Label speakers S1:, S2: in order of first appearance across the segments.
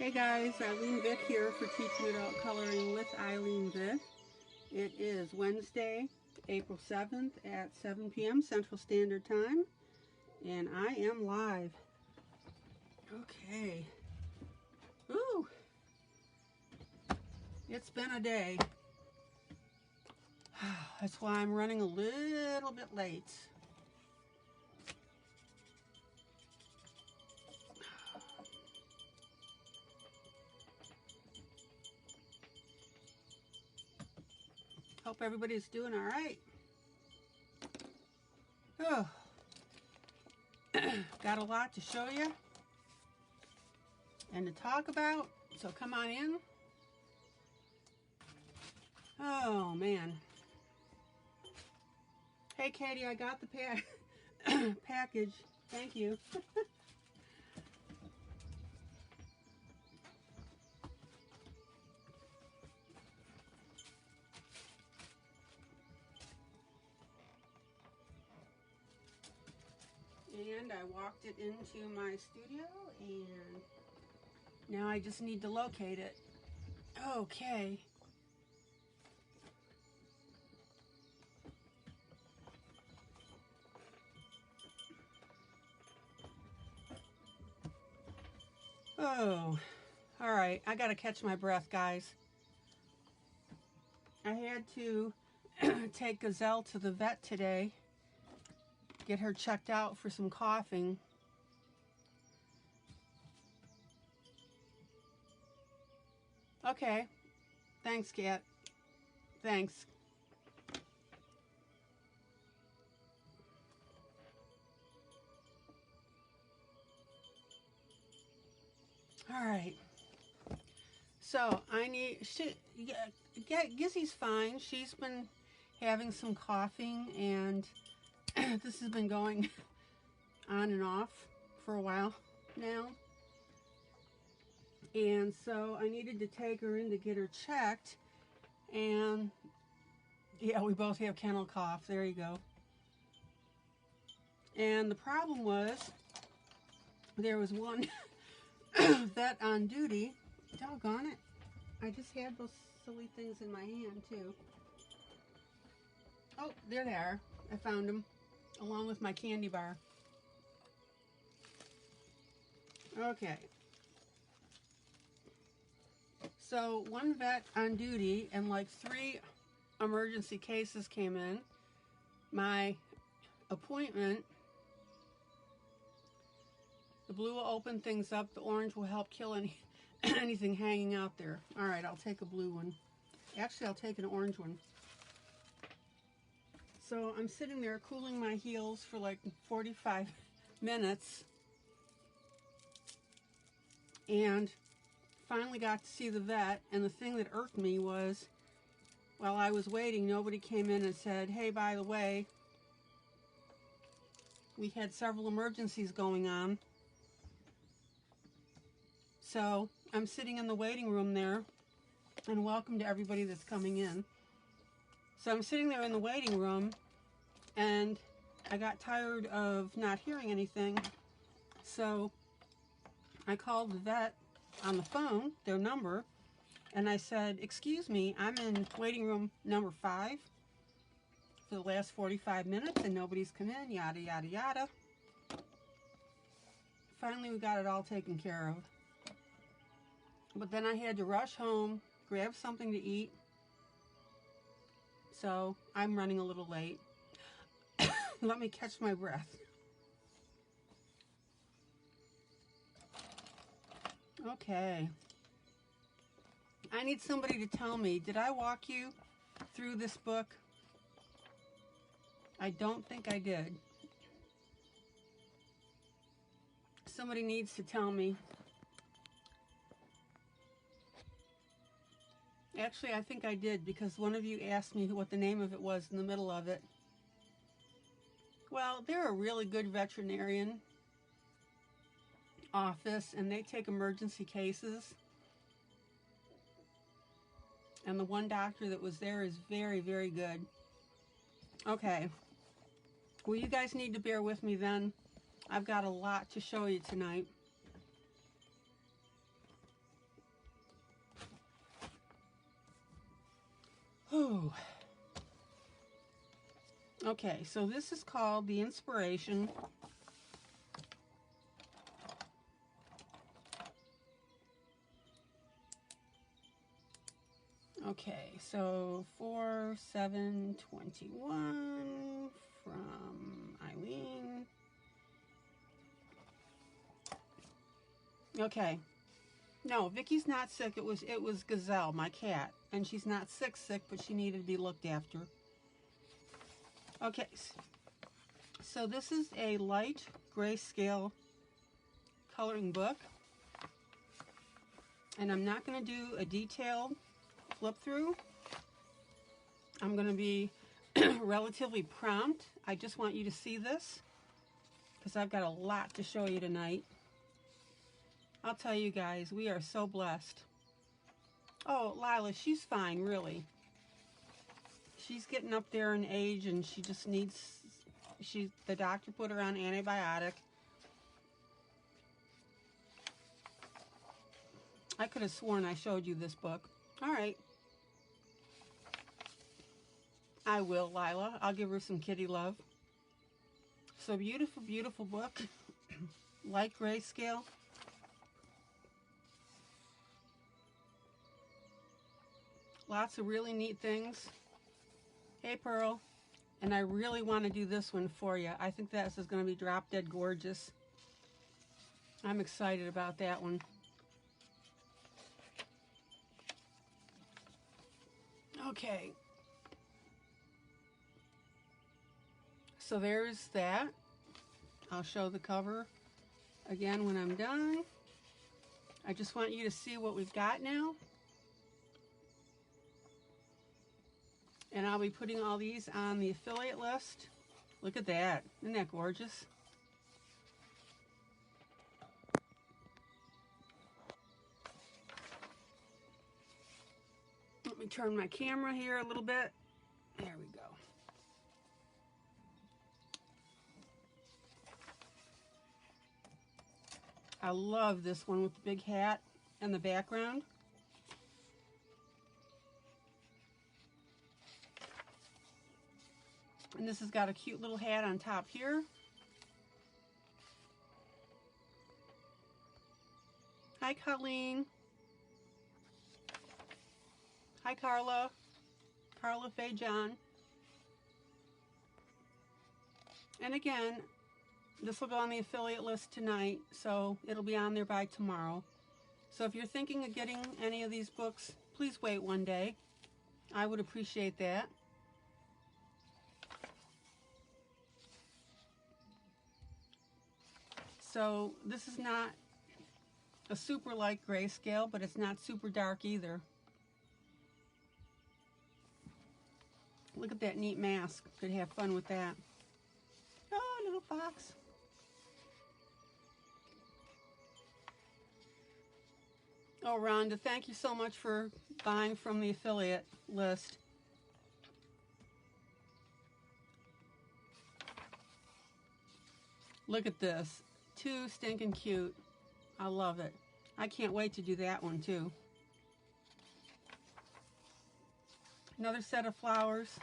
S1: Hey guys, ILene Vick here for Teaching Adult Coloring with ILene Vick. It is Wednesday, April 7th at 7 p.m. Central Standard Time, and I am live. Okay. Ooh! It's been a day. That's why I'm running a little bit late. Hope everybody's doing all right. Oh, got a lot to show you and to talk about, so come on in. Oh man. Hey Katie, I got the package. Thank you. And I walked it into my studio, and now I just need to locate it. Okay. Oh, all right. I gotta catch my breath, guys. I had to take Gazelle to the vet today, get her checked out for some coughing. Okay. Thanks, Kat. Thanks. All right. So I need, Gizzy's fine. She's been having some coughing, and this has been going on and off for a while now. And so I needed to take her in to get her checked. And yeah, we both have kennel cough. There you go. And the problem was, there was one vet on duty. Doggone it. I just had those silly things in my hand too. Oh, there they are. I found them along with my candy bar. Okay. So one vet on duty, and like 3 emergency cases came in. My appointment, the blue will open things up, the orange will help kill anything hanging out there. All right, I'll take a blue one. Actually, I'll take an orange one. So I'm sitting there cooling my heels for like 45 minutes, and finally got to see the vet. And the thing that irked me was, while I was waiting, nobody came in and said, hey, by the way, we had several emergencies going on. So I'm sitting in the waiting room there, and welcome to everybody that's coming in. So I'm sitting there in the waiting room, and I got tired of not hearing anything. So I called the vet on the phone, their number, and I said, excuse me, I'm in waiting room number 5 for the last 45 minutes and nobody's come in, yada, yada, yada. Finally, we got it all taken care of. But then I had to rush home, grab something to eat. So I'm running a little late. Let me catch my breath. Okay. I need somebody to tell me, did I walk you through this book? I don't think I did. Somebody needs to tell me. Actually, I think I did, because one of you asked me what the name of it was in the middle of it. Well, they're a really good veterinarian office, and they take emergency cases. And the one doctor that was there is very, very good. Okay. Well, you guys need to bear with me then. I've got a lot to show you tonight. Oh. Okay, so this is called The Inspiration. Okay, so 4/7/21 from ILene. Okay. No, Vicky's not sick. It was Gazelle, my cat, and she's not sick, but she needed to be looked after. Okay. So this is a light grayscale coloring book. And I'm not going to do a detailed flip through. I'm going to be relatively prompt. I just want you to see this because I've got a lot to show you tonight. I'll tell you guys, we are so blessed. Oh, Lila, she's fine, really. She's getting up there in age and she just needs, the doctor put her on antibiotic. I could have sworn I showed you this book. All right. I will, Lila. I'll give her some kitty love. So beautiful, beautiful book. Light grayscale. Lots of really neat things. Hey, Pearl. And I really want to do this one for you. I think this is going to be drop dead gorgeous. I'm excited about that one. Okay. So there's that. I'll show the cover again when I'm done. I just want you to see what we've got now. And I'll be putting all these on the affiliate list. Look at that. Isn't that gorgeous? Let me turn my camera here a little bit. There we go. I love this one with the big hat and the background. And this has got a cute little hat on top here. Hi, Colleen. Hi, Carla. Carla Faye John. And again, this will go on the affiliate list tonight, so it'll be on there by tomorrow. So if you're thinking of getting any of these books, please wait one day. I would appreciate that. So this is not a super light grayscale, but it's not super dark either. Look at that neat mask. Could have fun with that. Oh, little fox. Oh, Rhonda, thank you so much for buying from the affiliate list. Look at this. Too stinking cute. I love it. I can't wait to do that one too. Another set of flowers.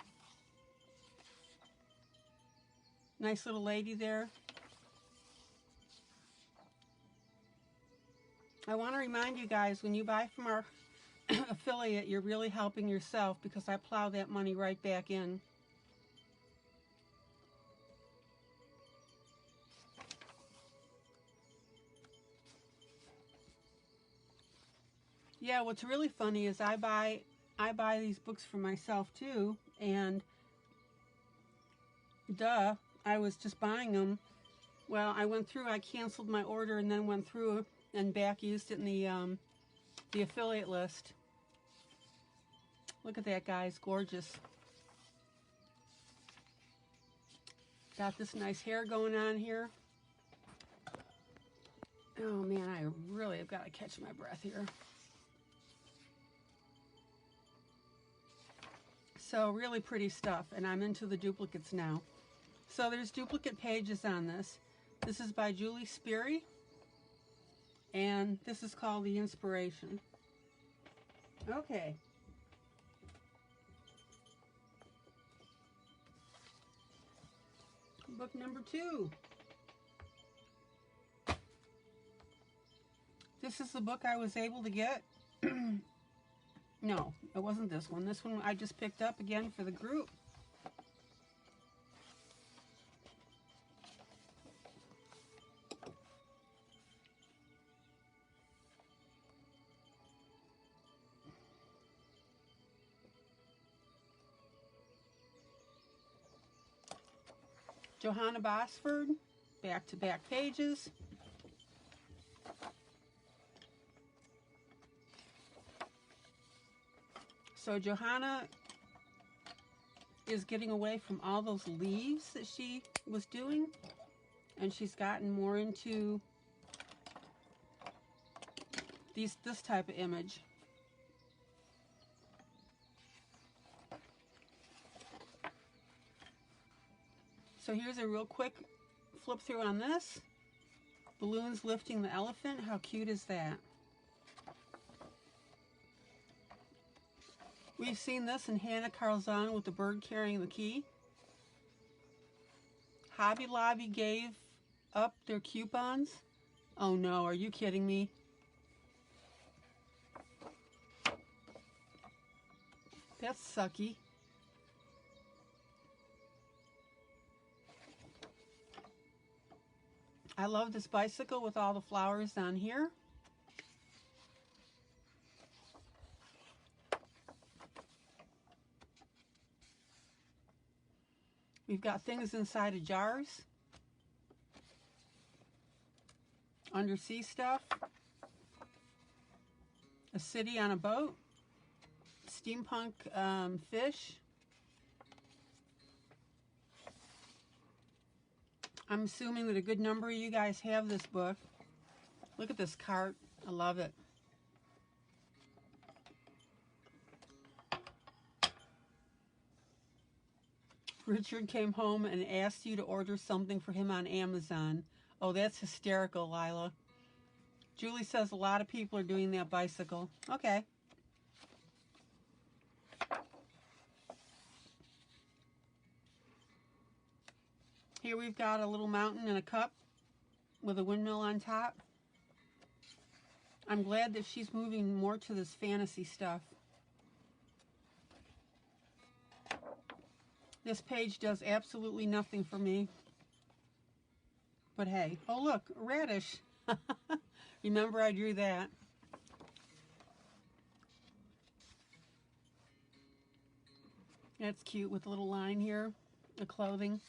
S1: Nice little lady there. I want to remind you guys, when you buy from our affiliate, you're really helping yourself because I plow that money right back in. Yeah, what's really funny is I buy these books for myself too, and duh, I was just buying them. Well, I went through, I canceled my order and then went through and back used it in the affiliate list. Look at that, guys, gorgeous. Got this nice hair going on here. Oh man, I really have got to catch my breath here. So really pretty stuff, and I'm into the duplicates now. So there's duplicate pages on this. This is by Julie Spiri, and this is called The Inspiration. Okay. book number 2. This is the book I was able to get. No, it wasn't this one. This one I just picked up again for the group. Johanna Basford, back-to-back pages. So Johanna is getting away from all those leaves that she was doing, and she's gotten more into this type of image. So here's a real quick flip through on this. Balloons lifting the elephant. How cute is that? We've seen this in Hannah Carlzon with the bird carrying the key. Hobby Lobby gave up their coupons. Oh no, are you kidding me? That's sucky. I love this bicycle with all the flowers on here. We've got things inside of jars. Undersea stuff. A city on a boat. Steampunk fish. I'm assuming that a good number of you guys have this book. Look at this cart. I love it. Richard came home and asked you to order something for him on Amazon. Oh, that's hysterical, Lila. Julie says a lot of people are doing that bicycle. Okay. Here we've got a little mountain and a cup with a windmill on top. I'm glad that she's moving more to this fantasy stuff. This page does absolutely nothing for me. But hey, oh look, a radish. Remember I drew that. That's cute with a little line here, the clothing.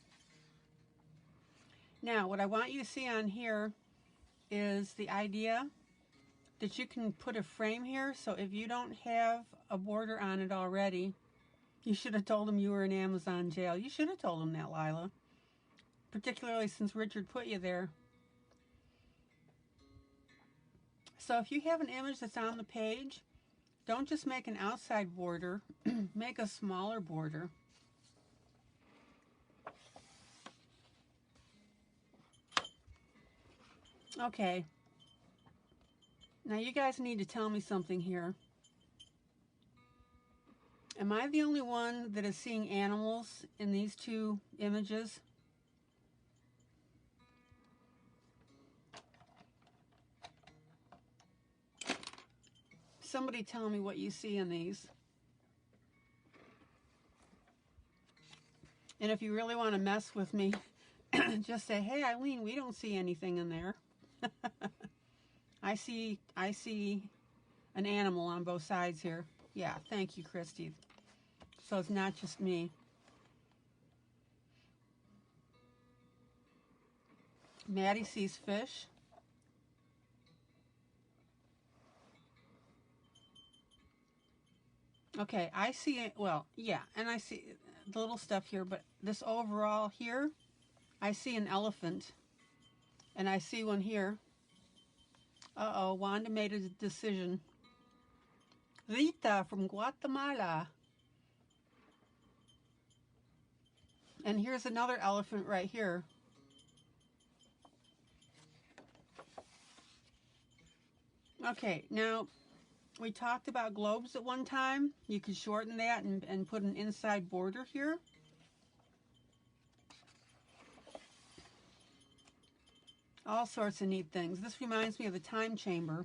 S1: Now, what I want you to see on here is the idea that you can put a frame here. So if you don't have a border on it already, you should have told him you were in Amazon jail. You should have told him that, Lila. Particularly since Richard put you there. So if you have an image that's on the page, don't just make an outside border. Make a smaller border. Okay. Now you guys need to tell me something here. Am I the only one that is seeing animals in these two images? Somebody tell me what you see in these. And if you really want to mess with me, just say, hey, ILene, we don't see anything in there. I see an animal on both sides here. Yeah, thank you, Christy. So it's not just me. Maddie sees fish. Okay, I see it. Well, yeah, and I see the little stuff here, but this overall here, I see an elephant. And I see one here. Uh-oh, Wanda made a decision. Rita from Guatemala. And here's another elephant right here. Okay, now we talked about globes at one time. You could shorten that and put an inside border here. All sorts of neat things. This reminds me of the time chamber.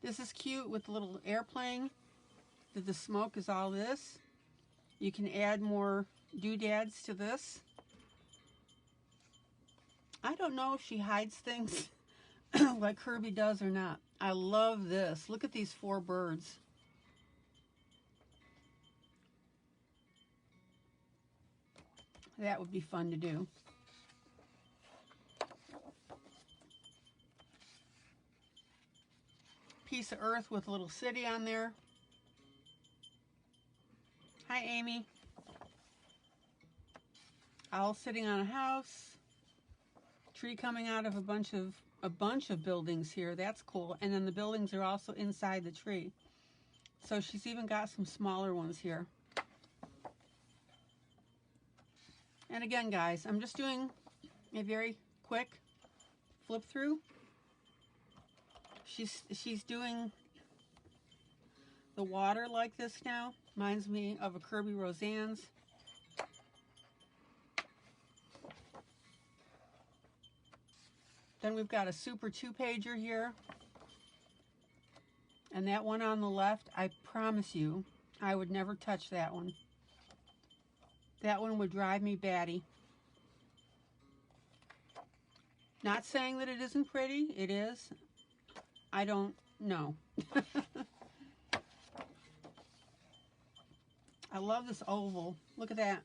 S1: This is cute with the little airplane. The smoke is all this. You can add more doodads to this. I don't know if she hides things like Kerby does or not. I love this. Look at these 4 birds. That would be fun to do. Piece of earth with a little city on there. Hi, Amy. Owl sitting on a house. Tree coming out of a bunch of buildings here. That's cool. And then the buildings are also inside the tree. So she's even got some smaller ones here. And again, guys, I'm just doing a very quick flip through. She's doing the water like this now. Reminds me of a Kerby Rosanes. Then we've got a super 2-pager here. And that one on the left, I promise you, I would never touch that one. That one would drive me batty. Not saying that it isn't pretty. It is. I don't know. I love this oval. Look at that.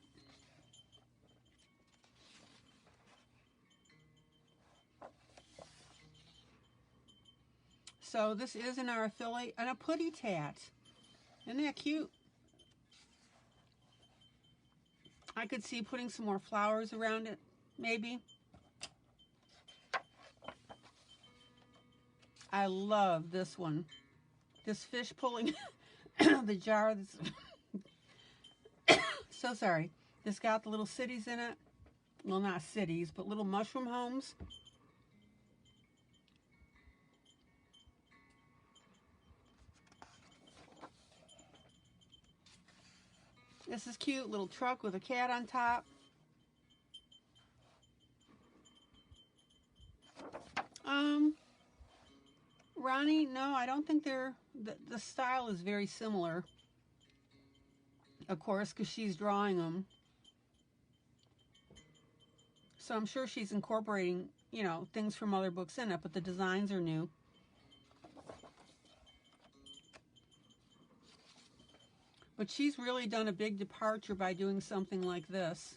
S1: So this is in our affiliate, and a putty tat. Isn't that cute? I could see putting some more flowers around it, maybe. I love this one. This fish pulling the jar. So sorry. This got the little cities in it. Well, not cities, but little mushroom homes. This is cute. Little truck with a cat on top. Ronnie, no, I don't think they're... The style is very similar. Of course, because she's drawing them. So I'm sure she's incorporating, you know, things from other books in it, but the designs are new. But she's really done a big departure by doing something like this.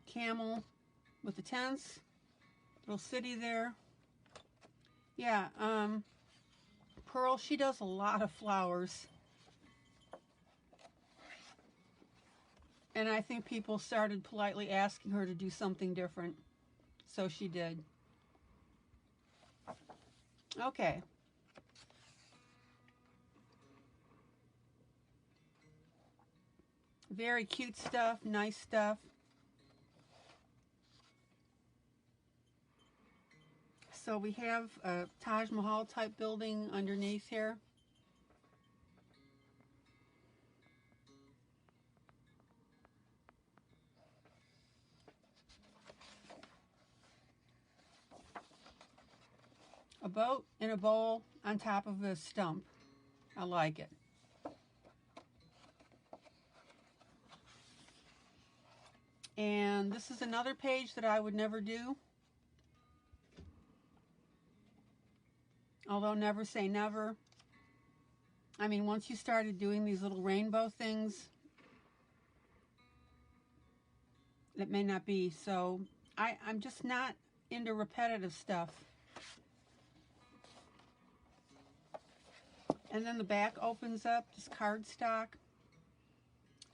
S1: Camel with the tents. Little city there. Yeah, Pearl, she does a lot of flowers. And I think people started politely asking her to do something different. So she did. Okay. Very cute stuff, nice stuff. So we have a Taj Mahal type building underneath here. A boat in a bowl on top of a stump. I like it. And this is another page that I would never do. Although never say never. I mean, once you started doing these little rainbow things, it may not be. So I'm just not into repetitive stuff. And then the back opens up, just cardstock.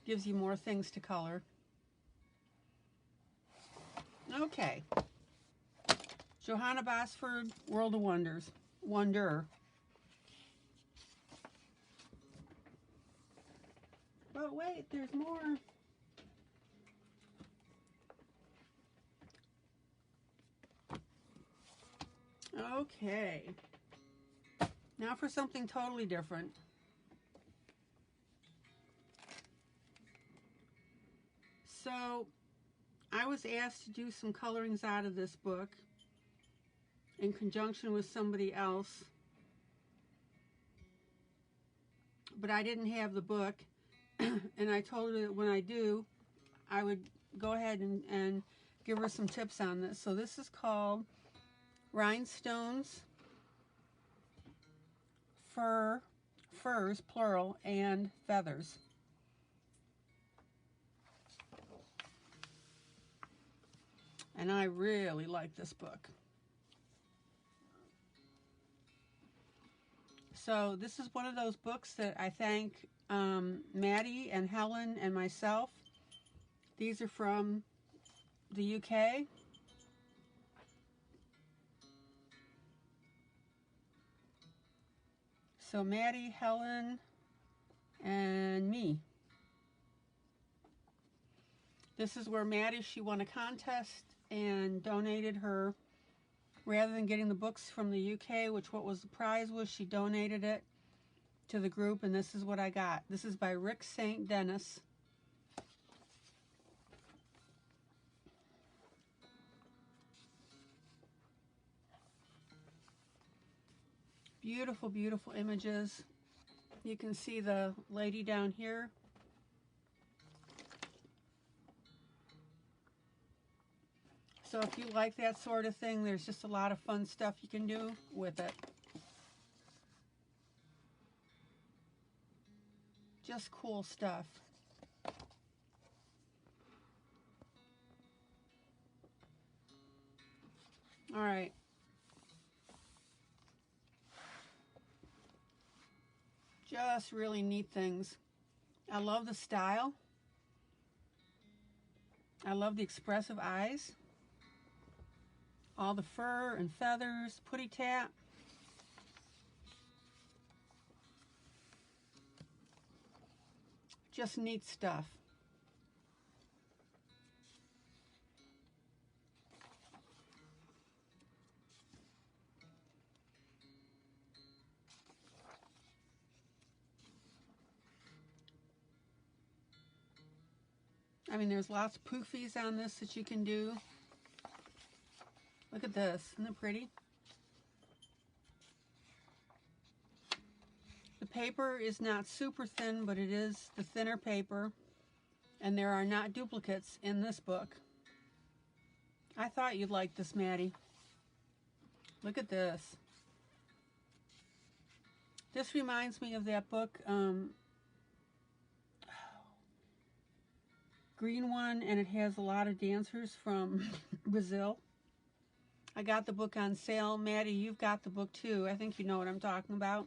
S1: Gives you more things to color. Okay. Johanna Basford, World of Wonders. Wonder. But wait, there's more. Okay. Now for something totally different. So, I was asked to do some colorings out of this book in conjunction with somebody else, but I didn't have the book, and I told her that when I do, I would go ahead and give her some tips on this. So this is called Rhinestones, Furs, plural, and Feathers. And I really like this book. So this is one of those books that I thank Maddie and Helen and myself. These are from the UK. So Maddie, Helen, and me. This is where Maddie, she won a contest and donated her, rather than getting the books from the UK, which what was the prize was, she donated it to the group, and this is what I got. This is by Rick St. Dennis. Beautiful, beautiful images. You can see the lady down here. So if you like that sort of thing, there's just a lot of fun stuff you can do with it. Just cool stuff. All right. Just really neat things. I love the style. I love the expressive eyes. All the fur and feathers, putty tap. Just neat stuff. I mean, there's lots of poofies on this that you can do. Look at this. Isn't it pretty? The paper is not super thin, but it is the thinner paper. And there are not duplicates in this book. I thought you'd like this, Maddie. Look at this. This reminds me of that book, green one, and it has a lot of dancers from Brazil. I got the book on sale. Maddie, you've got the book too. I think you know what I'm talking about.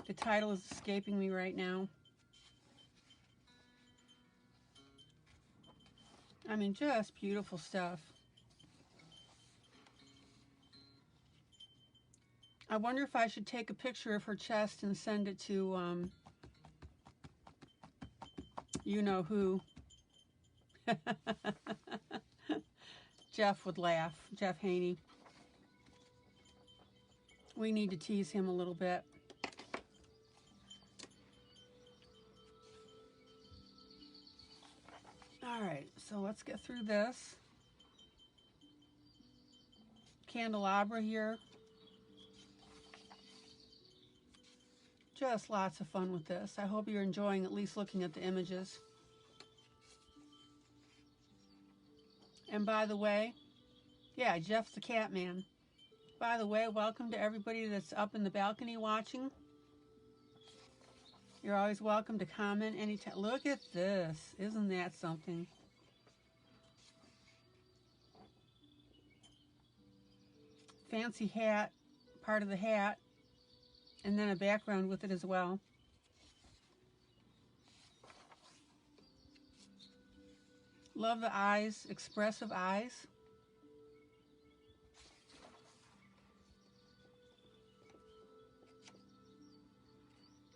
S1: The title is escaping me right now. I mean, just beautiful stuff. I wonder if I should take a picture of her chest and send it to, you know who. Jeff would laugh. Jeff Haney. We need to tease him a little bit. All right, so let's get through this. Candelabra here. Just lots of fun with this. I hope you're enjoying at least looking at the images. And by the way, yeah, Jeff's the cat man. By the way, welcome to everybody that's up in the balcony watching. You're always welcome to comment anytime. Look at this. Isn't that something? Fancy hat, part of the hat, and then a background with it as well. Love the eyes, expressive eyes.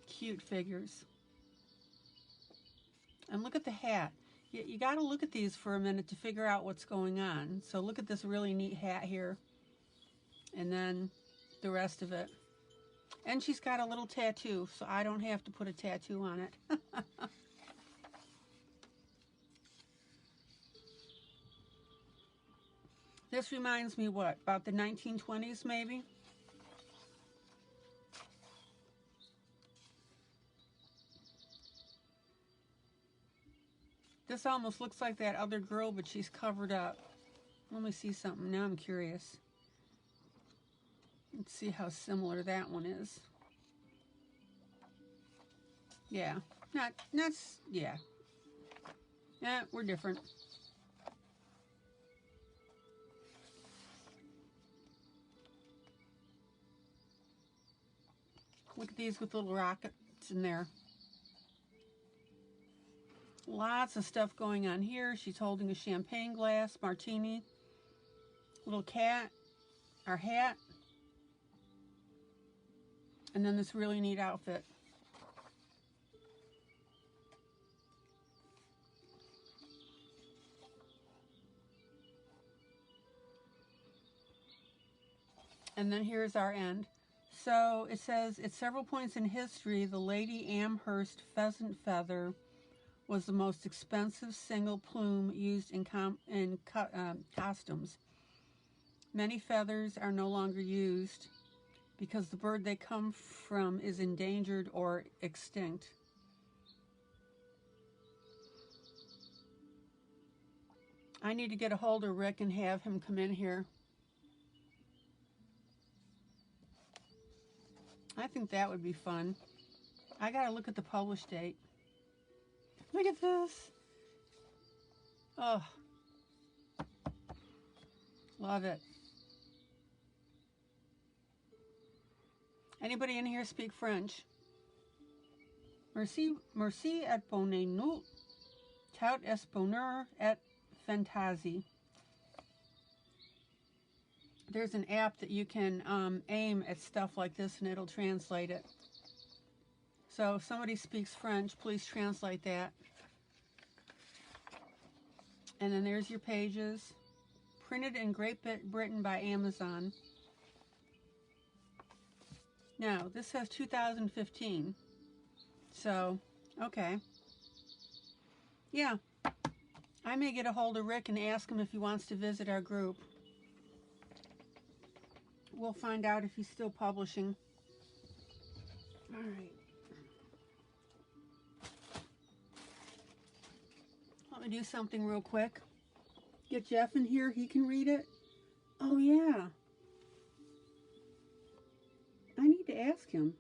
S1: Cute figures. And look at the hat. You got to look at these for a minute to figure out what's going on. So look at this really neat hat here. and then the rest of it. And she's got a little tattoo, so I don't have to put a tattoo on it. This reminds me what? About the 1920s maybe? This almost looks like that other girl, but she's covered up. Let me see something. Now I'm curious. Let's see how similar that one is. Yeah. Yeah. Yeah, we're different. Look at these with little rockets in there. Lots of stuff going on here. She's holding a champagne glass, martini, little cat, our hat, and then this really neat outfit. And then here's our end. So it says, at several points in history, the Lady Amherst pheasant feather was the most expensive single plume used in costumes. Many feathers are no longer used because the bird they come from is endangered or extinct. I need to get a hold of Rick and have him come in here. I think that would be fun. I gotta look at the publish date. Look at this. Oh, love it. Anybody in here speak French? Merci et bonne nuit. Tout est bonheur et fantaisie. There's an app that you can aim at stuff like this and it'll translate it. So if somebody speaks French, please translate that. And then there's your pages. Printed in Great Britain by Amazon. Now, this says 2015. So, okay. Yeah. I may get a hold of Rick and ask him if he wants to visit our group. We'll find out if he's still publishing. All right. Let me do something real quick. Get Jeff in here. He can read it. Oh, yeah. I need to ask him.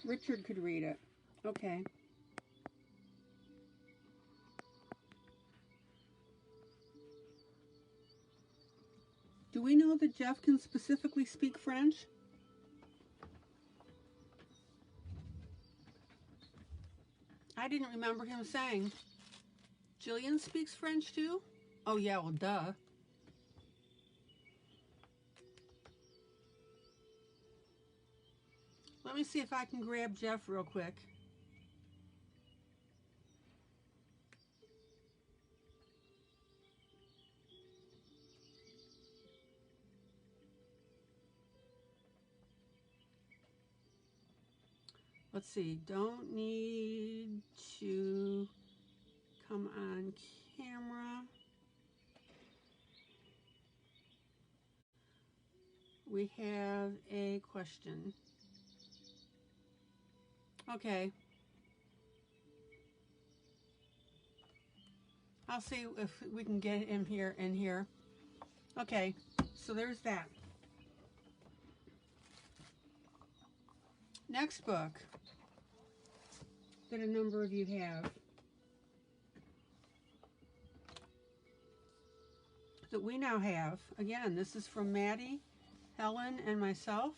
S1: Richard could read it. Okay. Do we know that Jeff can specifically speak French? I didn't remember him saying. Jillian speaks French too? Oh yeah, well duh. Let me see if I can grab Jeff real quick. Let's see, don't need to come on camera. We have a question. Okay. I'll see if we can get him here in here. Okay, so there's that. Next book that a number of you have, that we now have. Again, this is from Maddie, Helen, and myself.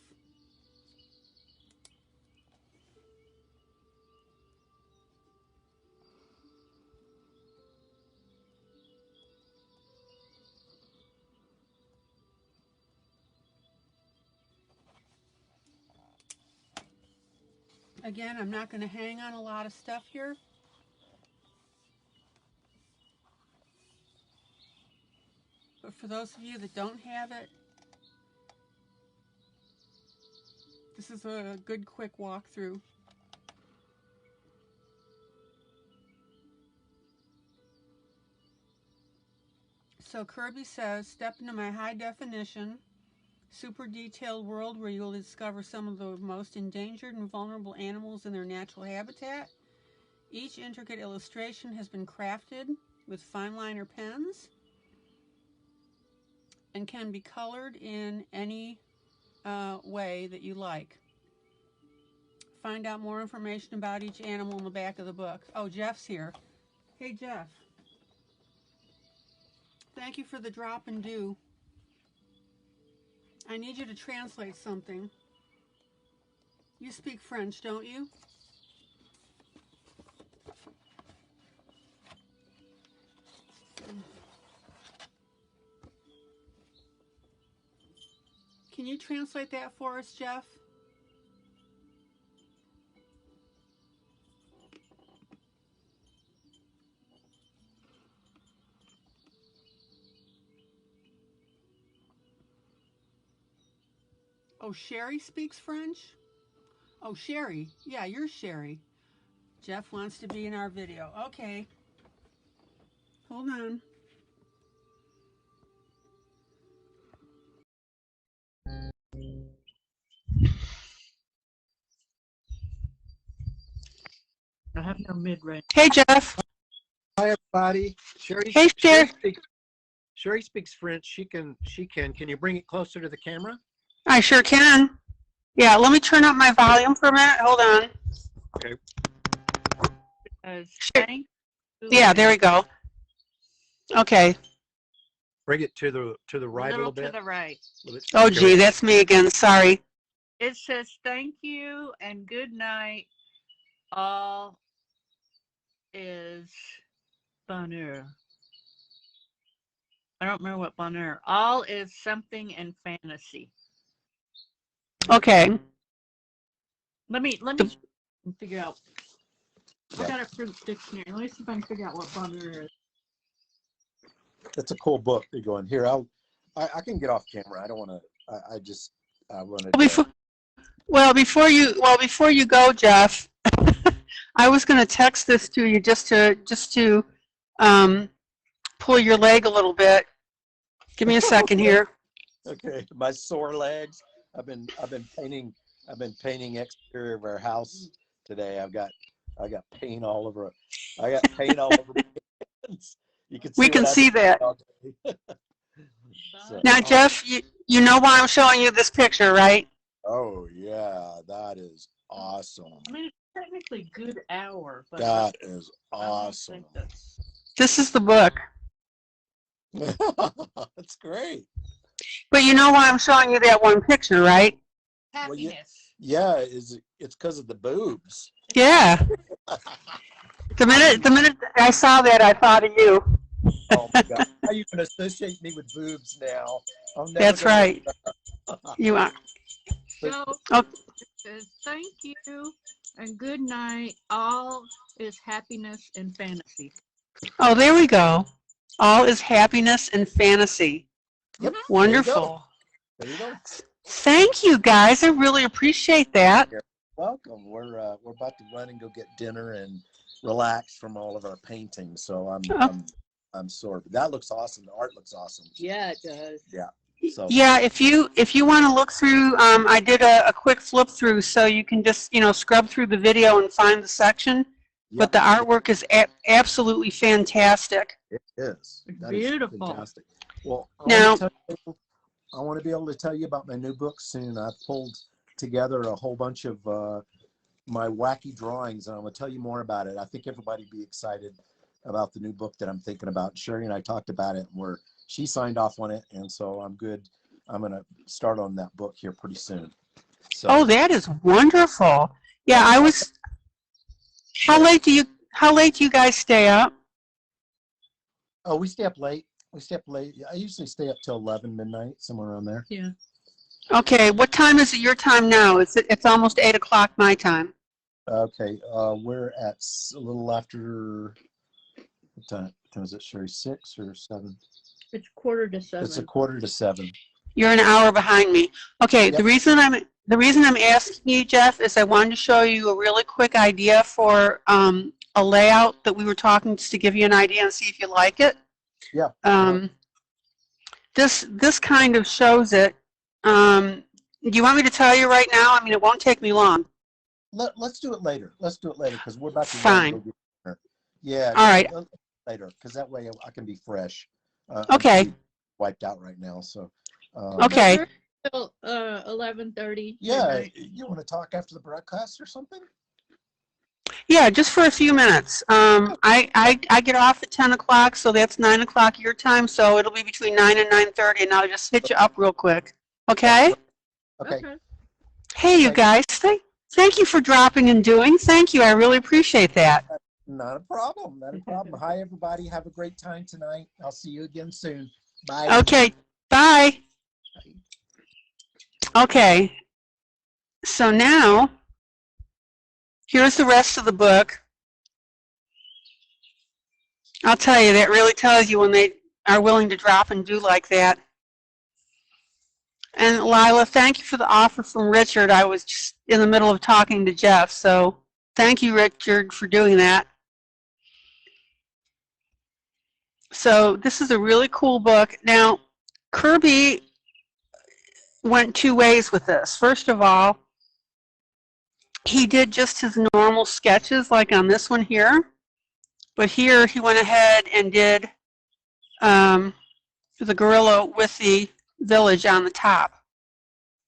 S1: Again, I'm not going to hang on a lot of stuff here. but for those of you that don't have it, this is a good quick walkthrough. So Kerby says, step into my high definition, super detailed world where you will discover some of the most endangered and vulnerable animals in their natural habitat. Each intricate illustration has been crafted with fine liner pens and can be colored in any way that you like. Find out more information about each animal in the back of the book. Oh, Jeff's here. Hey, Jeff. Thank you for the drop and do. I need you to translate something. You speak French, don't you? Can you translate that for us, Jeff? Oh, Sherry speaks French? Oh, Sherry. Yeah, you're Sherry. Jeff wants to be in our video. Okay. Hold on.
S2: I have no mid-range.
S1: Hey, Jeff.
S3: Hi, everybody.
S1: Hey, Sherry.
S3: Sherry speaks French. She can. Can you bring it closer to the camera?
S1: I sure can. Yeah, let me turn up my volume for a minute. Hold on.
S3: Okay.
S2: Thank you.
S1: Yeah, there we go. Okay.
S3: Bring it to the right a little bit.
S2: To the right.
S1: Oh, gee, that's me again. Sorry.
S2: It says thank you and good night. All is bonheur. I don't remember what bonheur. All is something in fantasy.
S1: Okay.
S2: Let me figure out. I got a fruit dictionary. Let me see if I can figure out what bonheur is.
S3: That's a cool book. You're going here. I can get off camera. I don't want to. I wanted.
S1: Before you go, Jeff, I was going to text this to you just to pull your leg a little bit. Give me a second here.
S3: Okay, my sore legs. I've been painting exterior of our house today. I got paint all over. I got paint all over my hands. You can see.
S1: We can see that.
S3: So,
S1: now, Jeff, you know why I'm showing you this picture, right?
S3: Oh yeah, that is awesome.
S2: I mean, it's technically good hour, but
S3: that is awesome.
S1: This is the book.
S3: That's great.
S1: But you know why I'm showing you that one picture, right?
S2: Happiness.
S3: Well, it's because of the boobs.
S1: Yeah. The minute I saw that, I thought of you.
S3: Oh my God! How you can associate me with boobs now?
S1: That's right. You are.
S2: So,
S1: Oh.
S2: it says thank you and good night. All is happiness and fantasy.
S1: Oh, there we go. All is happiness and fantasy.
S3: Yep.
S1: Wonderful.
S3: There you go.
S1: Thank you, guys. I really appreciate that.
S3: You're welcome. We're about to run and go get dinner and relax from all of our painting. So I'm sore. But that looks awesome. The art looks awesome.
S2: Yeah, it does.
S3: Yeah. So
S1: yeah, if you want to look through, I did a quick flip through, so you can just scrub through the video and find the section. Yep. But the artwork is absolutely fantastic.
S3: It is. That
S2: beautiful.
S3: Is fantastic. Well, I want to be able to tell you about my new book soon. I've pulled together a whole bunch of my wacky drawings, and I'm going to tell you more about it. I think everybody would be excited about the new book that I'm thinking about. Sherry and I talked about it, and she signed off on it, and so I'm good. I'm going to start on that book here pretty soon. So,
S1: oh, that is wonderful. Yeah, I was. How late do you guys stay up?
S3: Oh, we stay up late. I usually stay up till 11 midnight, somewhere around there.
S2: Yeah.
S1: Okay, what time is it your time now? It's almost 8 o'clock my time.
S3: Okay, we're at a little after what time? Was it Sherry 6 or 7?
S2: It's 6:45.
S3: It's 6:45.
S1: You're an hour behind me. Okay,
S3: Yep.
S1: the reason I'm asking you, Jeff, is I wanted to show you a really quick idea for a layout that we were talking, just to give you an idea and see if you like it.
S3: Yeah.
S1: This kind of shows it. Do you want me to tell you right now? I mean, it won't take me long.
S3: Let's do it later. Let's do it later because we're about to
S1: Fine.
S3: go get dinner. Yeah.
S1: All right.
S3: Later, because that way I can be fresh.
S1: Okay.
S3: I'm wiped out right now, so.
S1: Okay.
S2: Till 11:30.
S3: Yeah, you want to talk after the broadcast or something?
S1: Yeah, just for a few minutes. I get off at 10 o'clock, so that's 9 o'clock your time, so it'll be between 9 and 9:30, and I'll just hit you up real quick. Okay?
S3: Okay.
S1: Hey, you guys, thank you for dropping and doing. Thank you. I really appreciate that.
S3: Not a problem. Not a problem. Hi, everybody. Have a great time tonight. I'll see you again soon. Bye.
S1: Okay. Bye. Okay. So now, here's the rest of the book. I'll tell you, that really tells you when they are willing to drop and do like that. And Lila, thank you for the offer from Richard. I was just in the middle of talking to Jeff, so thank you, Richard, for doing that. So this is a really cool book. Now, Kerby went two ways with this. First of all, he did just his normal sketches, like on this one here. But here he went ahead and did the gorilla with the village on the top.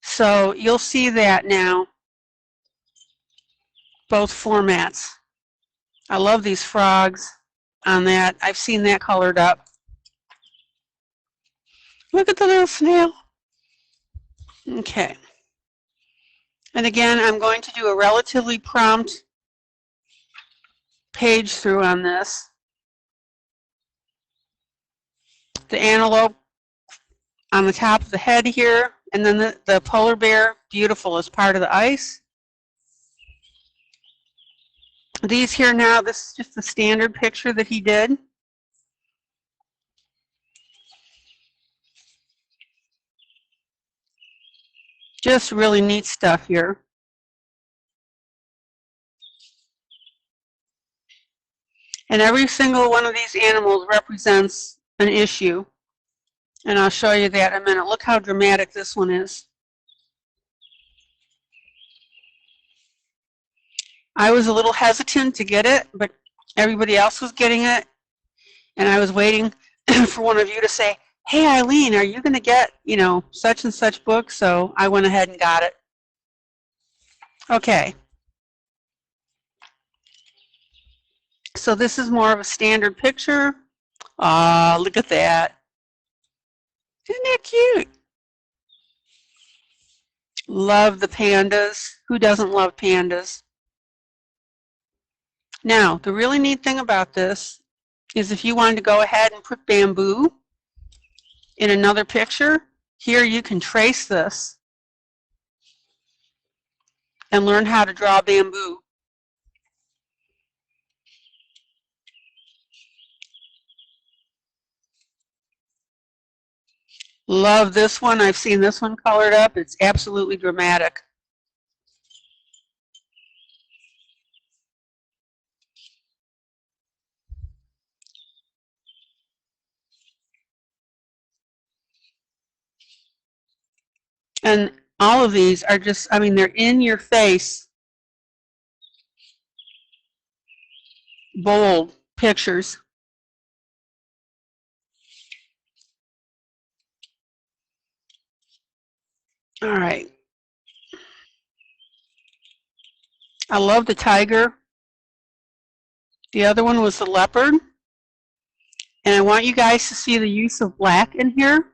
S1: So you'll see that now, both formats. I love these frogs on that. I've seen that colored up. Look at the little snail. Okay. And again, I'm going to do a relatively prompt page through on this. The antelope on the top of the head here, and then the polar bear, beautiful, as part of the ice. These here now, this is just the standard picture that he did. Just really neat stuff here. And every single one of these animals represents an issue. And I'll show you that in a minute. Look how dramatic this one is. I was a little hesitant to get it, but everybody else was getting it. And I was waiting for one of you to say, hey, ILene, are you going to get, you know, such and such book? So I went ahead and got it. Okay. So this is more of a standard picture. Look at that. Isn't that cute? Love the pandas. Who doesn't love pandas? Now, the really neat thing about this is if you wanted to go ahead and put bamboo in another picture, here you can trace this and learn how to draw bamboo. Love this one. I've seen this one colored up. It's absolutely dramatic. And all of these are just, I mean, they're in your face, bold pictures. All right. I love the tiger. The other one was the leopard. And I want you guys to see the use of black in here.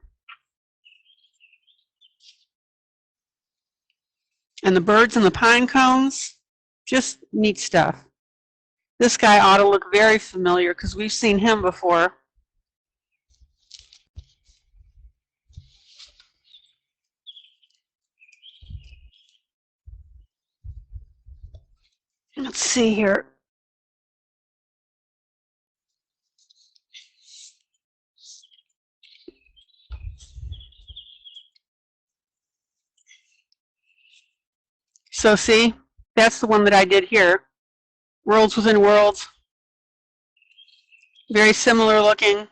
S1: And the birds and the pine cones. Just neat stuff. This guy ought to look very familiar because we've seen him before. Let's see here. So see, that's the one that I did here. Worlds within worlds. Very similar looking.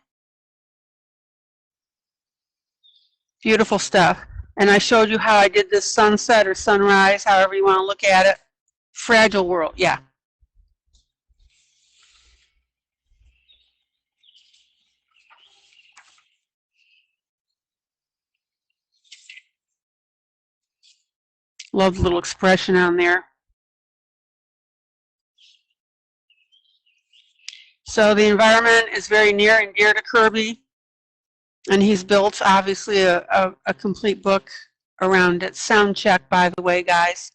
S1: Beautiful stuff. And I showed you how I did this sunset or sunrise, however you want to look at it. Fragile world, yeah. Love the little expression on there. So the environment is very near and dear to Kerby. And he's built, obviously, a complete book around it. Sound check, by the way, guys.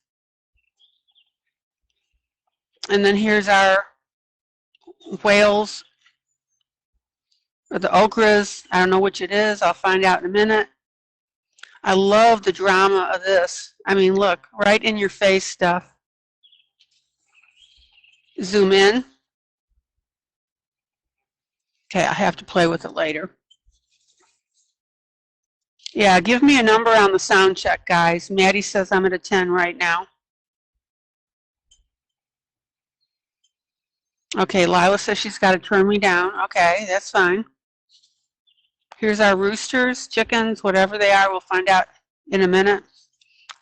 S1: And then here's our whales, or the ochres. I don't know which it is. I'll find out in a minute. I love the drama of this. I mean, look, right in your face stuff. Zoom in. Okay, I have to play with it later. Yeah, give me a number on the sound check, guys. Maddie says I'm at a 10 right now. Okay, Lila says she's got to turn me down. Okay, that's fine. Here's our roosters, chickens, whatever they are. We'll find out in a minute.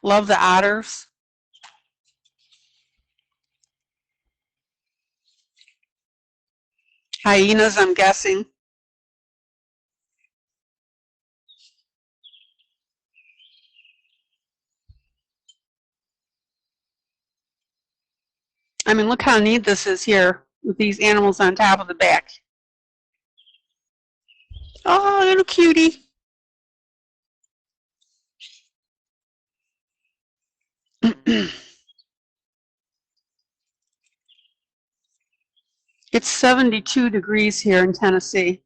S1: Love the otters. Hyenas, I'm guessing. I mean, look how neat this is here with these animals on top of the back. Oh, little cutie. It's 72 degrees here in Tennessee.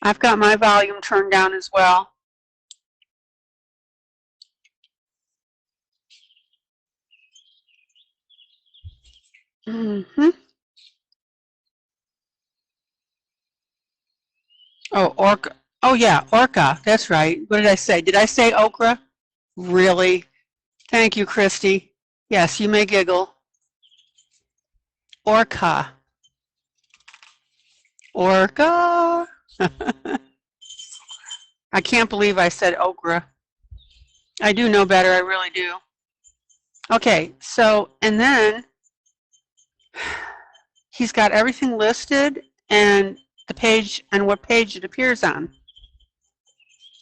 S1: I've got my volume turned down as well. Mm-hmm. Oh, orca. Oh, yeah, orca. That's right. What did I say? Did I say okra? Really? Thank you, Christy. Yes, you may giggle. Orca. Orca. I can't believe I said okra. I do know better. I really do. Okay, so, and then he's got everything listed and the page and what page it appears on.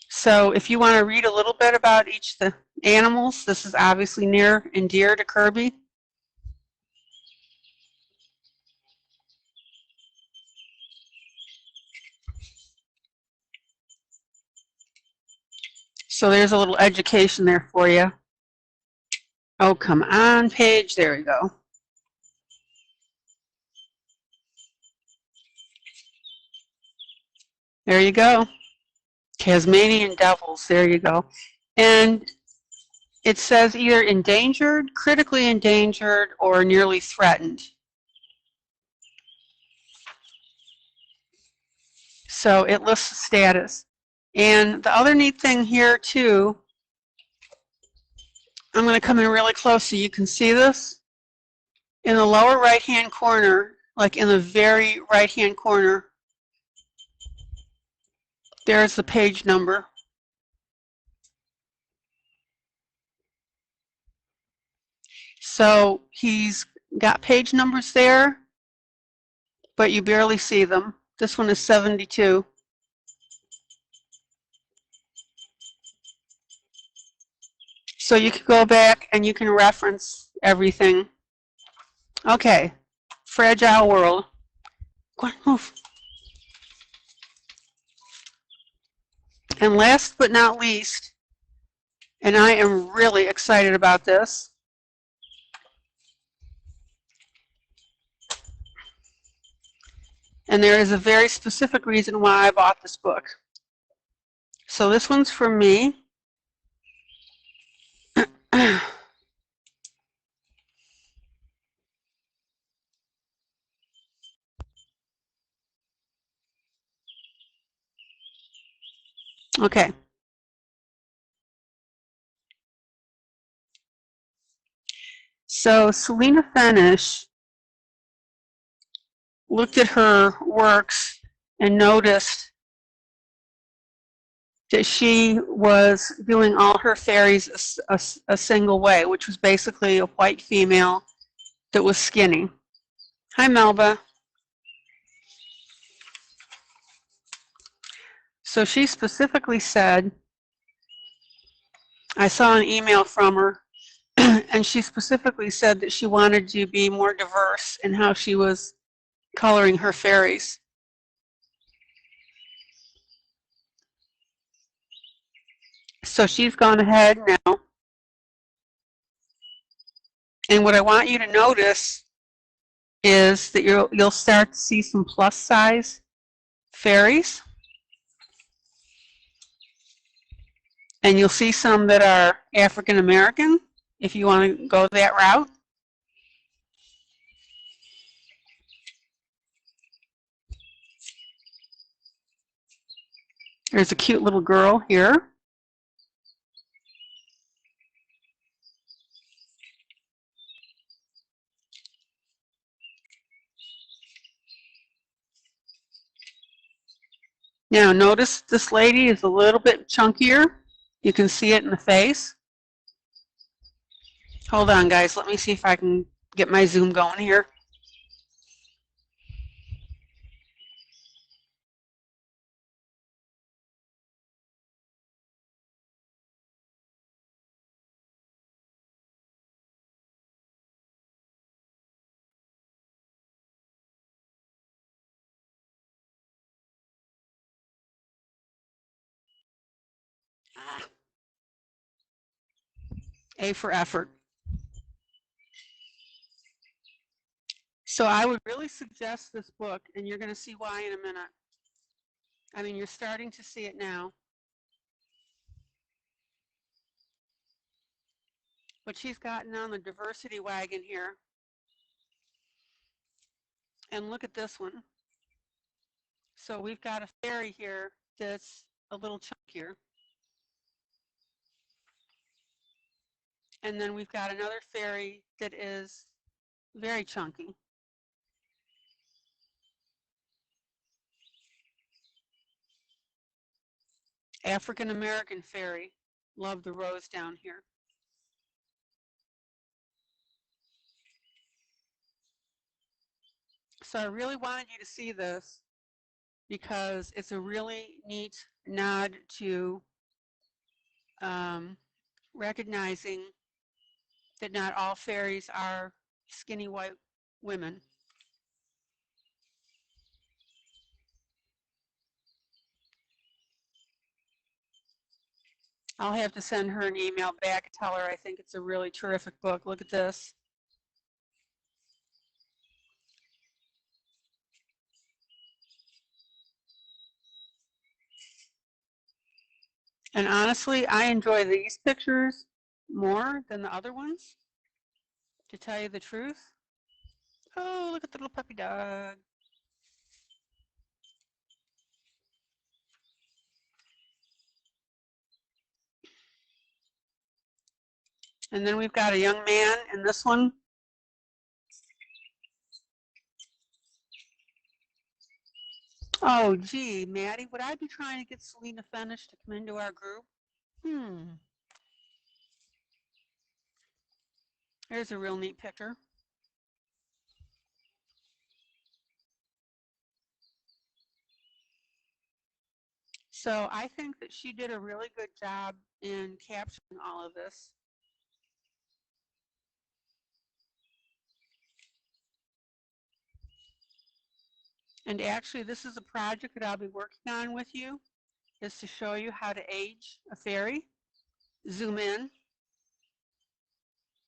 S1: So if you want to read a little bit about each of the animals, this is obviously near and dear to Kerby. So there's a little education there for you. Oh, come on, page. There we go. There you go. Tasmanian devils. There you go. And it says either endangered, critically endangered, or nearly threatened. So it lists the status. And the other neat thing here too, I'm going to come in really close so you can see this. In the lower right-hand corner, like in the very right-hand corner, there's the page number. So he's got page numbers there, but you barely see them. This one is 72. So you can go back and you can reference everything. Okay, fragile world. Go on, move. And last but not least, and I am really excited about this, and there is a very specific reason why I bought this book. So this one's for me. Okay. So Selina Fenech looked at her works and noticed that she was doing all her fairies a single way, which was basically a white female that was skinny. Hi, Melba. So she specifically said, I saw an email from her, and she specifically said that she wanted to be more diverse in how she was coloring her fairies. So she's gone ahead now. And what I want you to notice is that you'll start to see some plus size fairies. And you'll see some that are African American, if you want to go that route. There's a cute little girl here. Now notice this lady is a little bit chunkier. You can see it in the face. Hold on, guys. Let me see if I can get my zoom going here. A for effort. So I would really suggest this book, and you're going to see why in a minute. I mean, you're starting to see it now. But she's gotten on the diversity wagon here. And look at this one. So we've got a fairy here that's a little chunkier. And then we've got another fairy that is very chunky. African American fairy. Love the rose down here. So I really wanted you to see this because it's a really neat nod to recognizing that not all fairies are skinny white women. I'll have to send her an email back and tell her I think it's a really terrific book. Look at this. And honestly, I enjoy these pictures more than the other ones, to tell you the truth. Oh, look at the little puppy dog. And then we've got a young man in this one. Oh, gee, Maddie, would I be trying to get Selina Fenech to come into our group? There's a real neat picture. So I think that she did a really good job in capturing all of this. And actually, this is a project that I'll be working on with you, is to show you how to age a fairy. Zoom in.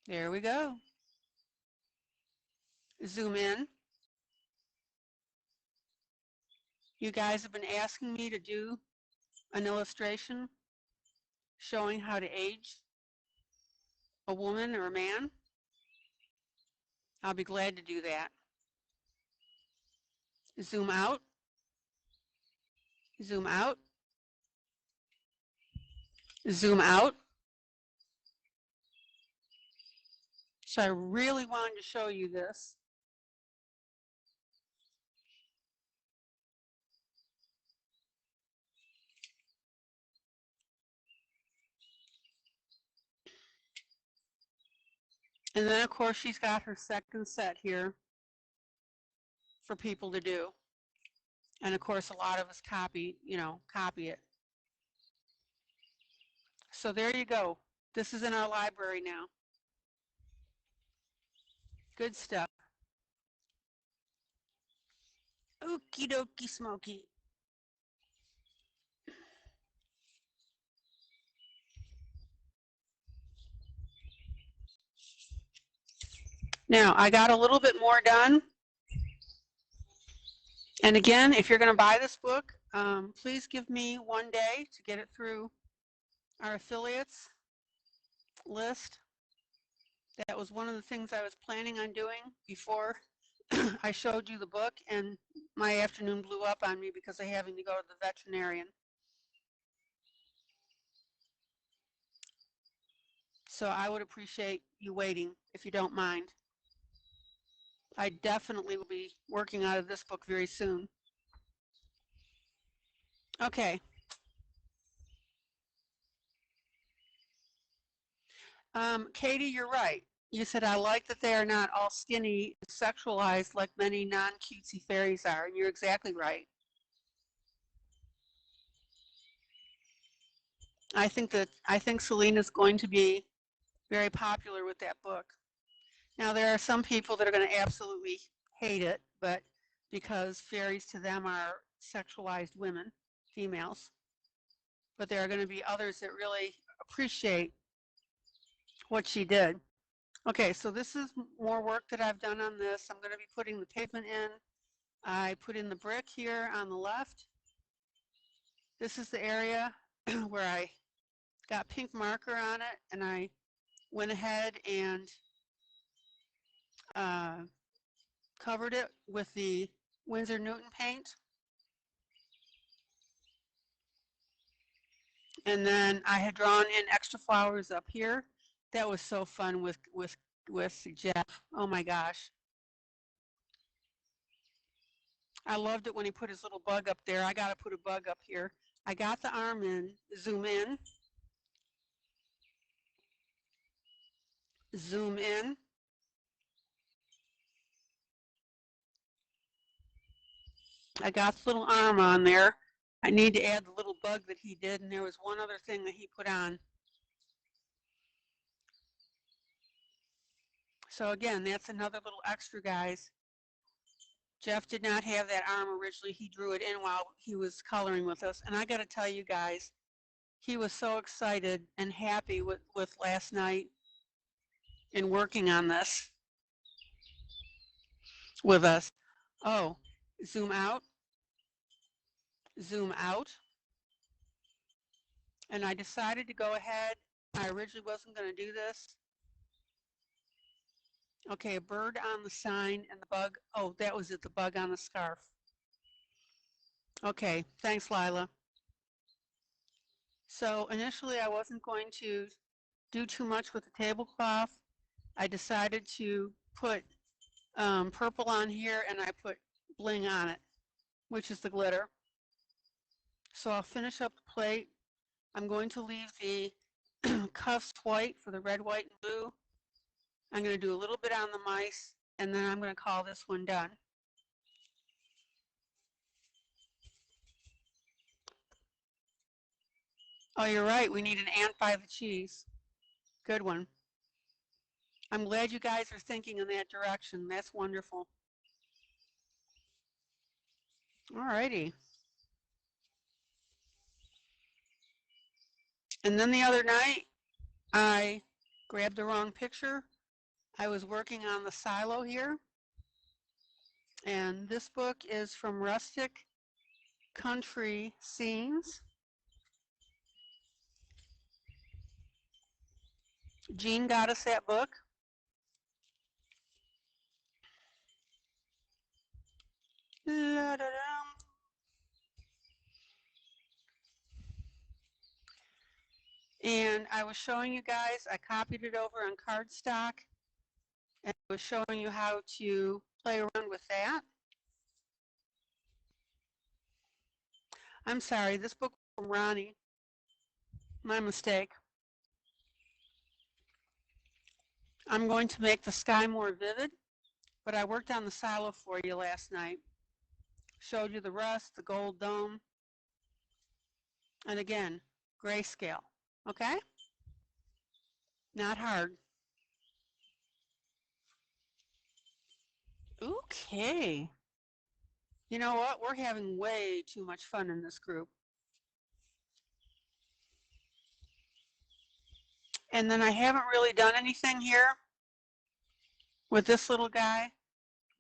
S1: There we go. Zoom in. You guys have been asking me to do an illustration showing how to age a woman or a man, I'll be glad to do that. Zoom out, zoom out, zoom out. So I really wanted to show you this. And then of course she's got her second set here for people to do. And of course a lot of us copy it. So there you go. This is in our library now. Good stuff. Okie dokie smoky. Now I got a little bit more done. And again, if you're going to buy this book, please give me 1 day to get it through our affiliates list. That was one of the things I was planning on doing before I showed you the book, and my afternoon blew up on me because of having to go to the veterinarian. So I would appreciate you waiting if you don't mind. I definitely will be working out of this book very soon. Okay. Katie, you're right. You said, I like that they are not all skinny, sexualized like many non-cutesy fairies are. And you're exactly right. I think Selina's going to be very popular with that book. Now, there are some people that are going to absolutely hate it, but because fairies to them are sexualized women, females. But there are going to be others that really appreciate what she did. Okay, so this is more work that I've done on this. I'm going to be putting the pavement in. I put in the brick here on the left. This is the area where I got pink marker on it, and I went ahead and covered it with the Winsor Newton paint. And then I had drawn in extra flowers up here. That was so fun with Jeff. Oh my gosh. I loved it when he put his little bug up there. I got to put a bug up here. I got the arm in, zoom in, zoom in. I got the little arm on there. I need to add the little bug that he did, and there was one other thing that he put on. So again, that's another little extra, guys. Jeff did not have that arm originally. He drew it in while he was coloring with us. And I got to tell you guys, he was so excited and happy with last night in working on this with us. Oh, zoom out, zoom out. And I decided to go ahead. I originally wasn't going to do this. Okay, a bird on the sign and the bug. Oh, that was it, the bug on the scarf. Okay, thanks, Lila. So initially I wasn't going to do too much with the tablecloth. I decided to put purple on here, and I put bling on it, which is the glitter. So I'll finish up the plate. I'm going to leave the cuffs white for the red, white, and blue. I'm going to do a little bit on the mice, and then I'm going to call this one done. Oh, you're right. We need an ant by the cheese. Good one. I'm glad you guys are thinking in that direction. That's wonderful. All righty. And then the other night, I grabbed the wrong picture. I was working on the silo here. And this book is from Rustic Country Scenes. Jean got us that book. La, da, da. And I was showing you guys, I copied it over on cardstock, and I was showing you how to play around with that. I'm sorry, this book from Ronnie. My mistake. I'm going to make the sky more vivid, but I worked on the silo for you last night. Showed you the rust, the gold dome, and again, grayscale, okay? Not hard. Okay. You know what? We're having way too much fun in this group. And then I haven't really done anything here with this little guy.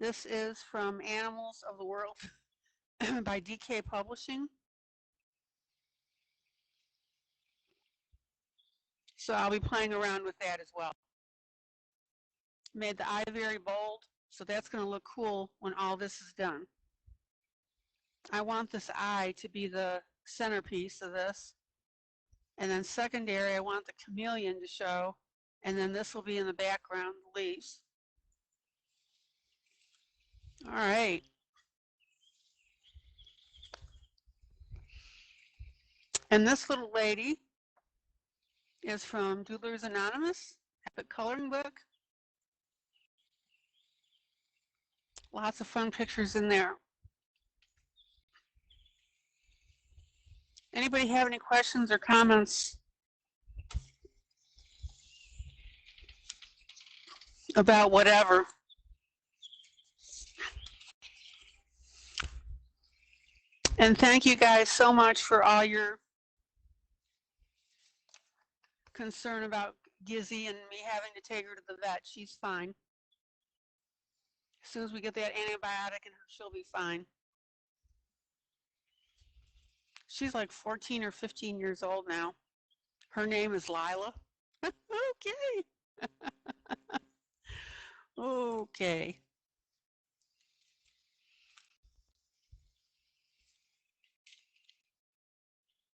S1: This is from Animals of the World by DK Publishing. So I'll be playing around with that as well. Made the eye very bold, so that's going to look cool when all this is done. I want this eye to be the centerpiece of this. And then secondary, I want the chameleon to show. And then this will be in the background, the leaves. All right. And this little lady is from Doodlers Anonymous, epic coloring book. Lots of fun pictures in there. Anybody have any questions or comments about whatever? And thank you guys so much for all your concern about Gizzy and me having to take her to the vet. She's fine. As soon as we get that antibiotic in her, she'll be fine. She's like 14 or 15 years old now. Her name is Lila. Okay. Okay.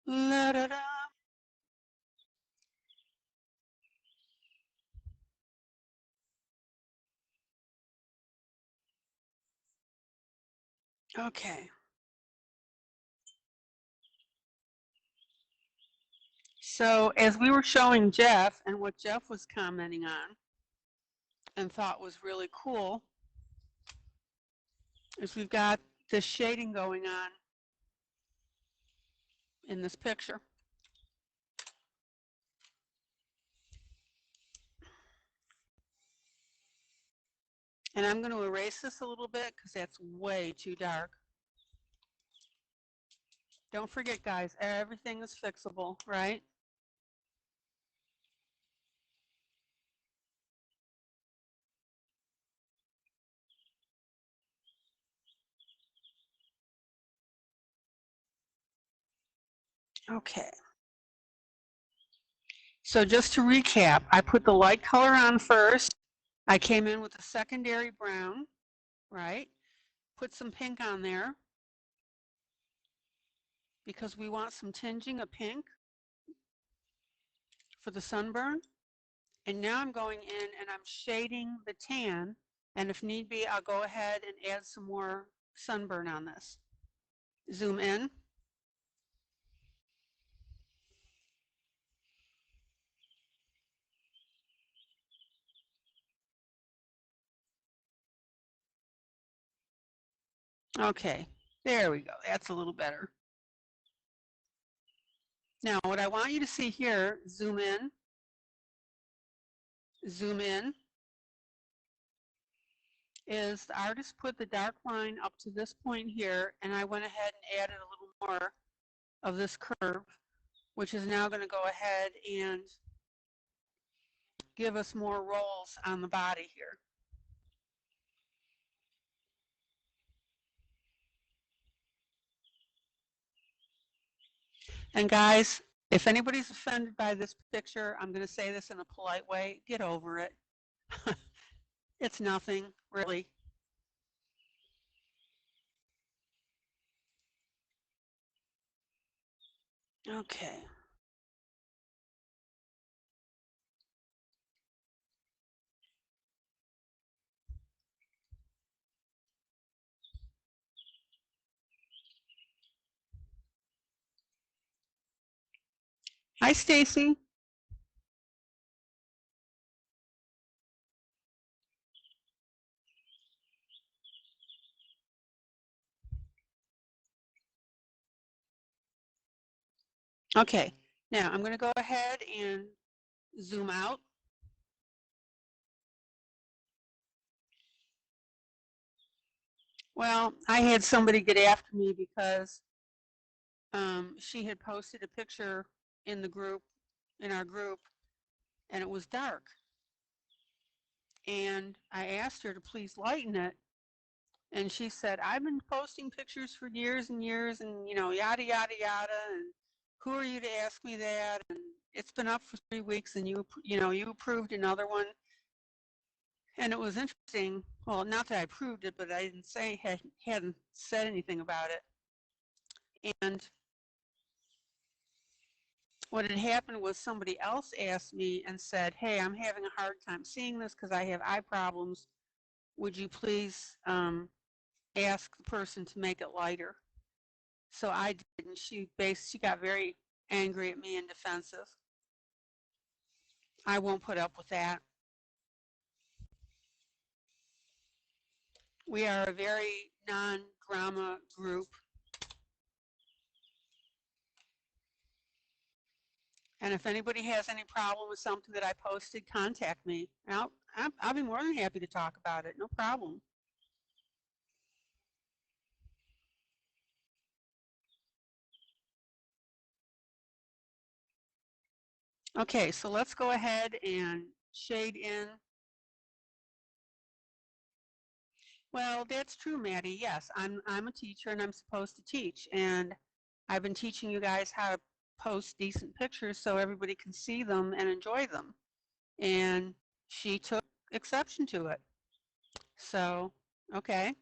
S1: La da da. Okay. So as we were showing Jeff and what Jeff was commenting on and thought was really cool is we've got this shading going on in this picture. And I'm going to erase this a little bit because that's way too dark. Don't forget, guys, everything is fixable, right? Okay. So just to recap, I put the light color on first. I came in with a secondary brown, right? Put some pink on there because we want some tinging of pink for the sunburn. And now I'm going in and I'm shading the tan. And if need be, I'll go ahead and add some more sunburn on this. Zoom in. Okay, there we go. That's a little better. Now, what I want you to see here, zoom in, is the artist put the dark line up to this point here, and I went ahead and added a little more of this curve, which is now going to go ahead and give us more rolls on the body here. And guys, If anybody's offended by this picture, I'm going to say this in a polite way, get over it. It's nothing, really. Okay. Hi, Stacy. Okay, now I'm going to go ahead and zoom out. Well, I had somebody get after me because she had posted a picture in the group, in our group, and it was dark. And I asked her to please lighten it. And she said, I've been posting pictures for years and years and, you know, yada, yada, yada. And who are you to ask me that? And it's been up for 3 weeks and you approved another one. And it was interesting. Well, not that I approved it, but I didn't say, hadn't said anything about it. And what had happened was somebody else asked me and said, hey, I'm having a hard time seeing this because I have eye problems. Would you please ask the person to make it lighter? So I did, and she got very angry at me and defensive. I won't put up with that. We are a very non-drama group. And if anybody has any problem with something that I posted, contact me. I'll be more than happy to talk about it. No problem. Okay, so let's go ahead and shade in. Well, that's true, Maddie. Yes, I'm a teacher and I'm supposed to teach. And I've been teaching you guys how to post decent pictures so everybody can see them and enjoy them. And she took exception to it. So, okay.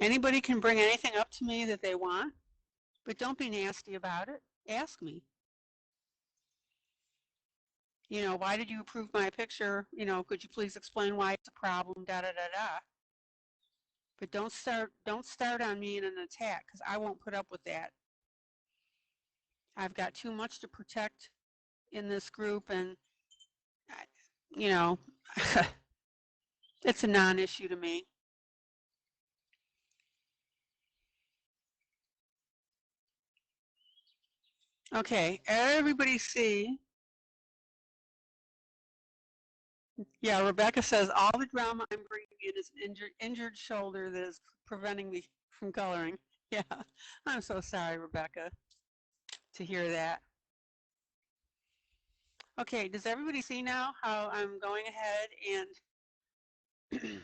S1: Anybody can bring anything up to me that they want, but don't be nasty about it. Ask me. You know, why did you approve my picture? You know, could you please explain why it's a problem? Da da da da. But don't start on me in an attack because I won't put up with that. I've got too much to protect in this group, and you know, it's a non-issue to me. Okay, everybody see. Yeah, Rebecca says all the drama I'm bringing in is an injured shoulder that is preventing me from coloring. Yeah, I'm so sorry, Rebecca, to hear that. Okay, does everybody see now how I'm going ahead and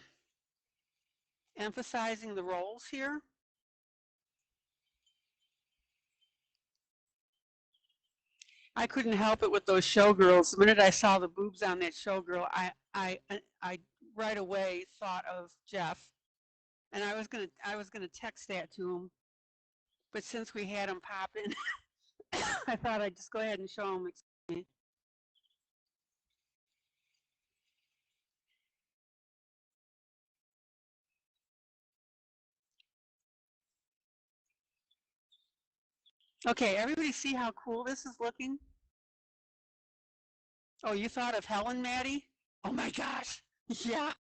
S1: emphasizing the roles here? I couldn't help it with those showgirls. The minute I saw the boobs on that showgirl, I right away thought of Jeff, and I was gonna text that to him, but since we had him pop in, I thought I'd just go ahead and show him. Okay, everybody see how cool this is looking? Oh, you thought of Helen, Maddie? Oh my gosh. Yeah.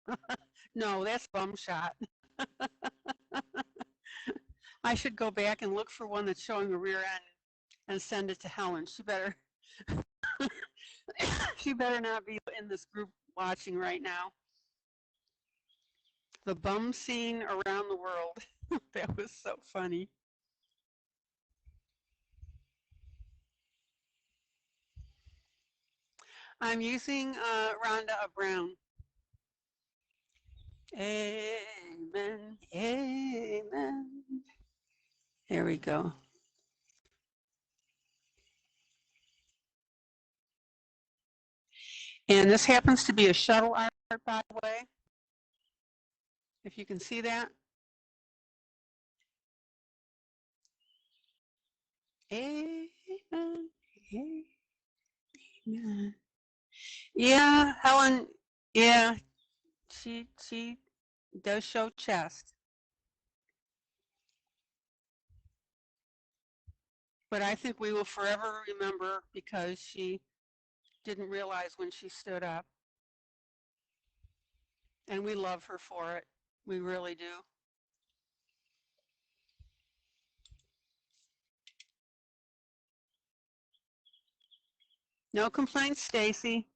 S1: No, that's bum shot. I should go back and look for one that's showing a rear end and send it to Helen. She better she better not be in this group watching right now. The bum scene around the world. That was so funny. I'm using Rhonda Brown. Amen. Amen. There we go. And this happens to be a shuttle art, by the way, if you can see that. Amen. Amen. Yeah, Helen, yeah, she does show chest. But I think we will forever remember because she didn't realize when she stood up. And we love her for it. We really do. No complaints, Stacy.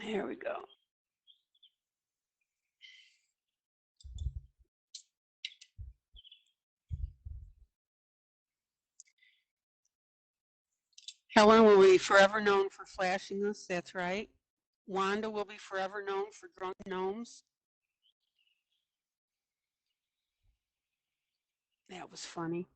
S1: Here we go. Helen will be forever known for flashing us. That's right. Wanda will be forever known for drunk gnomes. That was funny.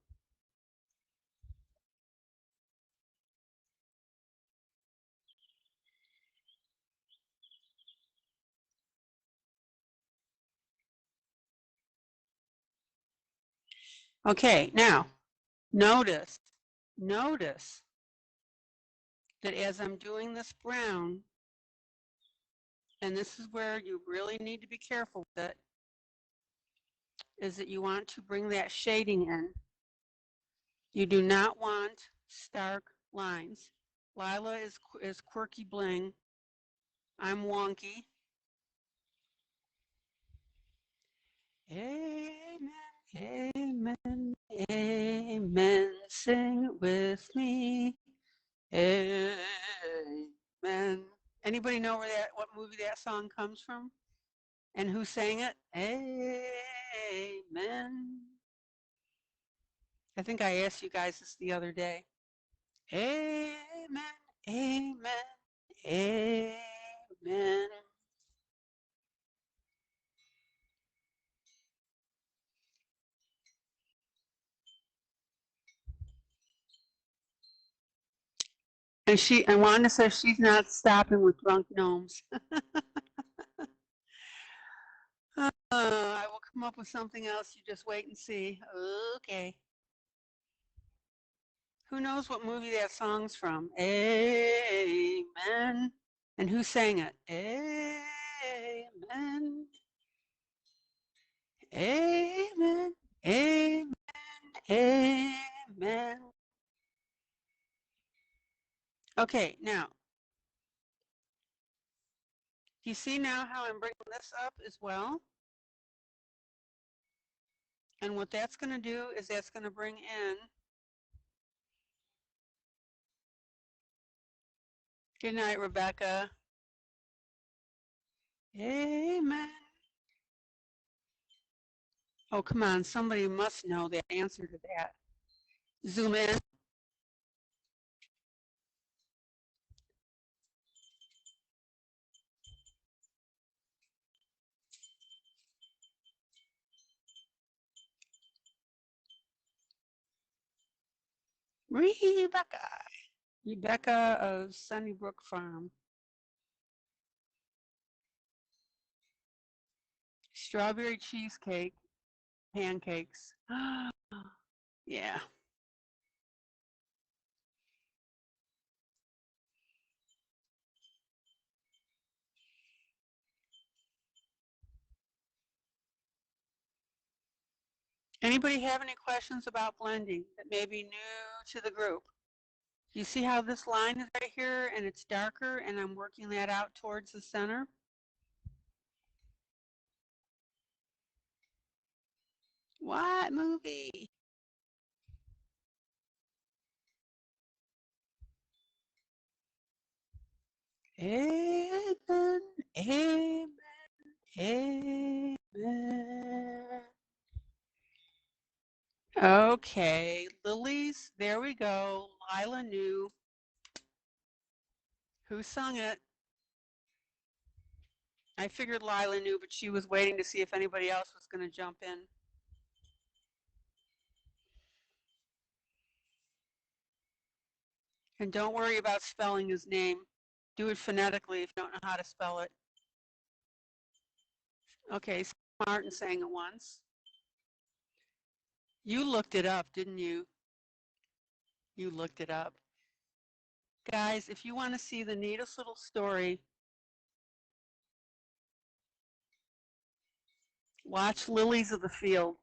S1: Okay, now notice that as I'm doing this brown, and this is where you really need to be careful with it, is that you want to bring that shading in. You do not want stark lines. Lila is quirky bling. I'm wonky. Amen, amen, amen. Sing it with me. Amen. Anybody know what movie that song comes from? And who sang it? Amen. I think I asked you guys this the other day. Amen, amen, amen. And Wanda says she's not stopping with drunk gnomes. I will come up with something else. You just wait and see. Okay. Who knows what movie that song's from? Amen. And who sang it? Amen. Amen. Amen. Amen. Okay, now, do you see now how I'm bringing this up as well? And what that's going to do is that's going to bring in. Good night, Rebecca. Amen. Oh, come on. Somebody must know the answer to that. Zoom in. Rebecca of Sunnybrook Farm. Strawberry cheesecake pancakes. Yeah. Anybody have any questions about blending that may be new to the group? You see how this line is right here and it's darker and I'm working that out towards the center? What movie? Amen, amen, amen. Okay, lilies, there we go. Lila knew. Who sung it? I figured Lila knew, but she was waiting to see if anybody else was going to jump in. And don't worry about spelling his name. Do it phonetically if you don't know how to spell it. Okay, Martin sang it once. You looked it up, didn't you? You looked it up. Guys, if you want to see the neatest little story, watch Lilies of the Field.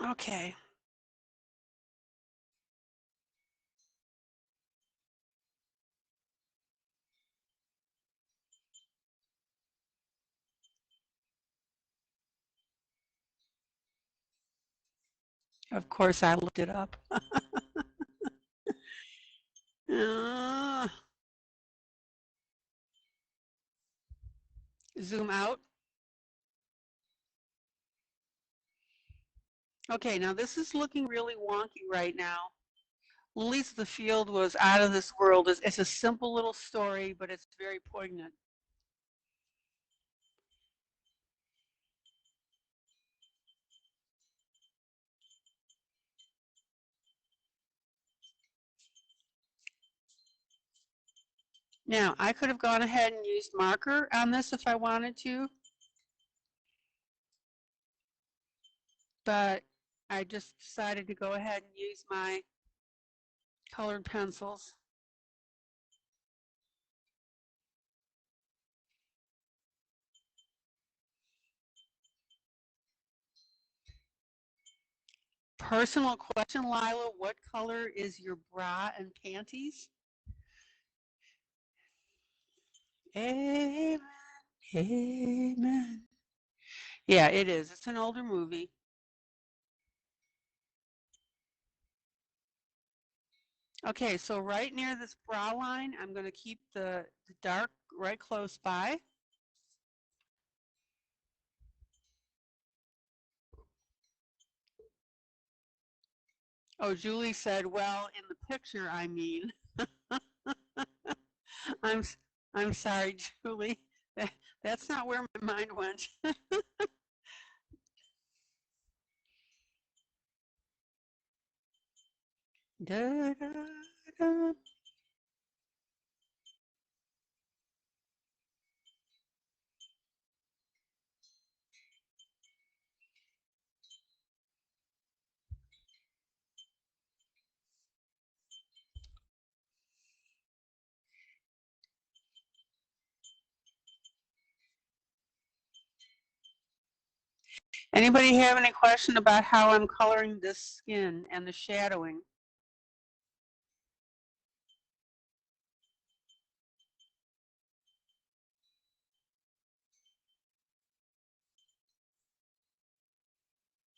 S1: Okay. Of course, I looked it up. Zoom out. Okay, now this is looking really wonky right now. Lilies of the Field was out of this world. It's a simple little story, but it's very poignant. Now, I could have gone ahead and used marker on this if I wanted to, but I just decided to go ahead and use my colored pencils. Personal question, Lila, what color is your bra and panties? Amen. Amen. Yeah, it is. It's an older movie. Okay, so right near this bra line, I'm going to keep the dark right close by. Oh, Julie said, well, in the picture, I mean. I'm sorry, Julie. That's not where my mind went. Da, da, da. Anybody have any question about how I'm coloring this skin and the shadowing?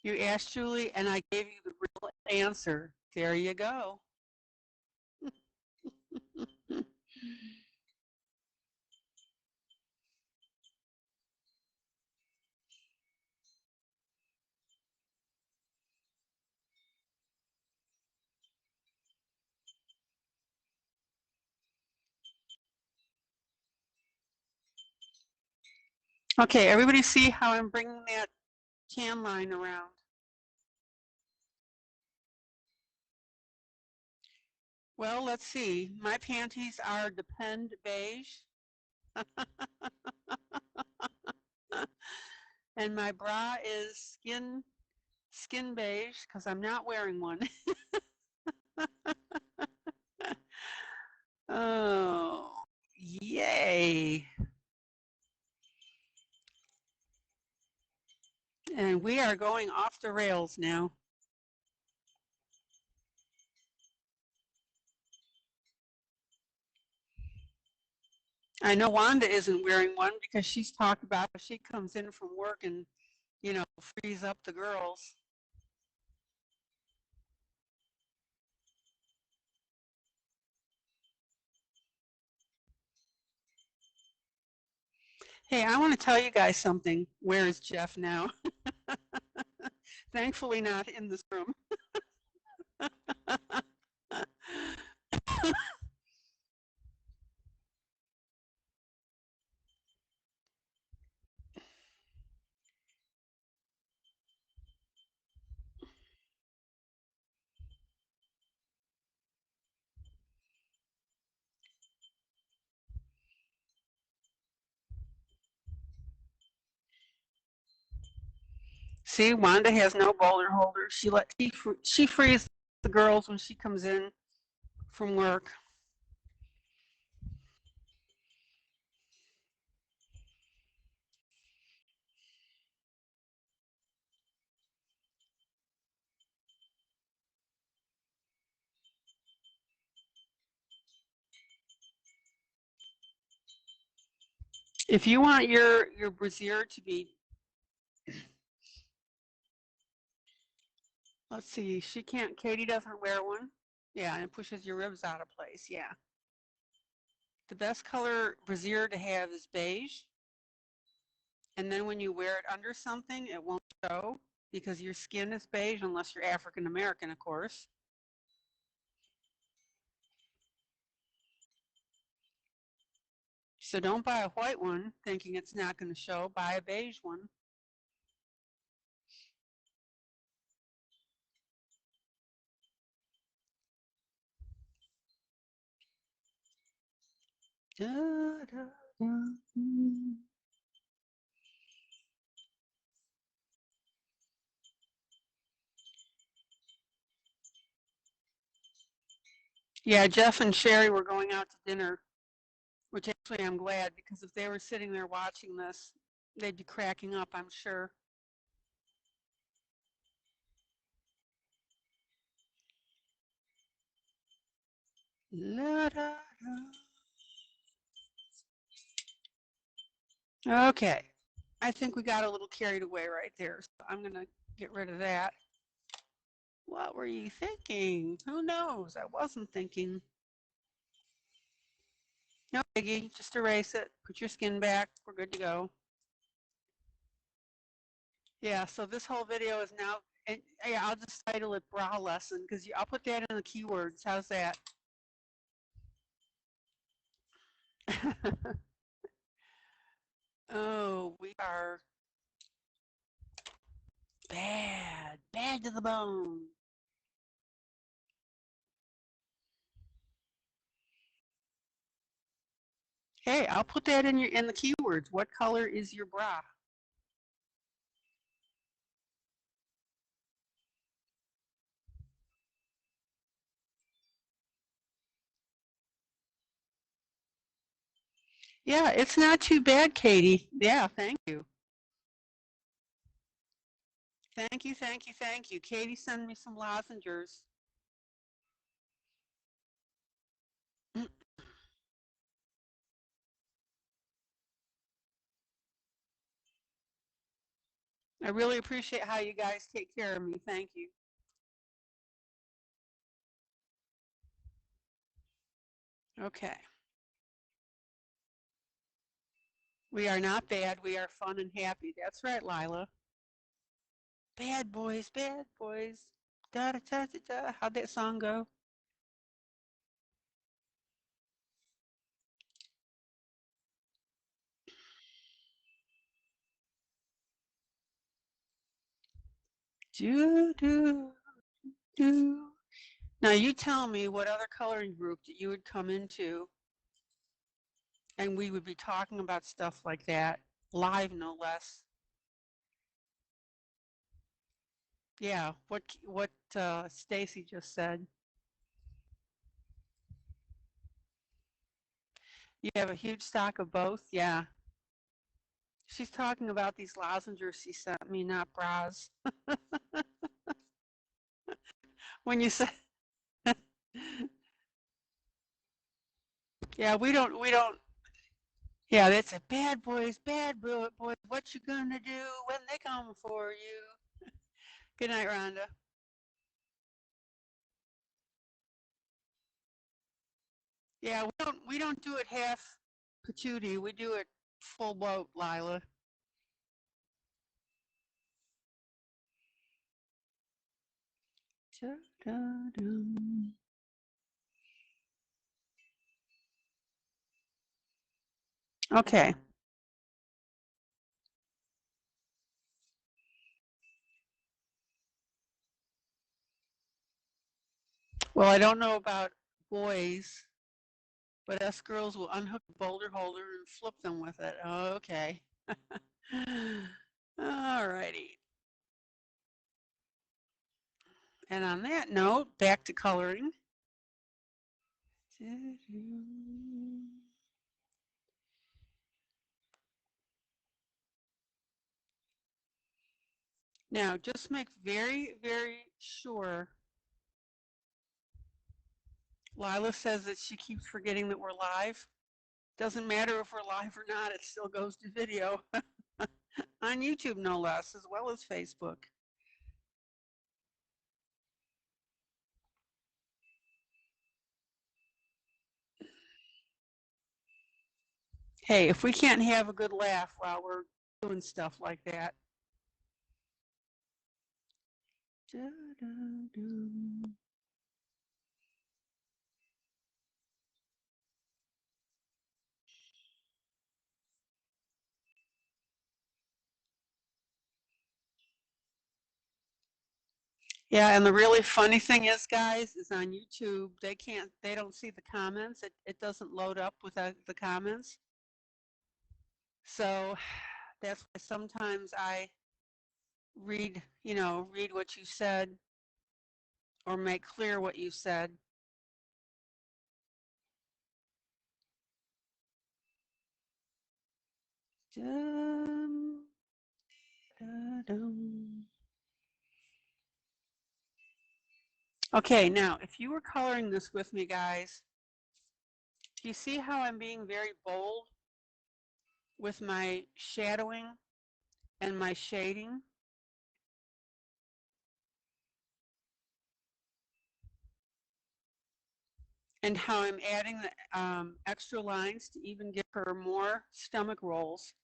S1: You asked Julie, and I gave you the real answer. There you go. Okay, everybody see how I'm bringing that tan line around? Well, let's see. My panties are Depend beige. And my bra is skin beige because I'm not wearing one. Oh, yay. And we are going off the rails now. I know Wanda isn't wearing one because she's talked about if she comes in from work and, you know, frees up the girls. Hey, I want to tell you guys something. Where is Jeff now? Thankfully not in this room. See, Wanda has no boulder holder. She frees the girls when she comes in from work. If you want your brassiere to be, let's see, Katie doesn't wear one. Yeah, and it pushes your ribs out of place. Yeah. The best color brassiere to have is beige. And then when you wear it under something, it won't show because your skin is beige, unless you're African American, of course. So don't buy a white one thinking it's not going to show. Buy a beige one. Da, da, da. Yeah, Jeff and Sherry were going out to dinner, which actually I'm glad, because if they were sitting there watching this, they'd be cracking up, I'm sure. La, da, da. Okay, I think we got a little carried away right there, so I'm going to get rid of that. What were you thinking? Who knows? I wasn't thinking. No biggie, just erase it, put your skin back, we're good to go. Yeah, so this whole video is now, and yeah, I'll just title it bra lesson, because I'll put that in the keywords. How's that? Oh, we are bad to the bone. Hey, I'll put that in the keywords. What color is your bra? Yeah, it's not too bad, Katie. Yeah, thank you. Thank you, thank you, thank you. Katie, send me some lozengers. I really appreciate how you guys take care of me. Thank you. Okay. We are not bad. We are fun and happy. That's right, Lila. Bad boys, bad boys. Da da da da da. How'd that song go? Do do do. Now you tell me what other coloring group that you would come into, and we would be talking about stuff like that live, no less. Yeah, what Stacy just said. You have a huge stock of both? Yeah. She's talking about these lozenges she sent me, not bras. When you say, yeah, we don't. Yeah, that's a bad boys. What you gonna do when they come for you? Good night, Rhonda. Yeah, we don't do it half patootie. We do it full boat, Lila. Okay. Well, I don't know about boys, but us girls will unhook a boulder holder and flip them with it. Okay. All righty. And on that note, back to coloring. Now, just make very, very sure. Lila says that she keeps forgetting that we're live. Doesn't matter if we're live or not, it still goes to video. On YouTube, no less, as well as Facebook. Hey, if we can't have a good laugh while we're doing stuff like that. Yeah, and the really funny thing is, guys, is on YouTube, they don't see the comments. It doesn't load up without the comments. So that's why sometimes I read what you said or make clear what you said. Okay, now, if you were coloring this with me, guys, do you see how I'm being very bold with my shadowing and my shading? And how I'm adding the extra lines to even give her more stomach rolls.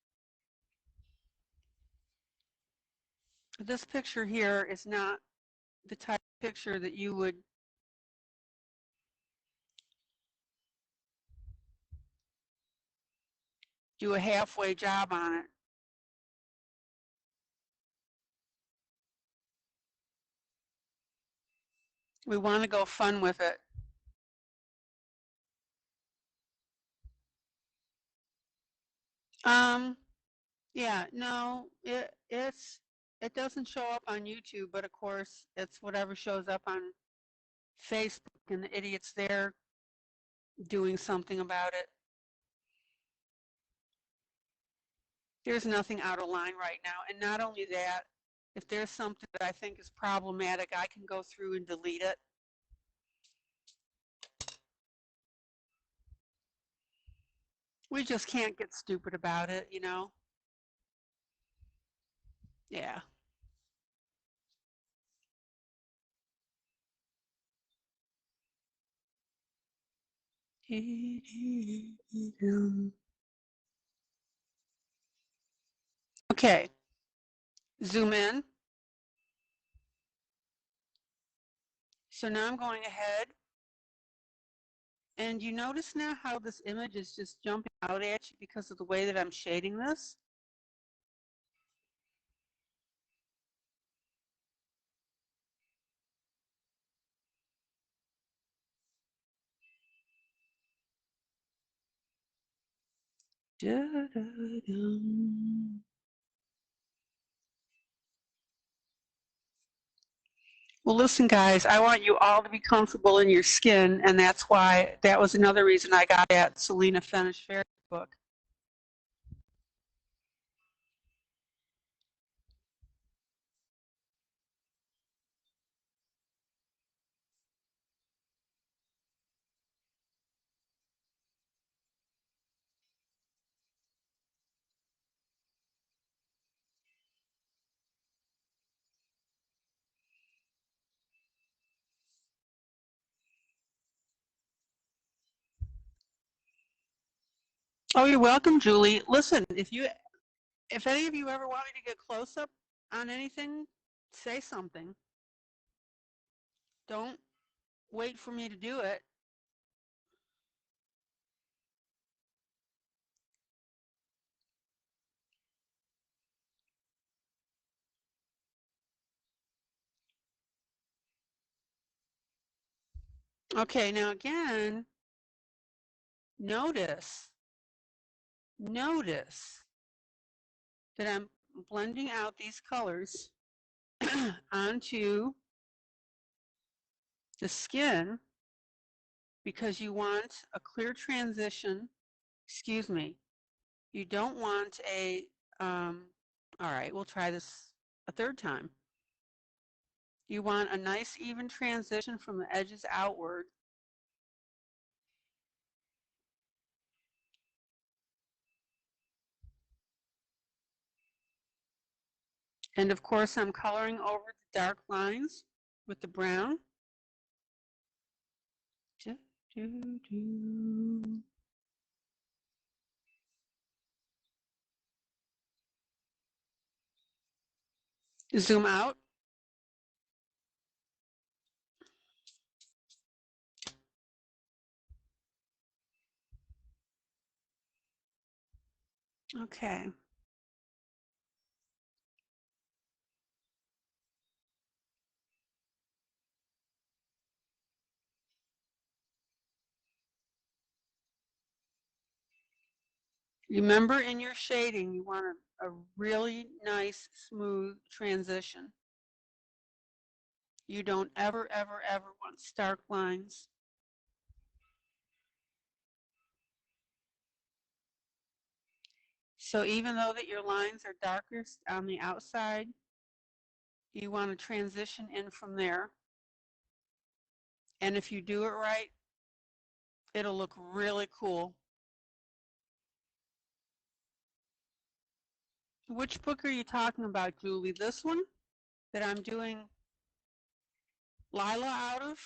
S1: This picture here is not the type of picture that you would do a halfway job on it. We want to go fun with it. Yeah, no, it doesn't show up on YouTube, but of course it's whatever shows up on Facebook, and the idiot's there doing something about it. There's nothing out of line right now, and not only that, if there's something that I think is problematic, I can go through and delete it. We just can't get stupid about it, you know? Yeah. Okay, zoom in. So now I'm going ahead, and you notice now how this image is just jumping out at you because of the way that I'm shading this? Well, listen, guys, I want you all to be comfortable in your skin, and that was another reason I got that Selina Fenech fairy book. Oh, you're welcome, Julie. Listen, if any of you ever want me to get close up on anything, say something. Don't wait for me to do it. Okay, now again, notice that I'm blending out these colors onto the skin because you want a clear transition. Excuse me. You don't want a, all right, we'll try this a third time. You want a nice even transition from the edges outward. And of course, I'm coloring over the dark lines with the brown. Zoom out. Okay. Remember, in your shading, you want a really nice, smooth transition. You don't ever, ever, ever want stark lines. So even though that your lines are darkest on the outside, you want to transition in from there. And if you do it right, it'll look really cool. Which book are you talking about, Julie? This one that I'm doing Lila out of?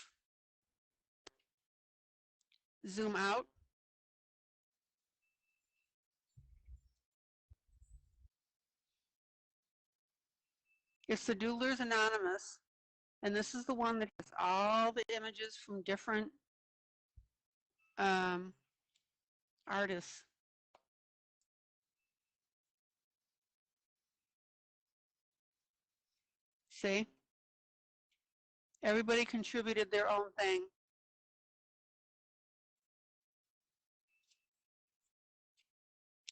S1: Zoom out. It's the Doodlers Anonymous. And this is the one that has all the images from different artists. See? Everybody contributed their own thing.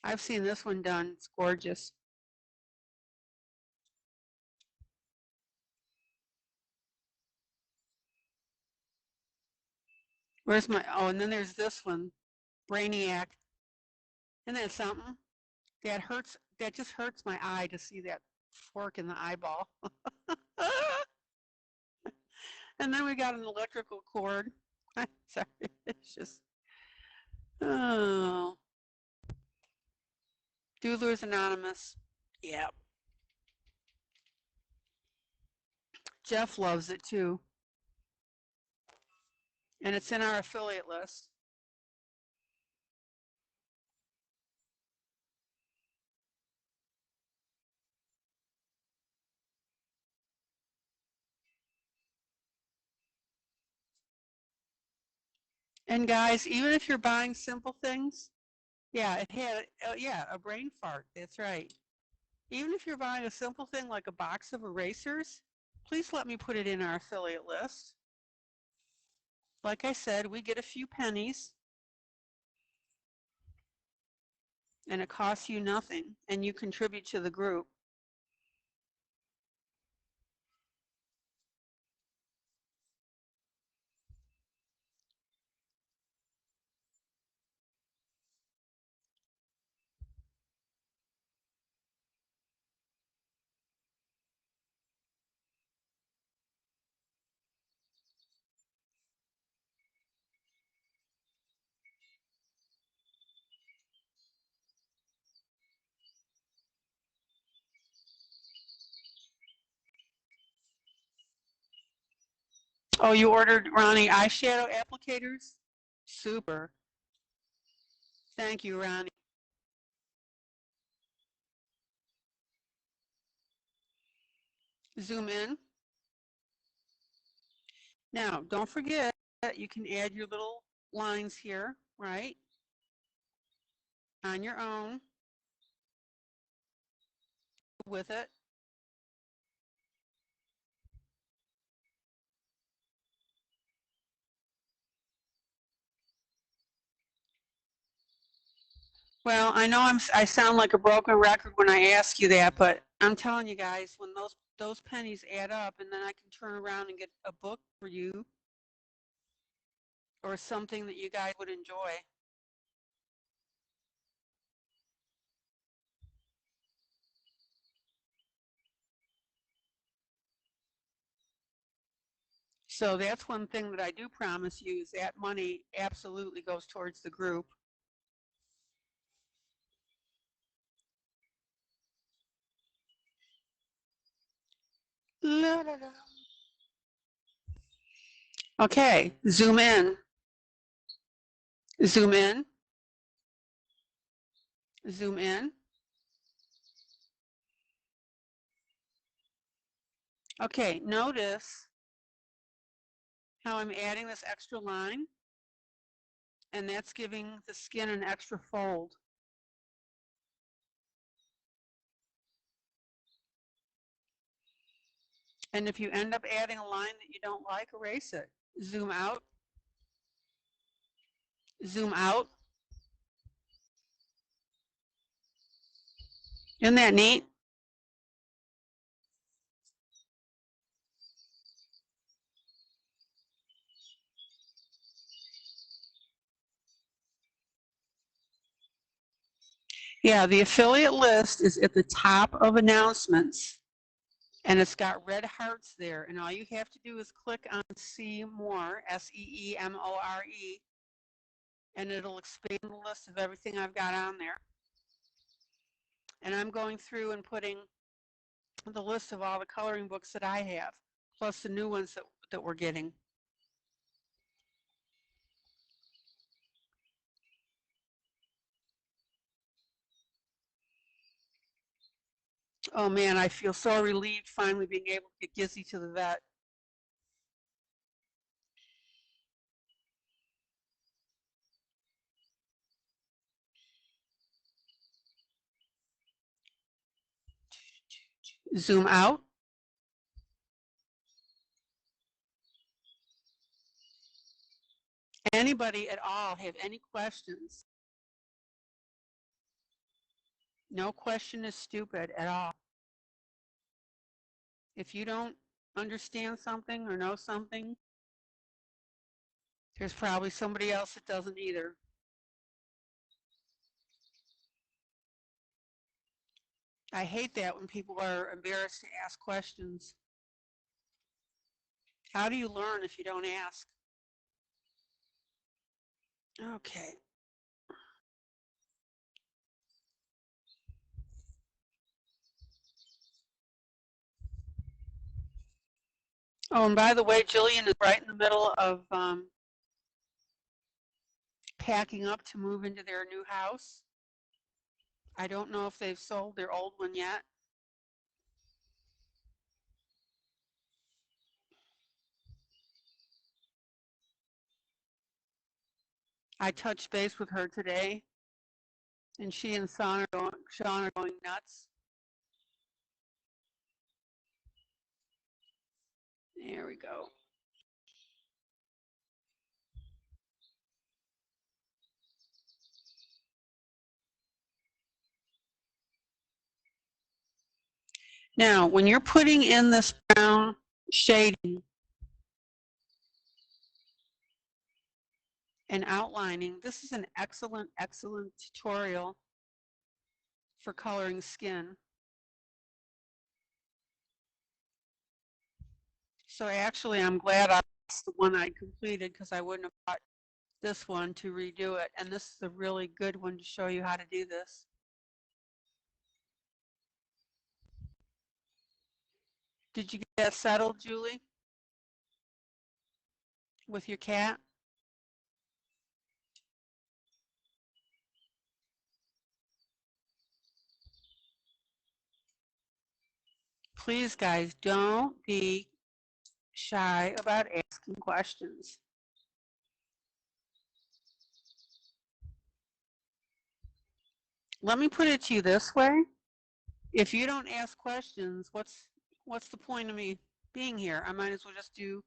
S1: I've seen this one done. It's gorgeous. Where's my, oh, and then there's this one, Brainiac. Isn't that something? That hurts, that just hurts my eye to see that fork in the eyeball. And then we got an electrical cord. Sorry, it's just, oh. Doodlers Anonymous. Yep. Jeff loves it too. And it's in our affiliate list. And guys, even if you're buying simple things, yeah, it had, yeah, a brain fart. That's right. Even if you're buying a simple thing like a box of erasers, please let me put it in our affiliate list. Like I said, we get a few pennies and it costs you nothing and you contribute to the group. Oh, you ordered, Ronnie, eyeshadow applicators? Super. Thank you, Ronnie. Zoom in. Now, don't forget that you can add your little lines here, right? On your own with it. Well, I know I sound like a broken record when I ask you that, but I'm telling you guys, when those pennies add up and then I can turn around and get a book for you or something that you guys would enjoy. So that's one thing that I do promise you is that money absolutely goes towards the group. La, la, la. Okay, zoom in. Zoom in. Zoom in. Okay, notice how I'm adding this extra line, and that's giving the skin an extra fold. And if you end up adding a line that you don't like, erase it. Zoom out. Zoom out. Isn't that neat? Yeah, the affiliate list is at the top of announcements, and it's got red hearts there, and all you have to do is click on See More, SEEMORE, and it'll expand the list of everything I've got on there. And I'm going through and putting the list of all the coloring books that I have, plus the new ones that we're getting. Oh man, I feel so relieved finally being able to get Gizzy to the vet. Zoom out. Anybody at all have any questions? No question is stupid at all. If you don't understand something or know something, there's probably somebody else that doesn't either. I hate that when people are embarrassed to ask questions. How do you learn if you don't ask? Okay. Oh, and by the way, Jillian is right in the middle of packing up to move into their new house. I don't know if they've sold their old one yet. I touched base with her today, and she and Sean are going nuts. There we go. Now, when you're putting in this brown shading and outlining, this is an excellent, excellent tutorial for coloring skin. So actually, I'm glad that's the one I completed because I wouldn't have bought this one to redo it. And this is a really good one to show you how to do this. Did you get that settled, Julie? With your cat? Please, guys, don't be shy about asking questions. Let me put it to you this way. If you don't ask questions, what's the point of me being here? I might as well just do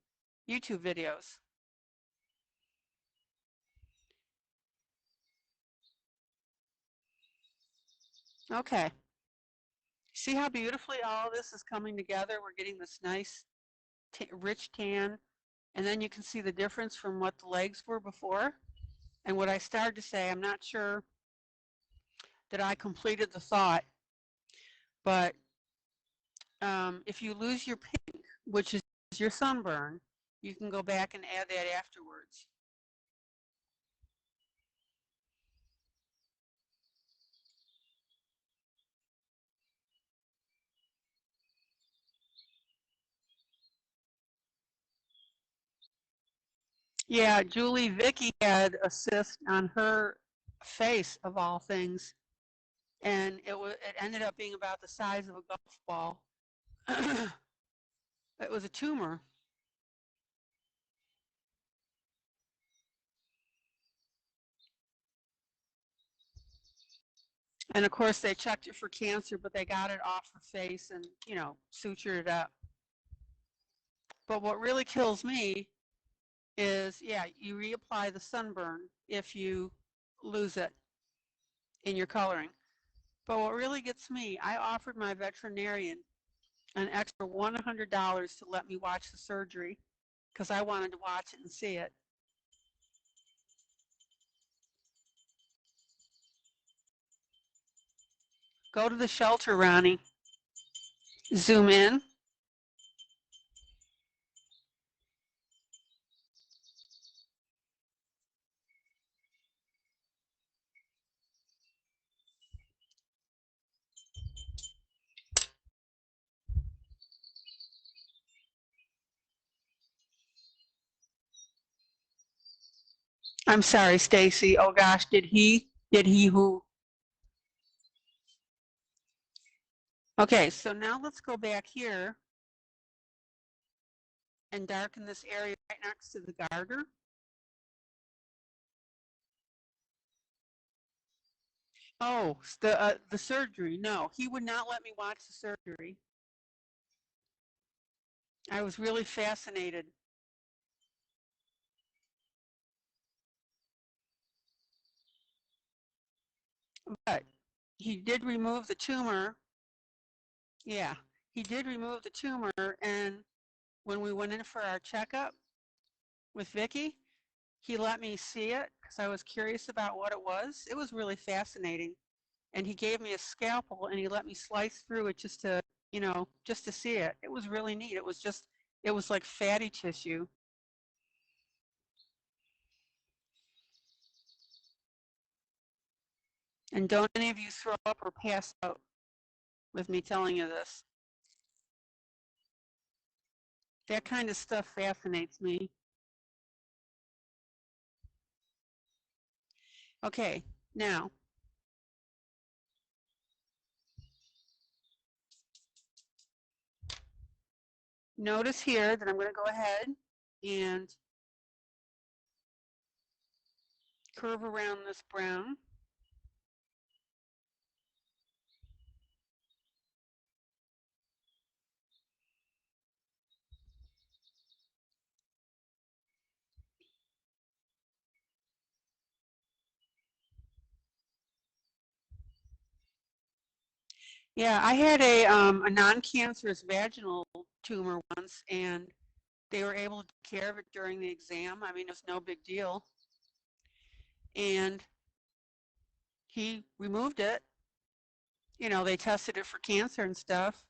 S1: YouTube videos. Okay. See how beautifully all of this is coming together? We're getting this nice rich tan And then you can see the difference from what the legs were before. And what I started to say, I'm not sure that I completed the thought, but if you lose your pink, which is your sunburn, you can go back and add that afterwards. Yeah, Julie Vicky had a cyst on her face of all things, and it ended up being about the size of a golf ball. It was a tumor. And of course they checked it for cancer, but they got it off her face and, you know, sutured it up. But what really kills me is, yeah, you reapply the sunburn if you lose it in your coloring. But what really gets me, I offered my veterinarian an extra $100 to let me watch the surgery because I wanted to watch it and see it. Go to the shelter, Ronnie. Zoom in. I'm sorry, Stacy. Oh gosh, did he who? Okay, so now let's go back here and darken this area right next to the garter. Oh, the surgery. No, he would not let me watch the surgery. I was really fascinated. But he did remove the tumor. Yeah, he did remove the tumor, and when we went in for our checkup with Vicky, he let me see it because I was curious about what it was. It was really fascinating. And he gave me a scalpel and he let me slice through it just to, you know, just to see it. It was really neat. It was like fatty tissue. And don't any of you throw up or pass out with me telling you this. That kind of stuff fascinates me. Okay, now, notice here that I'm going to go ahead and curve around this brown. Yeah, I had a non-cancerous vaginal tumor once, and they were able to take care of it during the exam. I mean, it was no big deal. And he removed it. You know, they tested it for cancer and stuff.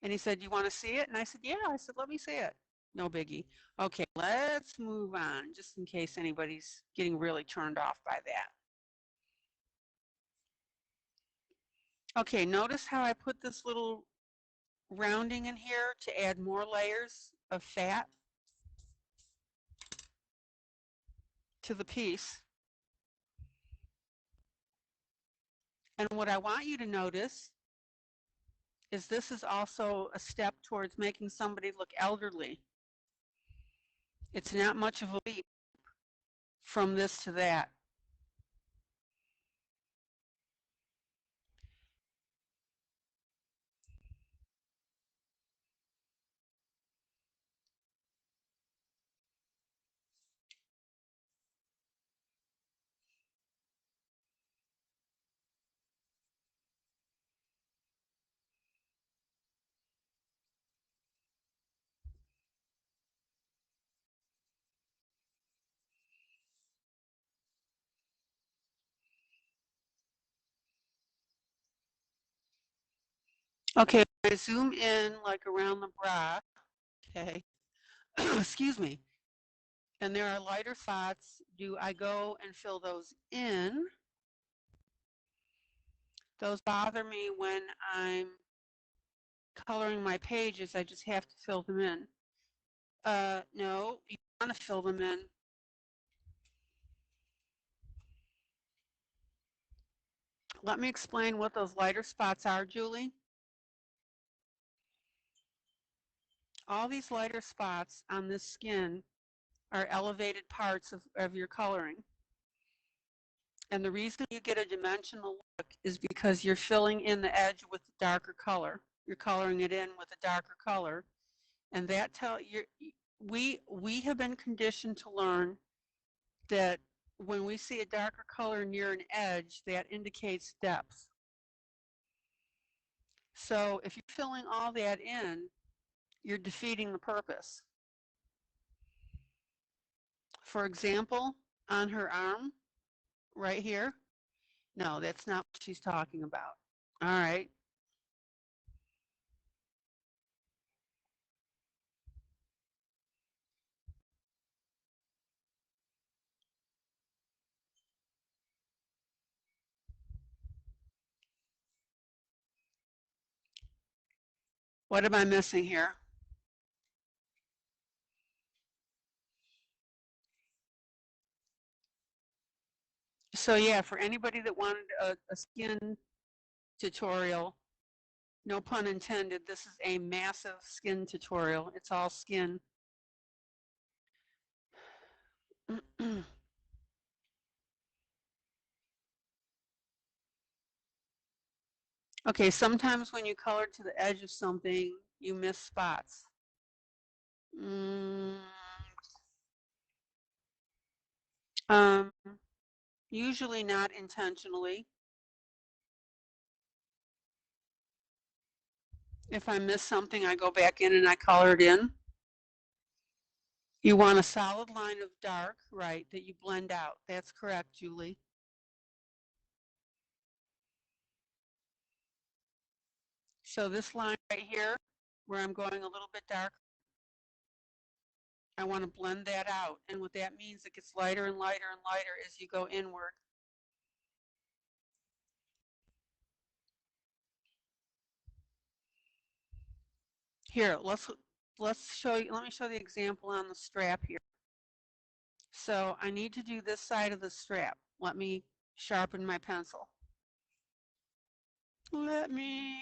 S1: And he said, "You want to see it?" And I said, "Yeah." I said, "Let me see it." No biggie. Okay, let's move on, just in case anybody's getting really turned off by that. Okay, notice how I put this little rounding in here to add more layers of fat to the piece. And what I want you to notice is this is also a step towards making somebody look elderly. It's not much of a leap from this to that. Okay, I zoom in like around the bra, okay, excuse me, and there are lighter spots. Do I go and fill those in? Those bother me when I'm coloring my pages. I just have to fill them in. No, you want to fill them in. Let me explain what those lighter spots are, Julie. All these lighter spots on this skin are elevated parts of your coloring. And the reason you get a dimensional look is because you're filling in the edge with the darker color. You're coloring it in with a darker color. And that we have been conditioned to learn that when we see a darker color near an edge, that indicates depth. So if you're filling all that in, you're defeating the purpose. For example, on her arm, right here, no, that's not what she's talking about. All right. What am I missing here? So yeah, for anybody that wanted a skin tutorial, no pun intended, this is a massive skin tutorial. It's all skin. Okay, sometimes when you color to the edge of something, you miss spots. Um, usually not intentionally. If I miss something, I go back in and I color it in. You want a solid line of dark, right, that you blend out. That's correct, Julie. So this line right here, where I'm going a little bit dark, I want to blend that out. And what that means, it gets lighter and lighter and lighter as you go inward. Here, let's show you, let me show the example on the strap here. So I need to do this side of the strap. Let me sharpen my pencil. Let me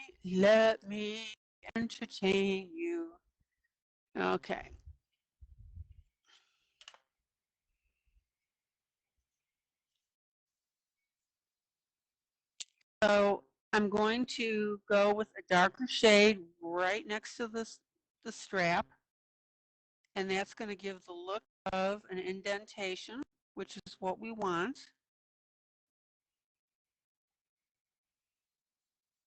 S1: entertain you. Okay. So I'm going to go with a darker shade right next to the strap, and that's going to give the look of an indentation, which is what we want.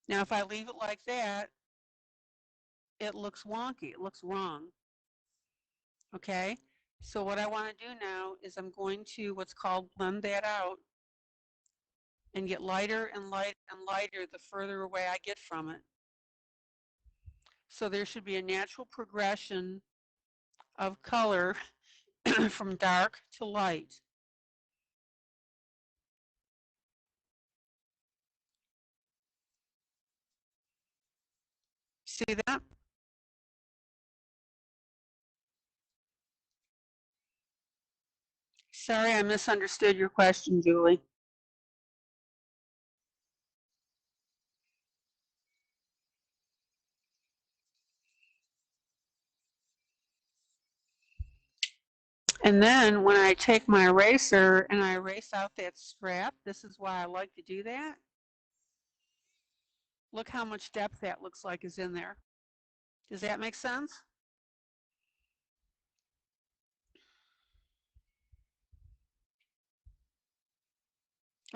S1: Now, if I leave it like that, it looks wonky, it looks wrong. Okay, so what I want to do now is I'm going to what's called blend that out and get lighter and lighter and lighter the further away I get from it. So there should be a natural progression of color from dark to light. See that? Sorry, I misunderstood your question, Julie. And then when I take my eraser and I erase out that strap, this is why I like to do that. Look how much depth that looks like is in there. Does that make sense?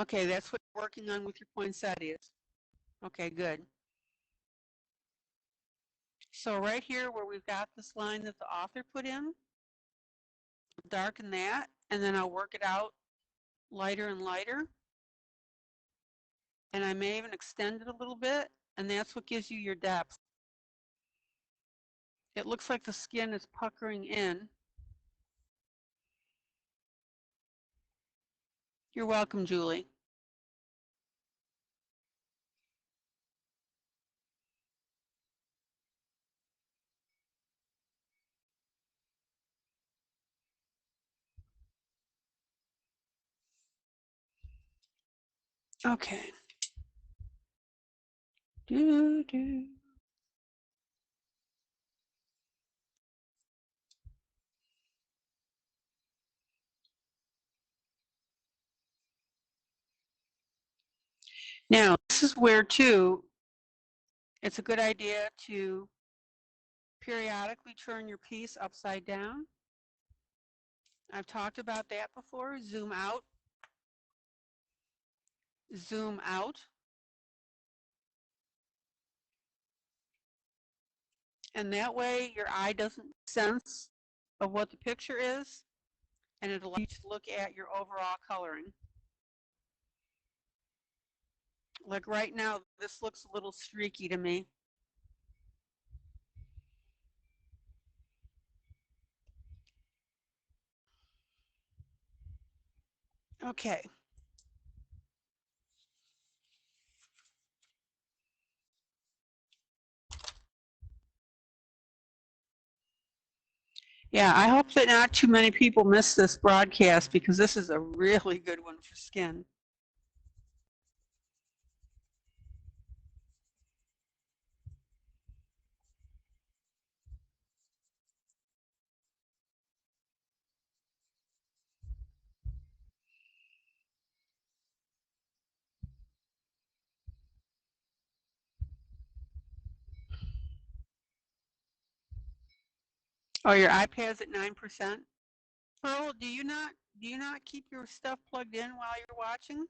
S1: Okay, that's what you're working on with your poinsettias. Okay, good. So right here where we've got this line that the author put in, darken that, and then I'll work it out lighter and lighter. And I may even extend it a little bit, and that's what gives you your depth. It looks like the skin is puckering in. You're welcome, Julie. Okay. Now, this is where, too, it's a good idea to periodically turn your piece upside down. I've talked about that before. Zoom out. Zoom out. And that way your eye doesn't sense of what the picture is, and it allows you to look at your overall coloring. Like right now, this looks a little streaky to me. Okay. Yeah, I hope that not too many people miss this broadcast because this is a really good one for skin. Oh, your iPad's at 9%? Pearl, do you not keep your stuff plugged in while you're watching?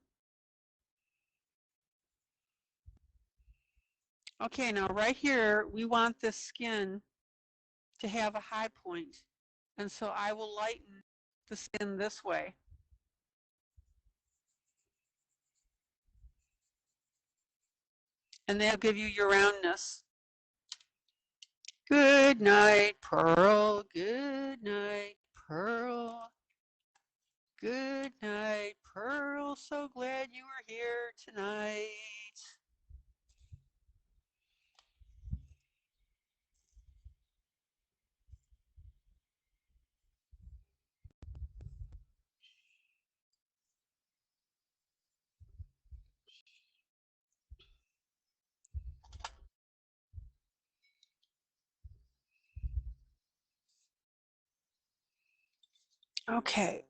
S1: Okay, now right here, we want this skin to have a high point. And so I will lighten the skin this way. And that'll give you your roundness. Good night, Pearl. Good night, Pearl. Good night, Pearl. So glad you were here tonight. Okay.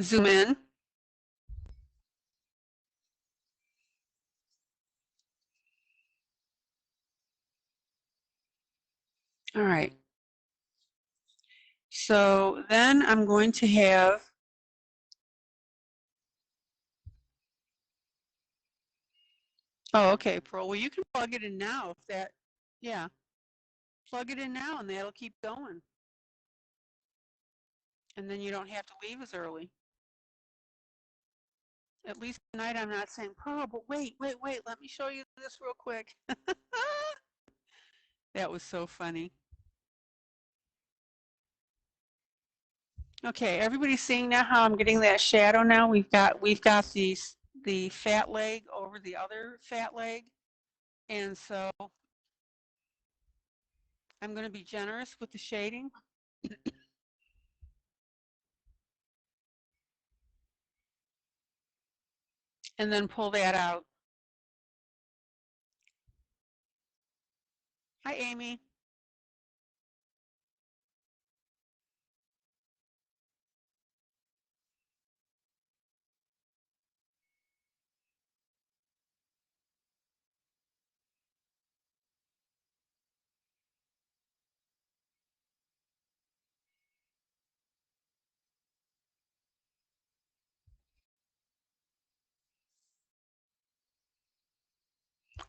S1: Zoom in. All right. So then I'm going to have oh, okay, Pearl. Well, you can plug it in now if that, yeah. Plug it in now and that'll keep going. And then you don't have to leave as early. At least tonight I'm not saying, Pearl, but wait, let me show you this real quick. That was so funny. Okay, everybody's seeing now how I'm getting that shadow now. We've got the fat leg over the other fat leg. And so I'm going to be generous with the shading. And then pull that out. Hi, Amy.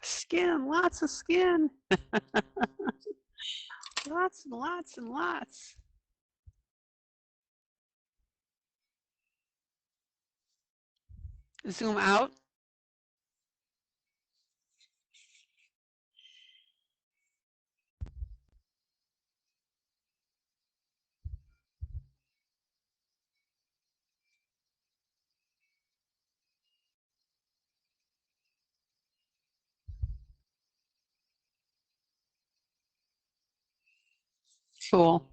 S1: Skin, lots of skin. Lots and lots and lots. Zoom out. Cool.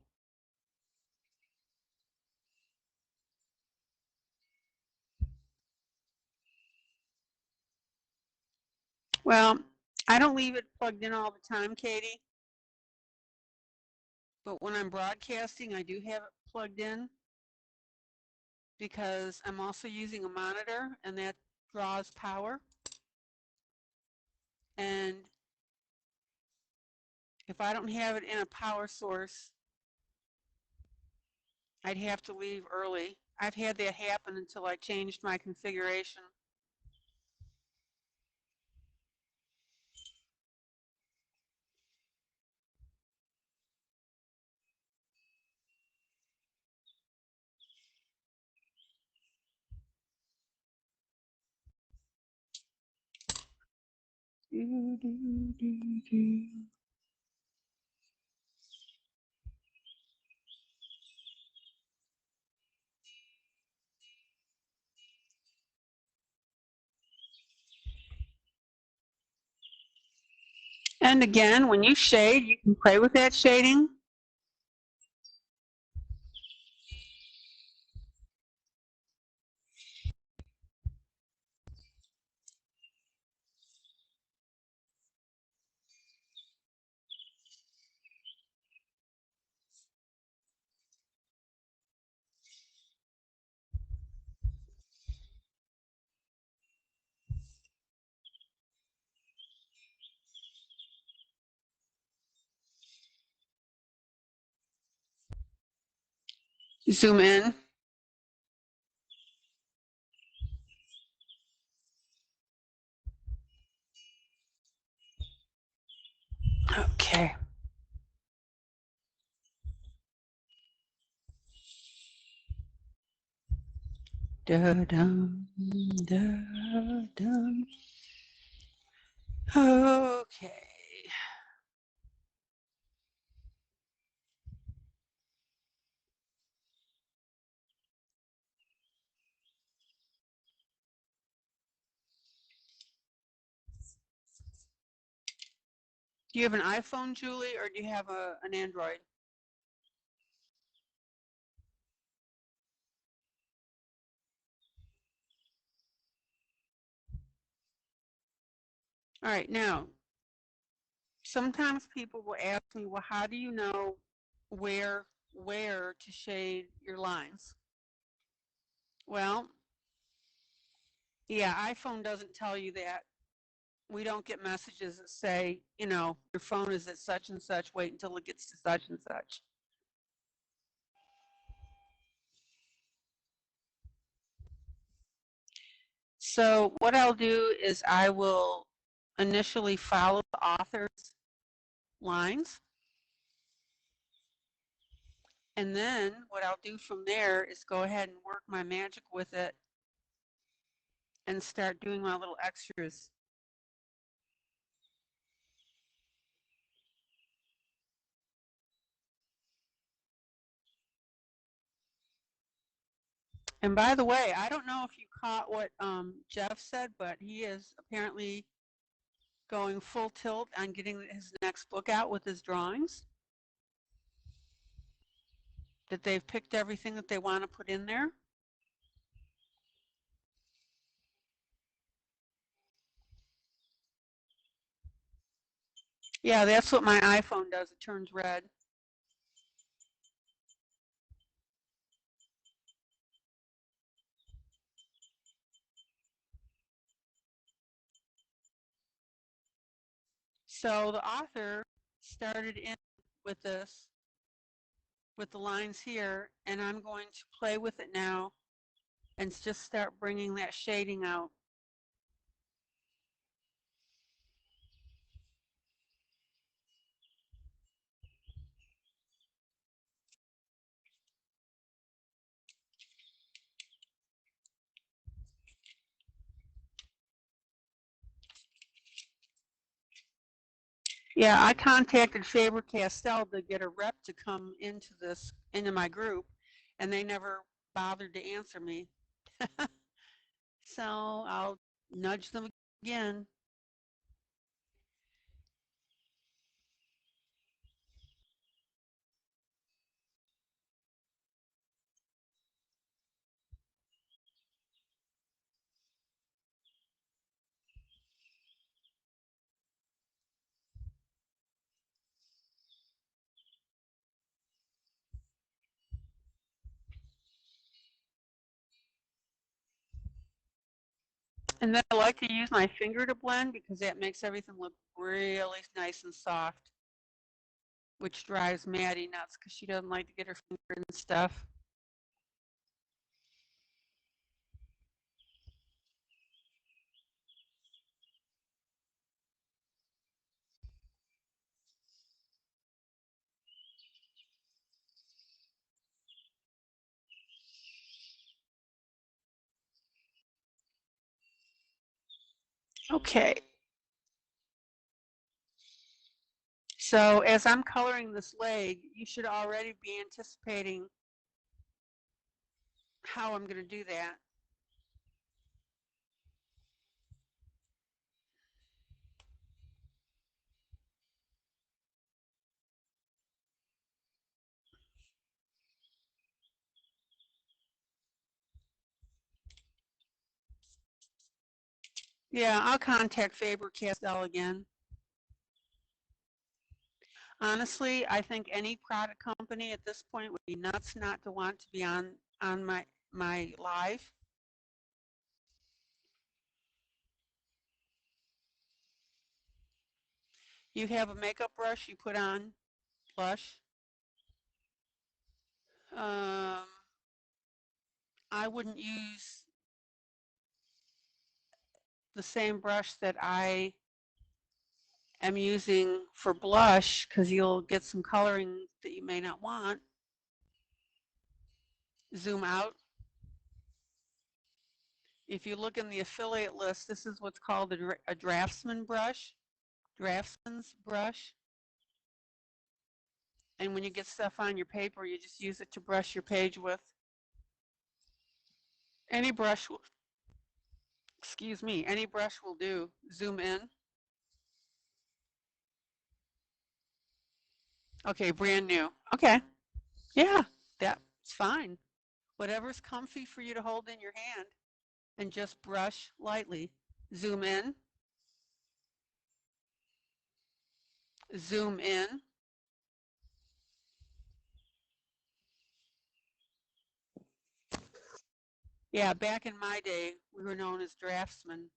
S1: Well, I don't leave it plugged in all the time, Katie. But when I'm broadcasting, I do have it plugged in because I'm also using a monitor and that draws power. And if I don't have it in a power source, I'd have to leave early. I've had that happen until I changed my configuration. And again, when you shade, you can play with that shading. Zoom in. Okay. Da-dum, da-dum. Okay. Do you have an iPhone, Julie, or do you have an Android? All right, now, sometimes people will ask me, well, how do you know where to shade your lines? Well, yeah, iPhone doesn't tell you that. We don't get messages that say, you know, your phone is at such and such, wait until it gets to such and such. So what I'll do is I will initially follow the author's lines. And then what I'll do from there is go ahead and work my magic with it and start doing my little extras. And by the way, I don't know if you caught what Jeff said, but he is apparently going full tilt on getting his next book out with his drawings. That they've picked everything that they want to put in there. Yeah, that's what my iPhone does. It turns red. So the author started in with this, with the lines here, and I'm going to play with it now and just start bringing that shading out. Yeah, I contacted Faber-Castell to get a rep to come into my group, and they never bothered to answer me. So I'll nudge them again. And then I like to use my finger to blend because that makes everything look really nice and soft, which drives Maddie nuts because she doesn't like to get her finger in stuff. Okay. So as I'm coloring this leg, you should already be anticipating how I'm going to do that. Yeah, I'll contact Faber-Castell again. Honestly, I think any product company at this point would be nuts not to want to be on my live. You have a makeup brush, you put on blush. I wouldn't use the same brush that I am using for blush because you'll get some coloring that you may not want. Zoom out. If you look in the affiliate list, this is what's called a draftsman's brush. And when you get stuff on your paper, you just use it to brush your page with. Any brush, excuse me, any brush will do. Zoom in. Okay, brand new. Okay, yeah, that's fine. Whatever's comfy for you to hold in your hand and just brush lightly. Zoom in. Zoom in. Yeah, back in my day, we were known as draftsmen.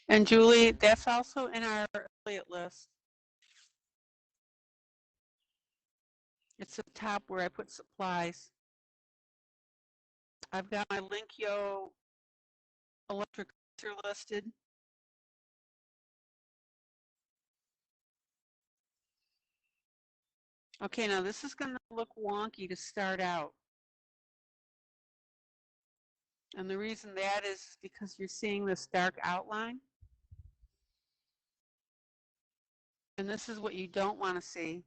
S1: And Julie, that's also in our affiliate list. It's at the top where I put supplies. I've got my Linkyo electric listed. Okay, now this is going to look wonky to start out. And the reason that is because you're seeing this dark outline. And this is what you don't want to see.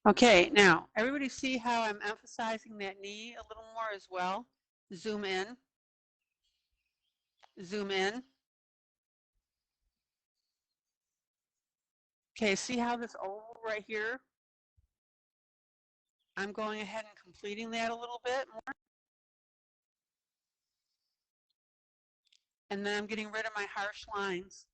S1: Okay, now everybody see how I'm emphasizing that knee a little more as well? Zoom in. Zoom in. Okay, see how this oval right here? I'm going ahead and completing that a little bit more. And then I'm getting rid of my harsh lines.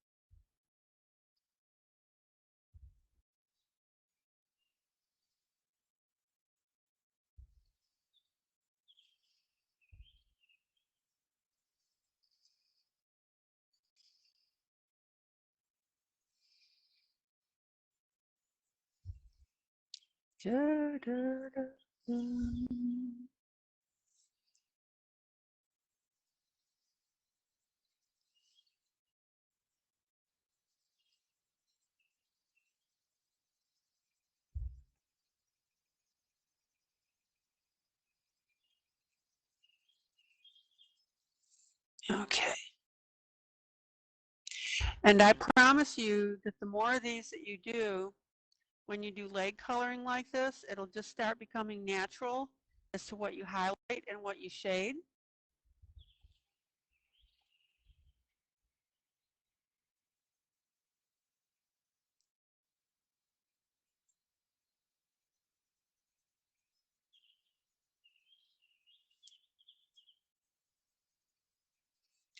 S1: Da, da, da, da. Okay. And I promise you that the more of these that you do, when you do leg coloring like this, it'll just start becoming natural as to what you highlight and what you shade.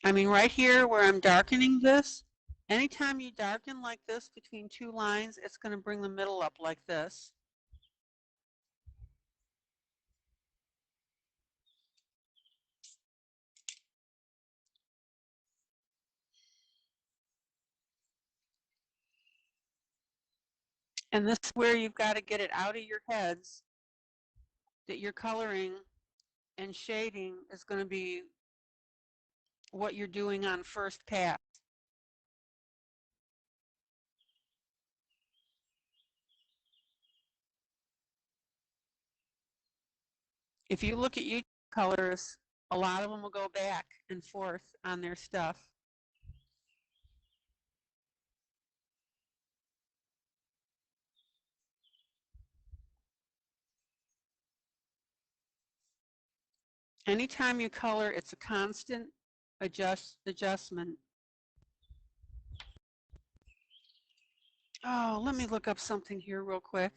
S1: I mean, right here where I'm darkening this, anytime you darken like this between two lines, it's going to bring the middle up like this. And this is where you've got to get it out of your heads that your coloring and shading is going to be what you're doing on first pass. If you look at YouTube colors, a lot of them will go back and forth on their stuff. Anytime you color, it's a constant adjustment. Oh, let me look up something here real quick.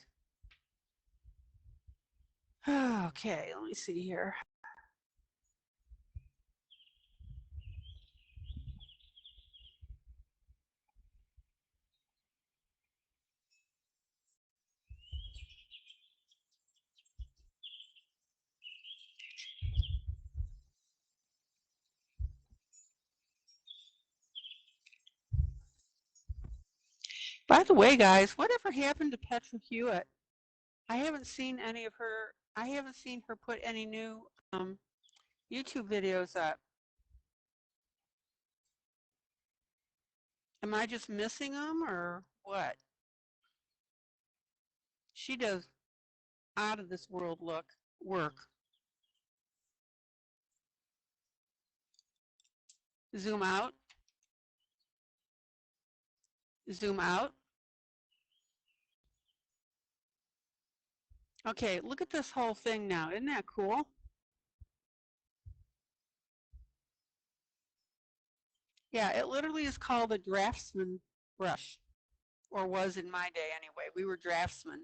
S1: Okay, let me see here. By the way, guys, whatever happened to Petra Hewitt? I haven't seen any of her. I haven't seen her put any new YouTube videos up. Am I just missing them or what? She does out of this world work. Zoom out. Zoom out. Okay, look at this whole thing now. Isn't that cool? Yeah, it literally is called a draftsman brush, or was in my day anyway. We were draftsmen.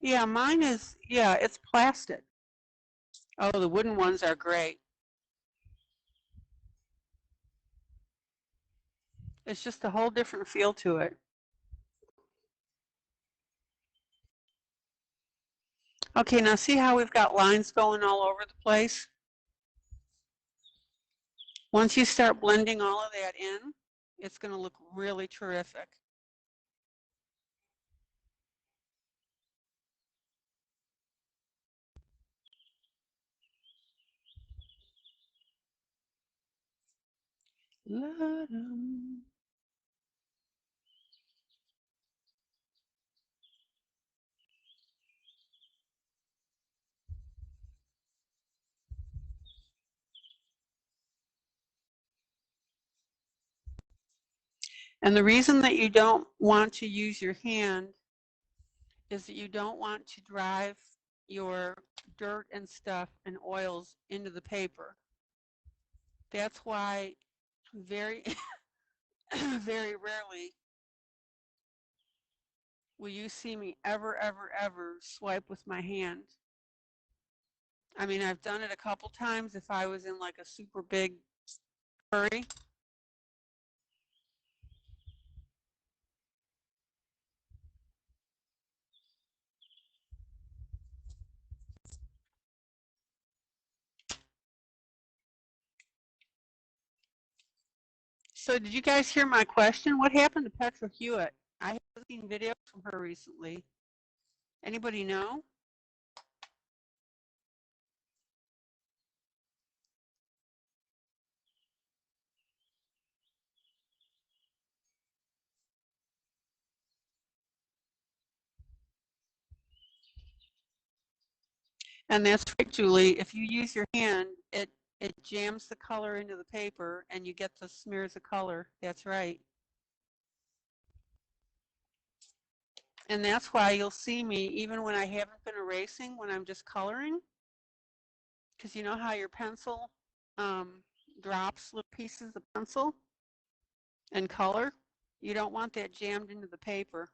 S1: Yeah, mine is, yeah, it's plastic. Oh, the wooden ones are great. It's just a whole different feel to it. Okay, now see how we've got lines going all over the place? Once you start blending all of that in, it's going to look really terrific. And the reason that you don't want to use your hand is that you don't want to drive your dirt and stuff and oils into the paper. That's why very, very rarely will you see me ever swipe with my hand. I mean, I've done it a couple times if I was in like a super big hurry. So did you guys hear my question? What happened to Petra Hewitt? I haven't seen videos from her recently. Anybody know? And that's right, Julie. If you use your hand, it jams the color into the paper and you get the smears of color. That's right. And that's why you'll see me, even when I haven't been erasing, when I'm just coloring, because you know how your pencil drops little pieces of pencil and color? You don't want that jammed into the paper.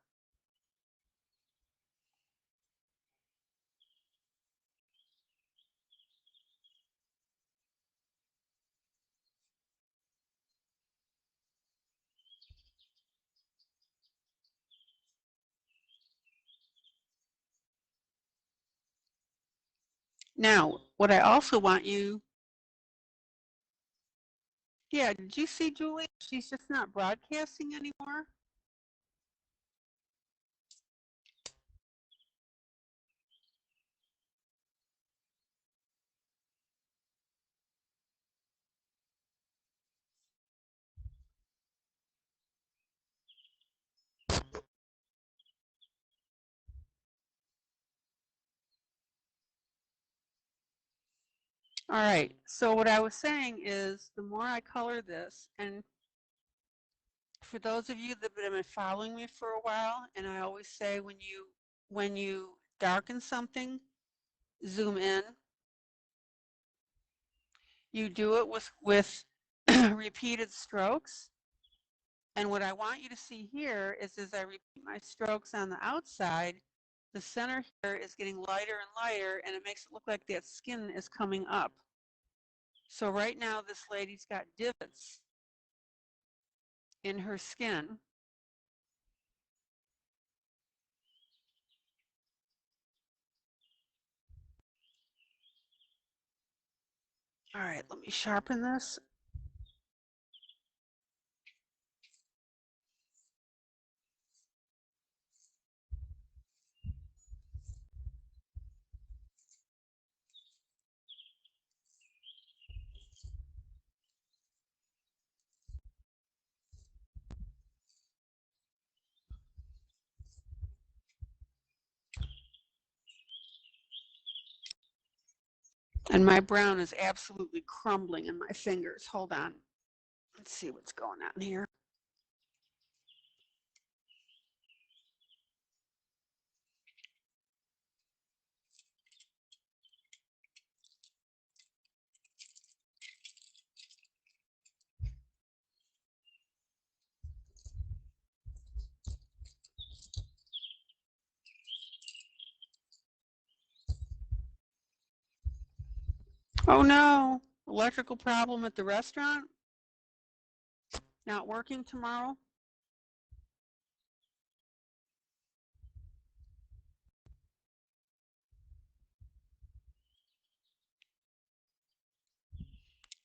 S1: Now, what I also want you, yeah, did you see Julie? She's just not broadcasting anymore. All right, so what I was saying is the more I color this, and for those of you that have been following me for a while, and I always say when you darken something, zoom in. You do it with repeated strokes. And what I want you to see here is as I repeat my strokes on the outside, the center here is getting lighter and lighter, and it makes it look like that skin is coming up. So right now this lady's got divots in her skin. All right, let me sharpen this. And my brown is absolutely crumbling in my fingers. Hold on. Let's see what's going on here. Oh no, electrical problem at the restaurant? Not working tomorrow?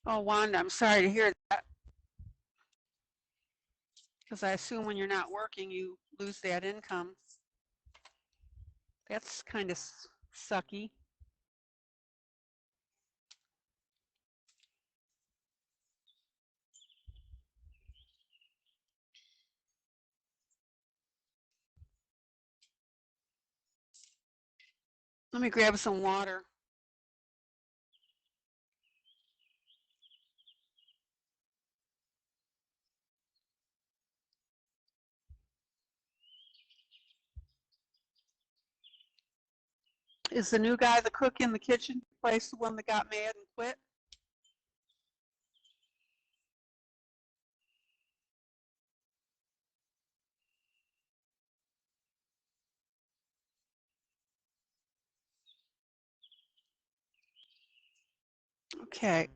S1: Oh, Wanda, I'm sorry to hear that. Because I assume when you're not working, you lose that income. That's kind of sucky. Let me grab some water. Is the new guy the cook in the kitchen place the one that got mad and quit? Okay.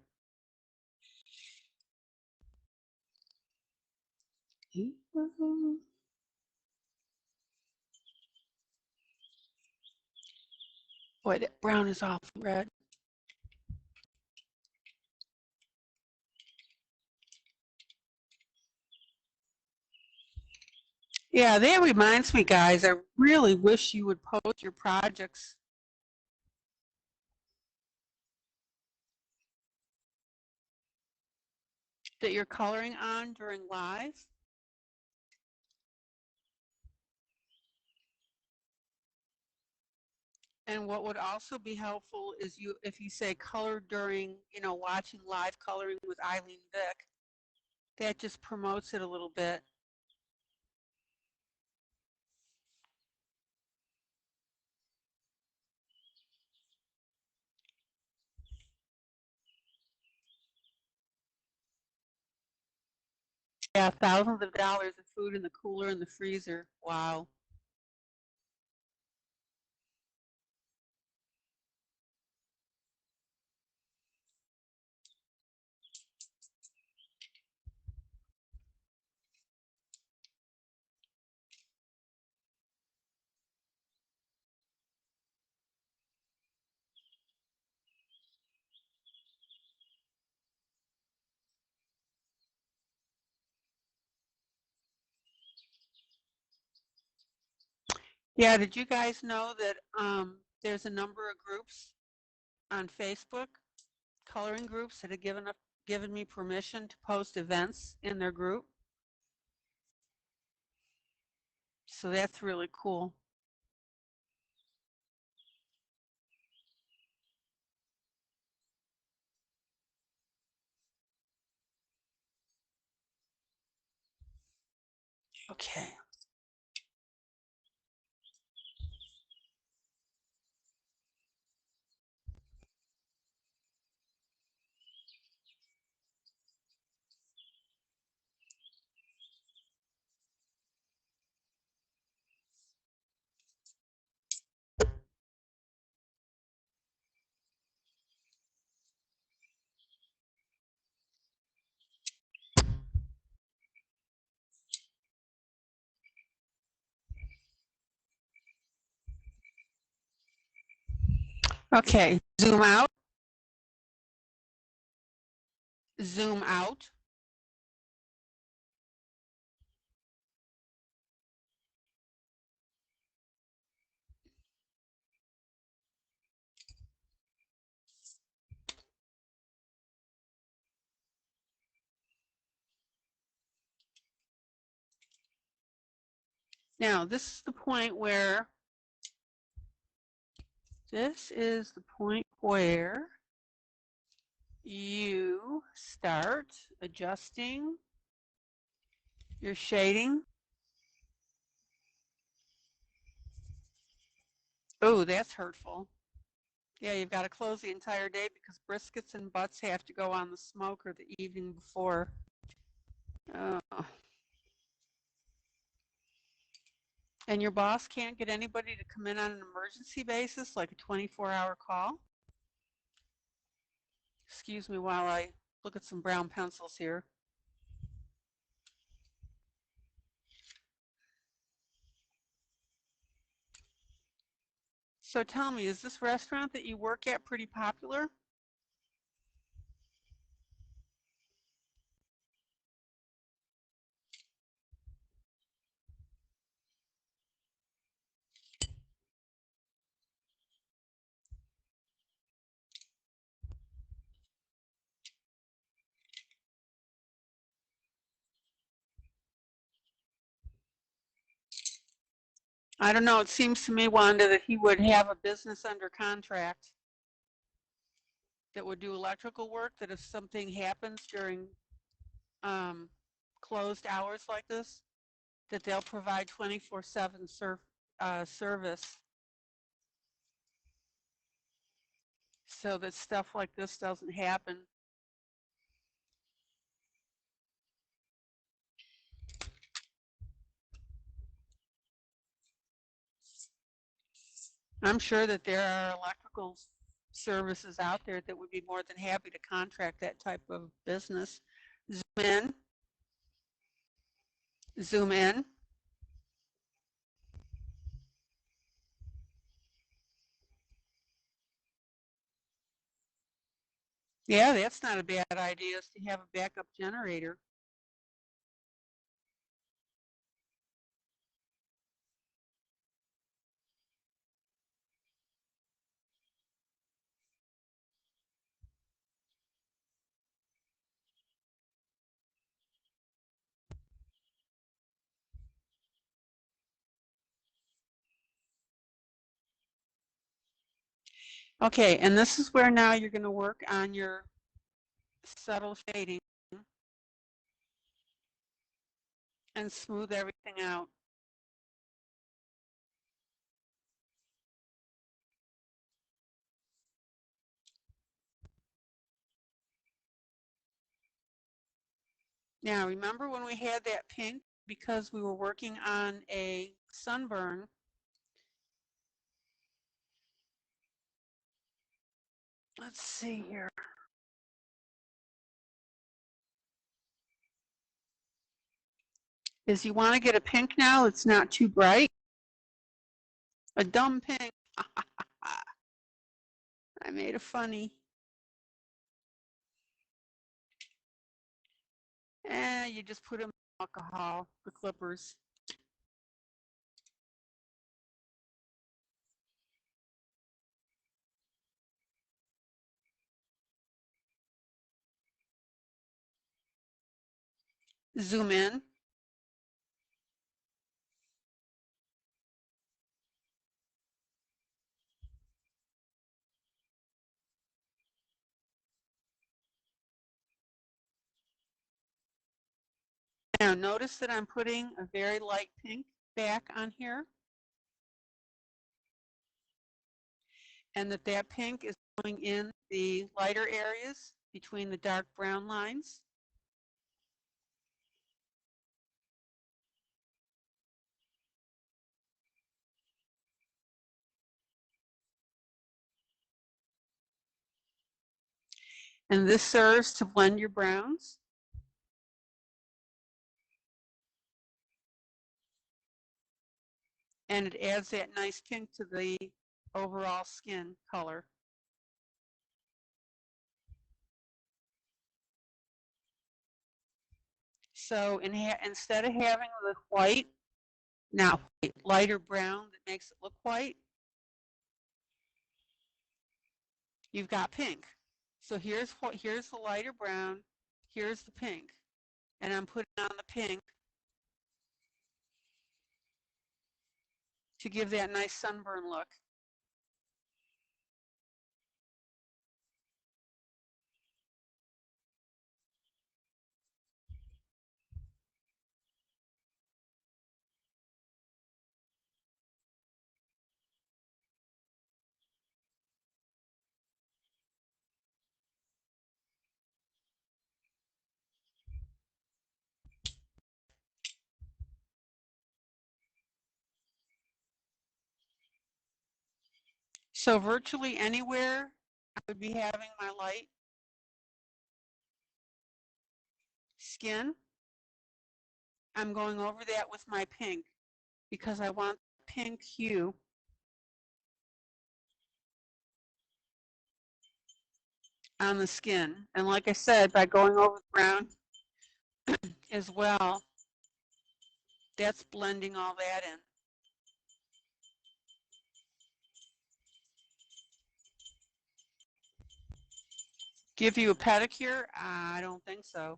S1: Boy, that brown is awful red. Yeah, that reminds me, guys, I really wish you would post your projects that you're coloring on during live. And what would also be helpful is if you say color during, watching live coloring with ILene Vick, that just promotes it a little bit. Yeah, thousands of dollars of food in the cooler and the freezer. Wow. Yeah, did you guys know that there's a number of groups on Facebook, coloring groups, that have given me permission to post events in their group? So that's really cool. Okay. Okay, zoom out. Zoom out. Now, this is the point where you start adjusting your shading. Oh, that's hurtful. Yeah, you've got to close the entire day because briskets and butts have to go on the smoker the evening before. Oh. And your boss can't get anybody to come in on an emergency basis, like a 24-hour call? Excuse me while I look at some brown pencils here. So tell me, is this restaurant that you work at pretty popular? I don't know. It seems to me, Wanda, that he would have a business under contract that would do electrical work, that if something happens during closed hours like this, that they'll provide 24/7 service so that stuff like this doesn't happen. I'm sure that there are electrical services out there that would be more than happy to contract that type of business. Zoom in. Zoom in. Yeah, that's not a bad idea, is to have a backup generator. Okay, and this is where now you're going to work on your subtle shading and smooth everything out. Now, remember when we had that pink, because we were working on a sunburn, let's see here. Is you want to get a pink now, it's not too bright. A dumb pink. I made a funny. And you just put in alcohol, the clippers. Zoom in. Now notice that I'm putting a very light pink back on here. And that pink is going in the lighter areas between the dark brown lines. And this serves to blend your browns. And it adds that nice pink to the overall skin color. So instead of having the white, now lighter brown that makes it look white, you've got pink. So here's the lighter brown, here's the pink, and I'm putting on the pink to give that nice sunburn look. So virtually anywhere I would be having my light skin, I'm going over that with my pink because I want pink hue. On the skin. And like I said, by going over the brown as well, that's blending all that in. Give you a pedicure? I don't think so.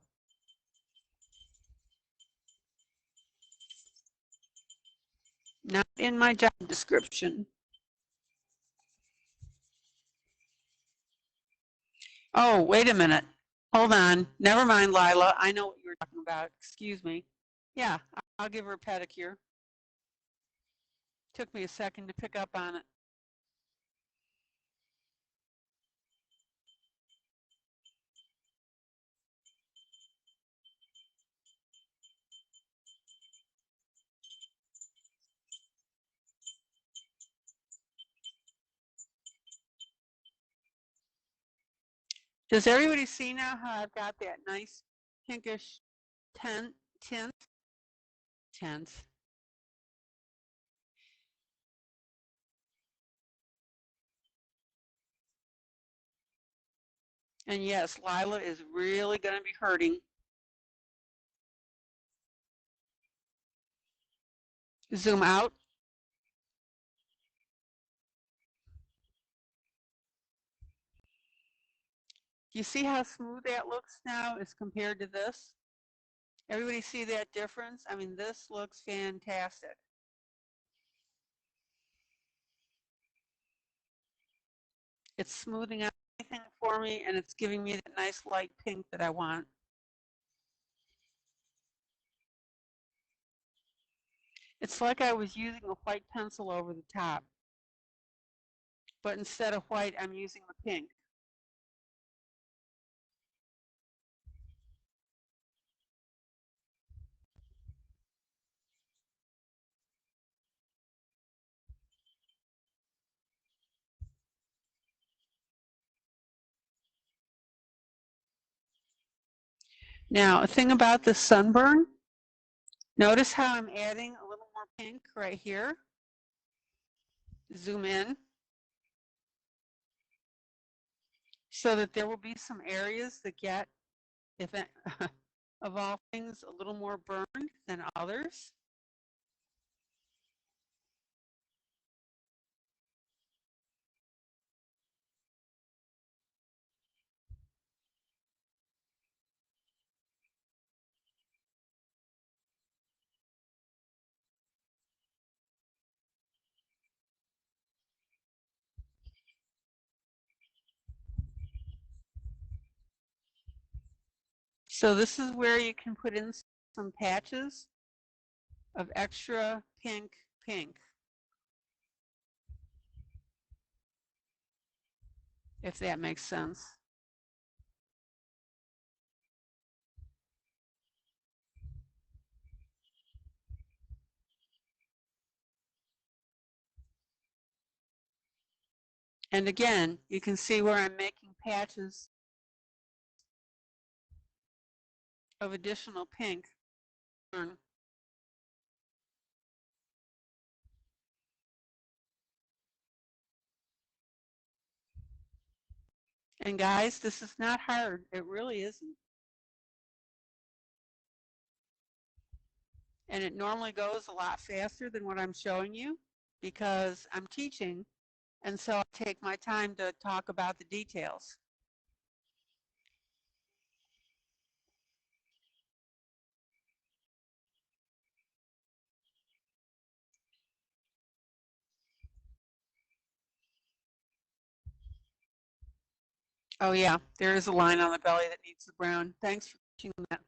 S1: Not in my job description. Oh, wait a minute. Hold on. Never mind, Lila. I know what you were talking about. Excuse me. Yeah, I'll give her a pedicure. Took me a second to pick up on it. Does everybody see now how I've got that nice pinkish tint? And yes, Lila is really going to be hurting. Zoom out. You see how smooth that looks now as compared to this? Everybody see that difference? I mean, this looks fantastic. It's smoothing out everything for me, and it's giving me that nice light pink that I want. It's like I was using a white pencil over the top, but instead of white, I'm using the pink. Now, a thing about the sunburn, notice how I'm adding a little more pink right here. Zoom in. So that there will be some areas that get, if it, of all things, a little more burned than others. So this is where you can put in some patches of extra pink. If that makes sense. And again, you can see where I'm making patches of additional pink. And guys, this is not hard. It really isn't. And it normally goes a lot faster than what I'm showing you because I'm teaching, and so I take my time to talk about the details. Oh yeah, there is a line on the belly that needs the brown. Thanks for teaching that.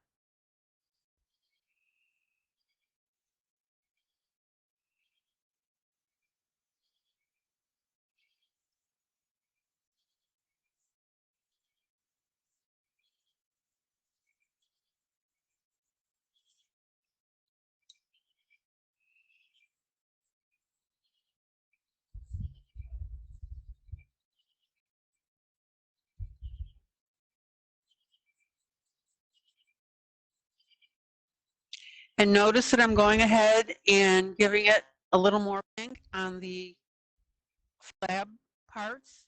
S1: And notice that I'm going ahead and giving it a little more pink on the flab parts.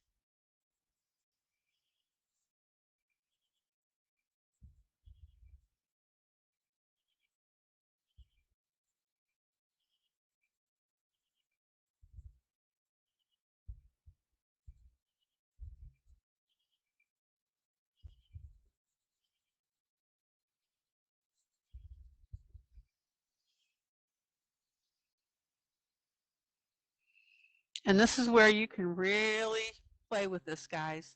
S1: And this is where you can really play with this, guys.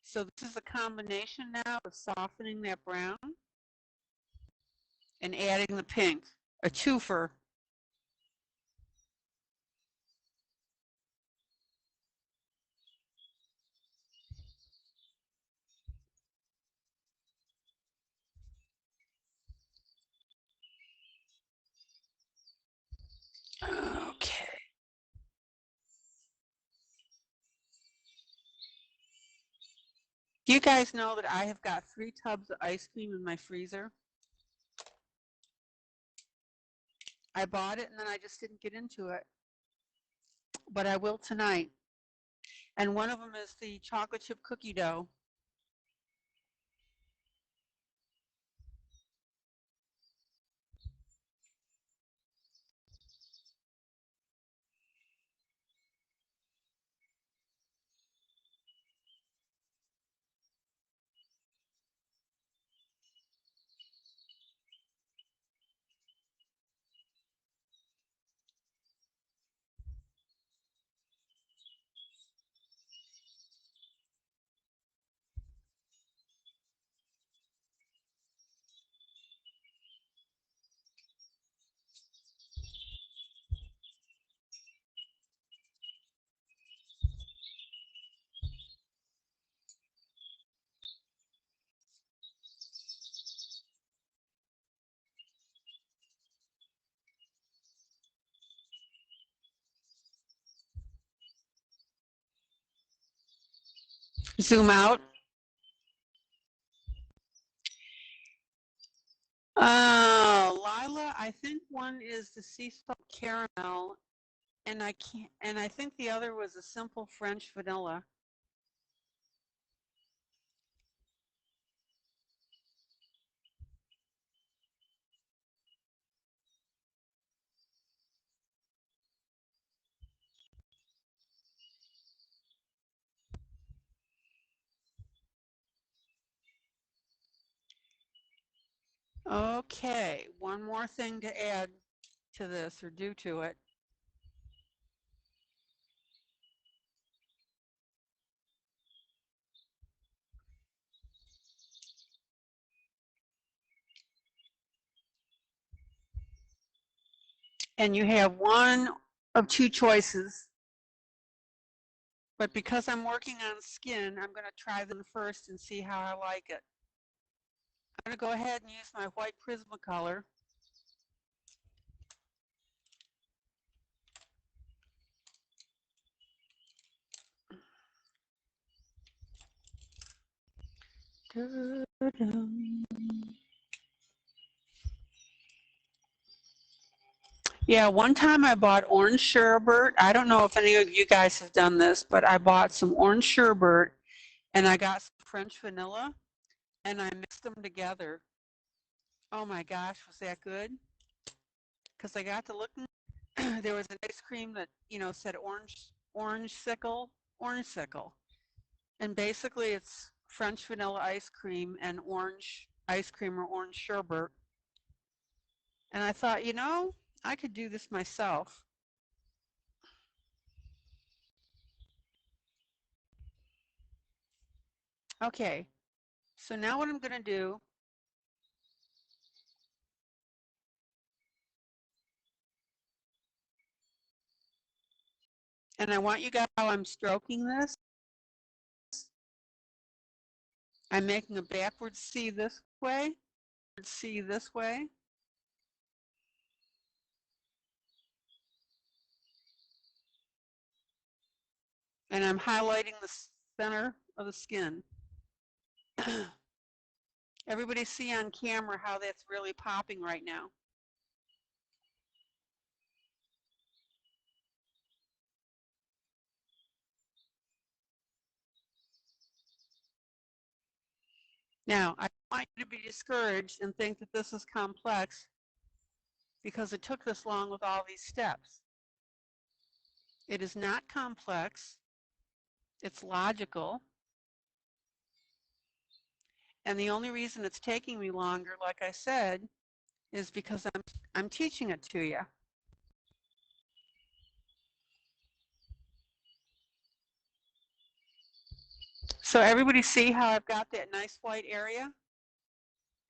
S1: So this is a combination now of softening that brown and adding the pink, a twofer. Okay. Do you guys know that I have got 3 tubs of ice cream in my freezer? I bought it and then I just didn't get into it, but I will tonight. And one of them is the chocolate chip cookie dough. zoom out. Oh, Lila, I think one is the sea salt caramel, and I think the other was a simple French vanilla. Okay, one more thing to add to this or do to it. And you have one of two choices. But because I'm working on skin, I'm going to try them first and see how I like it. I'm going to go ahead and use my white Prismacolor. Yeah, one time I bought orange sherbet. I don't know if any of you guys have done this, but I bought some orange sherbet and I got some French vanilla and I mixed them together. Oh my gosh, was that good? Because I got to looking, there was an ice cream that, said orange sickle. And basically it's French vanilla ice cream and orange ice cream or orange sherbet. And I thought, I could do this myself. Okay, so now what I'm going to do, and I want you guys how I'm stroking this. I'm making a backwards C this way, C this way. And I'm highlighting the center of the skin. Everybody see on camera how that's really popping right now. Now, I don't want you to be discouraged and think that this is complex because it took this long with all these steps. It is not complex. It's logical. And the only reason it's taking me longer, like I said, is because I'm teaching it to you. So everybody see how I've got that nice white area?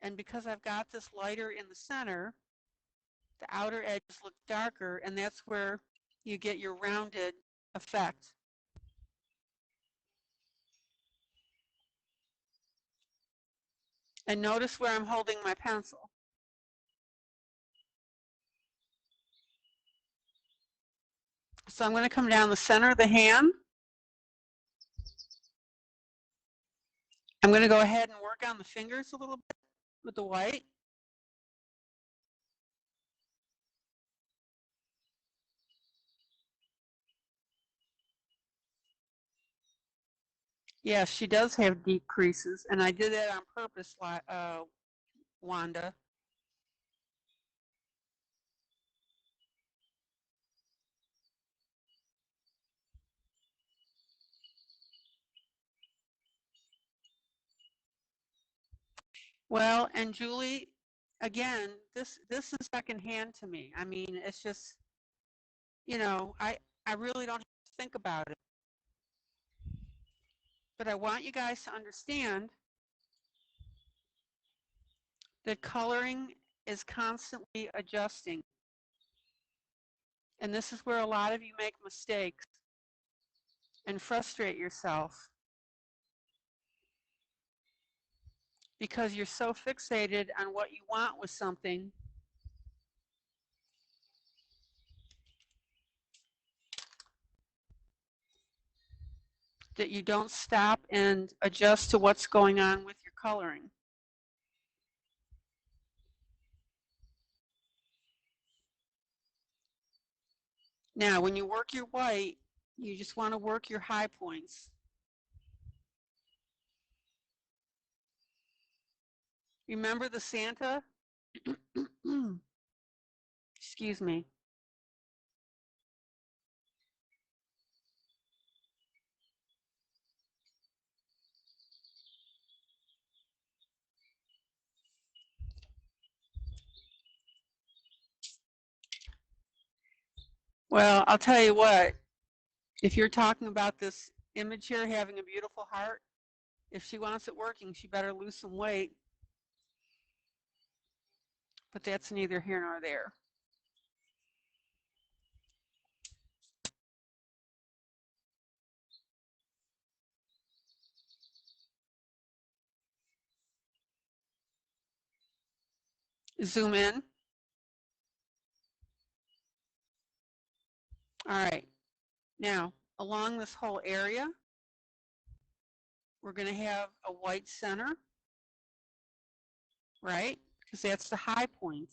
S1: And because I've got this lighter in the center, the outer edges look darker, and that's where you get your rounded effect. And notice where I'm holding my pencil. So I'm going to come down the center of the hand. I'm going to go ahead and work on the fingers a little bit with the white. Yeah, she does have deep creases, and I did that on purpose, Wanda. Well, and Julie, again, this is secondhand to me. I mean, it's just, I really don't have to think about it. But I want you guys to understand that coloring is constantly adjusting. And this is where a lot of you make mistakes and frustrate yourself because you're so fixated on what you want with something that you don't stop and adjust to what's going on with your coloring. Now, when you work your white, you just want to work your high points. Remember the Santa? Excuse me. Well, I'll tell you what, if you're talking about this image here having a beautiful heart, if she wants it working, she better lose some weight. But that's neither here nor there. Zoom in. All right. Now, along this whole area, we're going to have a white center, right? Because that's the high point.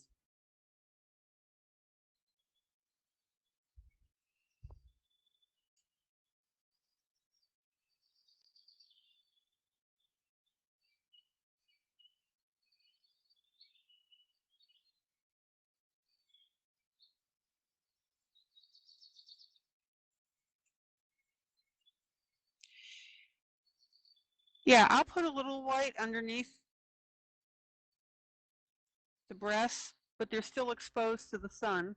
S1: Yeah, I'll put a little white underneath the breasts, but they're still exposed to the sun.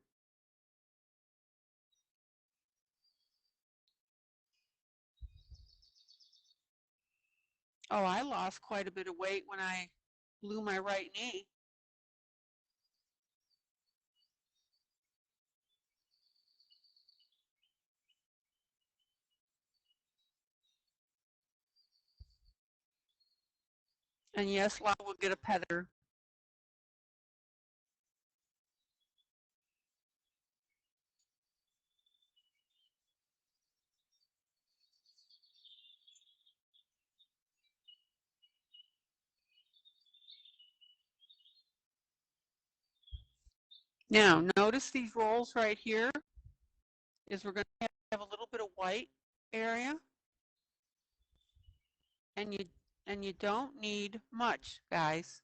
S1: Oh, I lost quite a bit of weight when I blew my right knee. And yes, Lyle will get a petter. Now, notice these rolls right here is we're going to have a little bit of white area, and you don't need much, guys.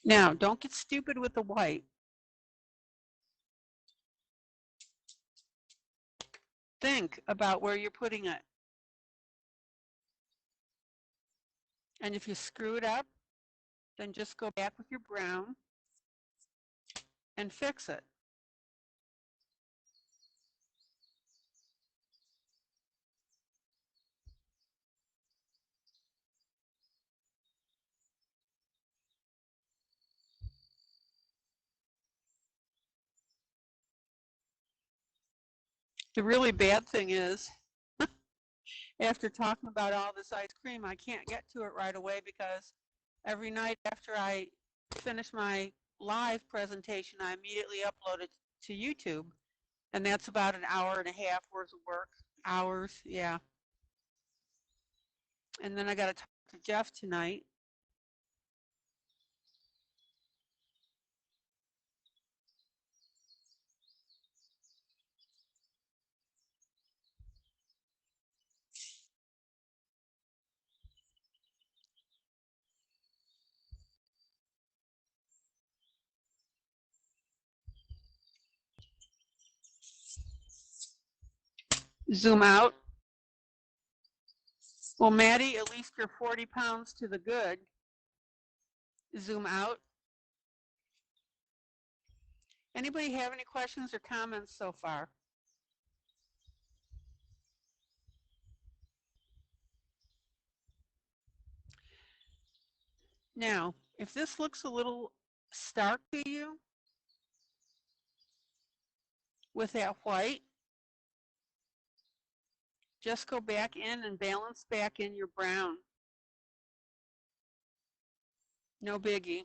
S1: Now, don't get stupid with the white. Think about where you're putting it. And if you screw it up, then just go back with your brown and fix it. The really bad thing is, after talking about all this ice cream, I can't get to it right away because every night after I finish my live presentation, I immediately upload it to YouTube. And that's about an hour and a half worth of work. Hours, yeah. And then I got to talk to Jeff tonight. Zoom out. Well, Maddie, at least you're 40 pounds to the good. Zoom out. Anybody have any questions or comments so far? Now, if this looks a little stark to you with that white, just go back in and balance back in your brown. No biggie.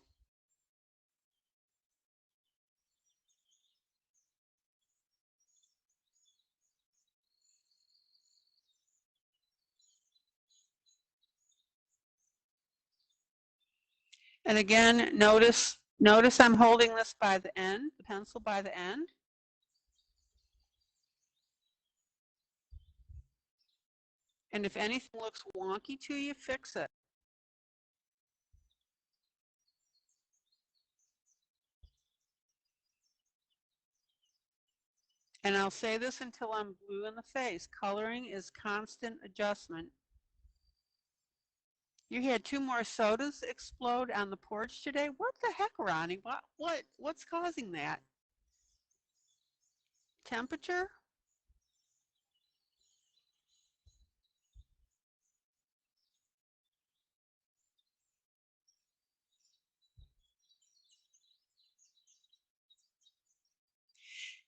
S1: And again, notice I'm holding this by the end, the pencil by the end. And if anything looks wonky to you, fix it. And I'll say this until I'm blue in the face. Coloring is constant adjustment. You had 2 more sodas explode on the porch today? What the heck, Ronnie? What's causing that? Temperature?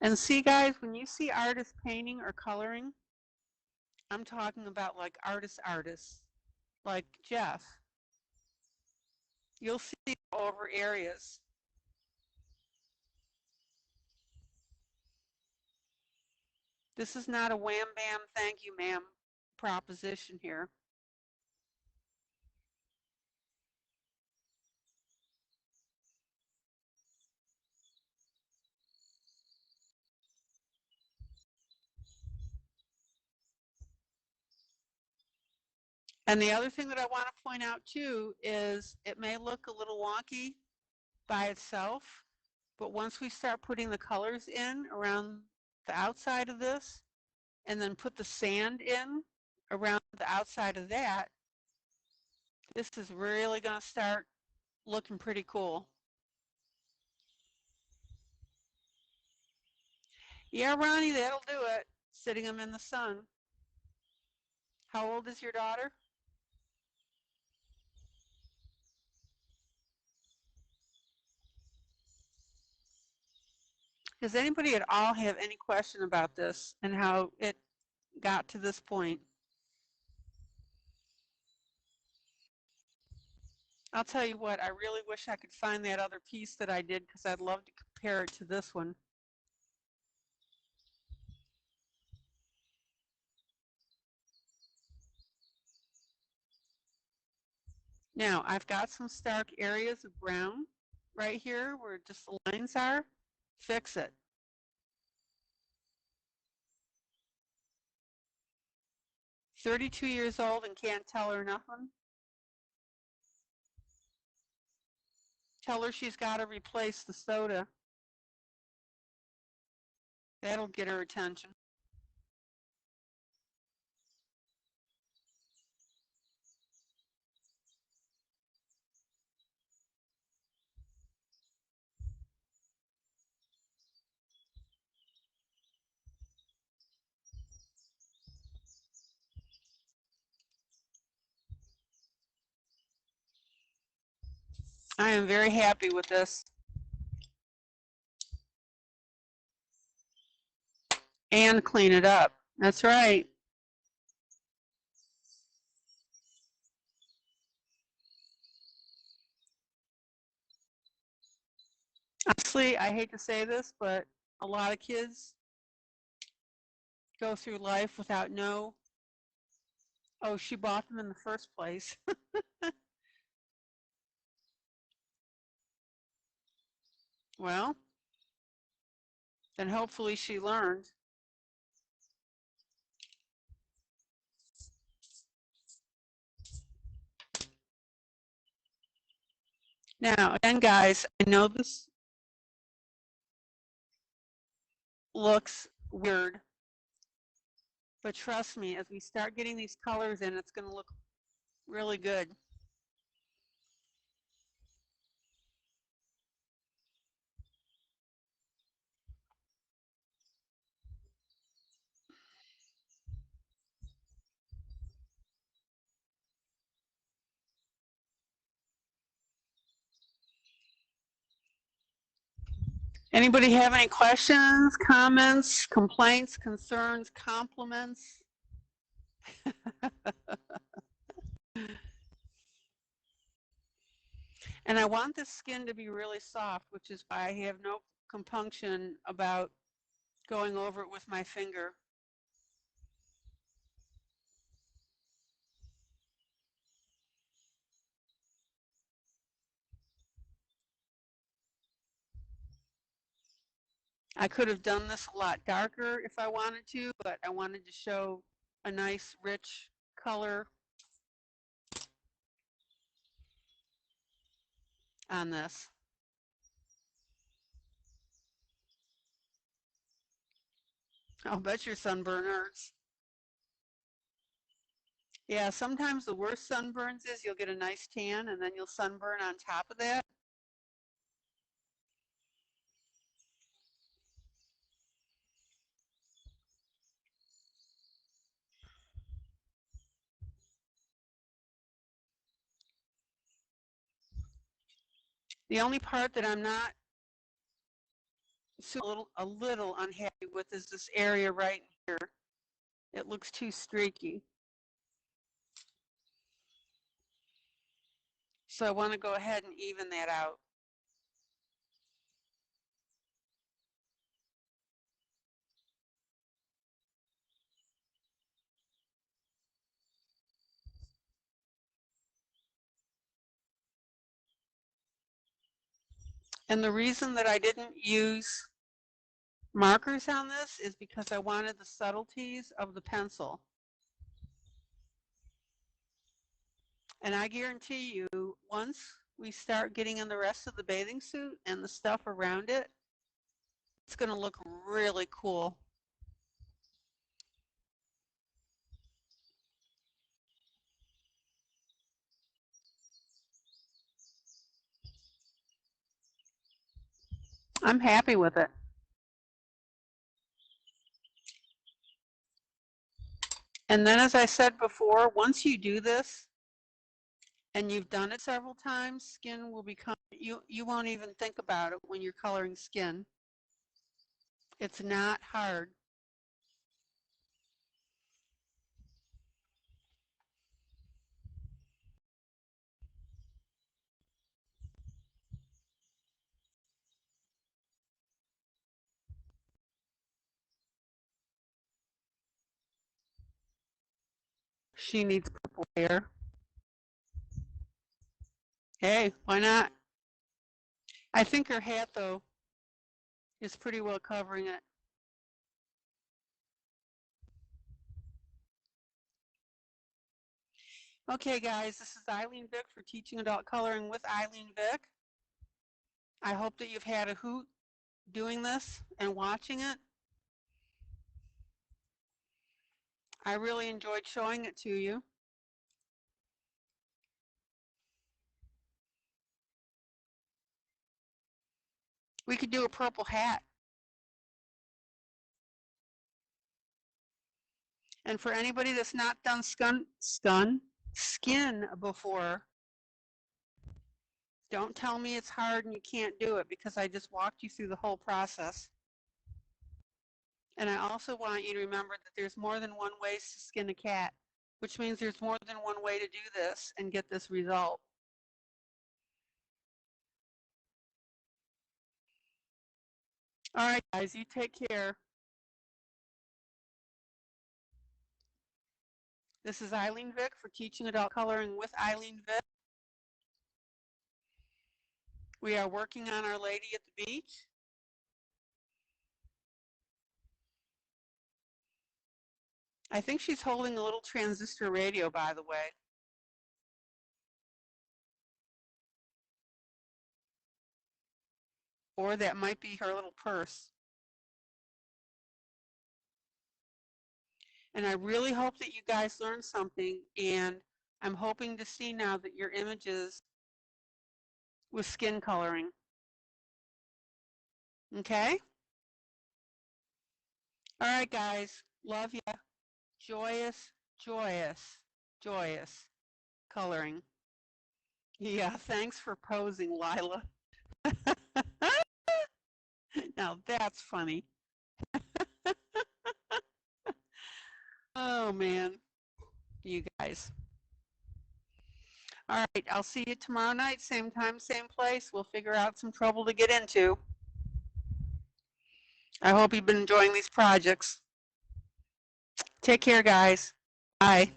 S1: And see, guys, when you see artists painting or coloring, I'm talking about like artists, like Jeff. You'll see over areas. This is not a wham bam, thank you, ma'am proposition here. And the other thing that I want to point out too is it may look a little wonky by itself, but once we start putting the colors in around the outside of this and then put the sand in around the outside of that, this is really going to start looking pretty cool. Yeah, Ronnie, that'll do it. Sitting them in the sun. How old is your daughter? Does anybody at all have any question about this and how it got to this point? I'll tell you what, I really wish I could find that other piece that I did because I'd love to compare it to this one. Now, I've got some stark areas of brown right here where just the lines are. Fix it. "32 years old and can't tell her nothing." Tell her she's got to replace the soda. That'll get her attention. I am very happy with this. And clean it up. That's right. Honestly, I hate to say this, but a lot of kids go through life without oh, she bought them in the first place. Well, then hopefully she learned. Now, again, guys, I know this looks weird, but trust me, as we start getting these colors in, it's going to look really good. Anybody have any questions, comments, complaints, concerns, compliments? And I want the skin to be really soft, which is why I have no compunction about going over it with my finger. I could have done this a lot darker if I wanted to, but I wanted to show a nice, rich color on this. I'll bet your sunburn hurts. Yeah, sometimes the worst sunburns is you'll get a nice tan and then you'll sunburn on top of that. The only part that I'm not a little unhappy with is this area right here. It looks too streaky. So I want to go ahead and even that out. And the reason that I didn't use markers on this is because I wanted the subtleties of the pencil. And I guarantee you, once we start getting in the rest of the bathing suit and the stuff around it, it's going to look really cool. I'm happy with it. And then, as I said before, once you do this and you've done it several times, skin will become, you won't even think about it when you're coloring skin. It's not hard. She needs purple hair. Hey, why not? I think her hat, though, is pretty well covering it. Okay, guys, this is ILene Vick for Teaching Adult Coloring with ILene Vick. I hope that you've had a hoot doing this and watching it. I really enjoyed showing it to you. We could do a purple hat. And for anybody that's not done skin before, don't tell me it's hard and you can't do it, because I just walked you through the whole process. And I also want you to remember that there's more than one way to skin a cat, which means there's more than one way to do this and get this result. All right, guys, you take care. This is ILene Vick for Teaching Adult Coloring with ILene Vick. We are working on Our Lady at the Beach. I think she's holding a little transistor radio, by the way. Or that might be her little purse. And I really hope that you guys learned something, and I'm hoping to see now that your images with skin coloring. Okay? All right, guys. Love ya. Joyous, joyous, joyous coloring. Yeah, thanks for posing, Lila. Now that's funny. Oh, man. You guys. All right, I'll see you tomorrow night, same time, same place. We'll figure out some trouble to get into. I hope you've been enjoying these projects. Take care, guys. Bye.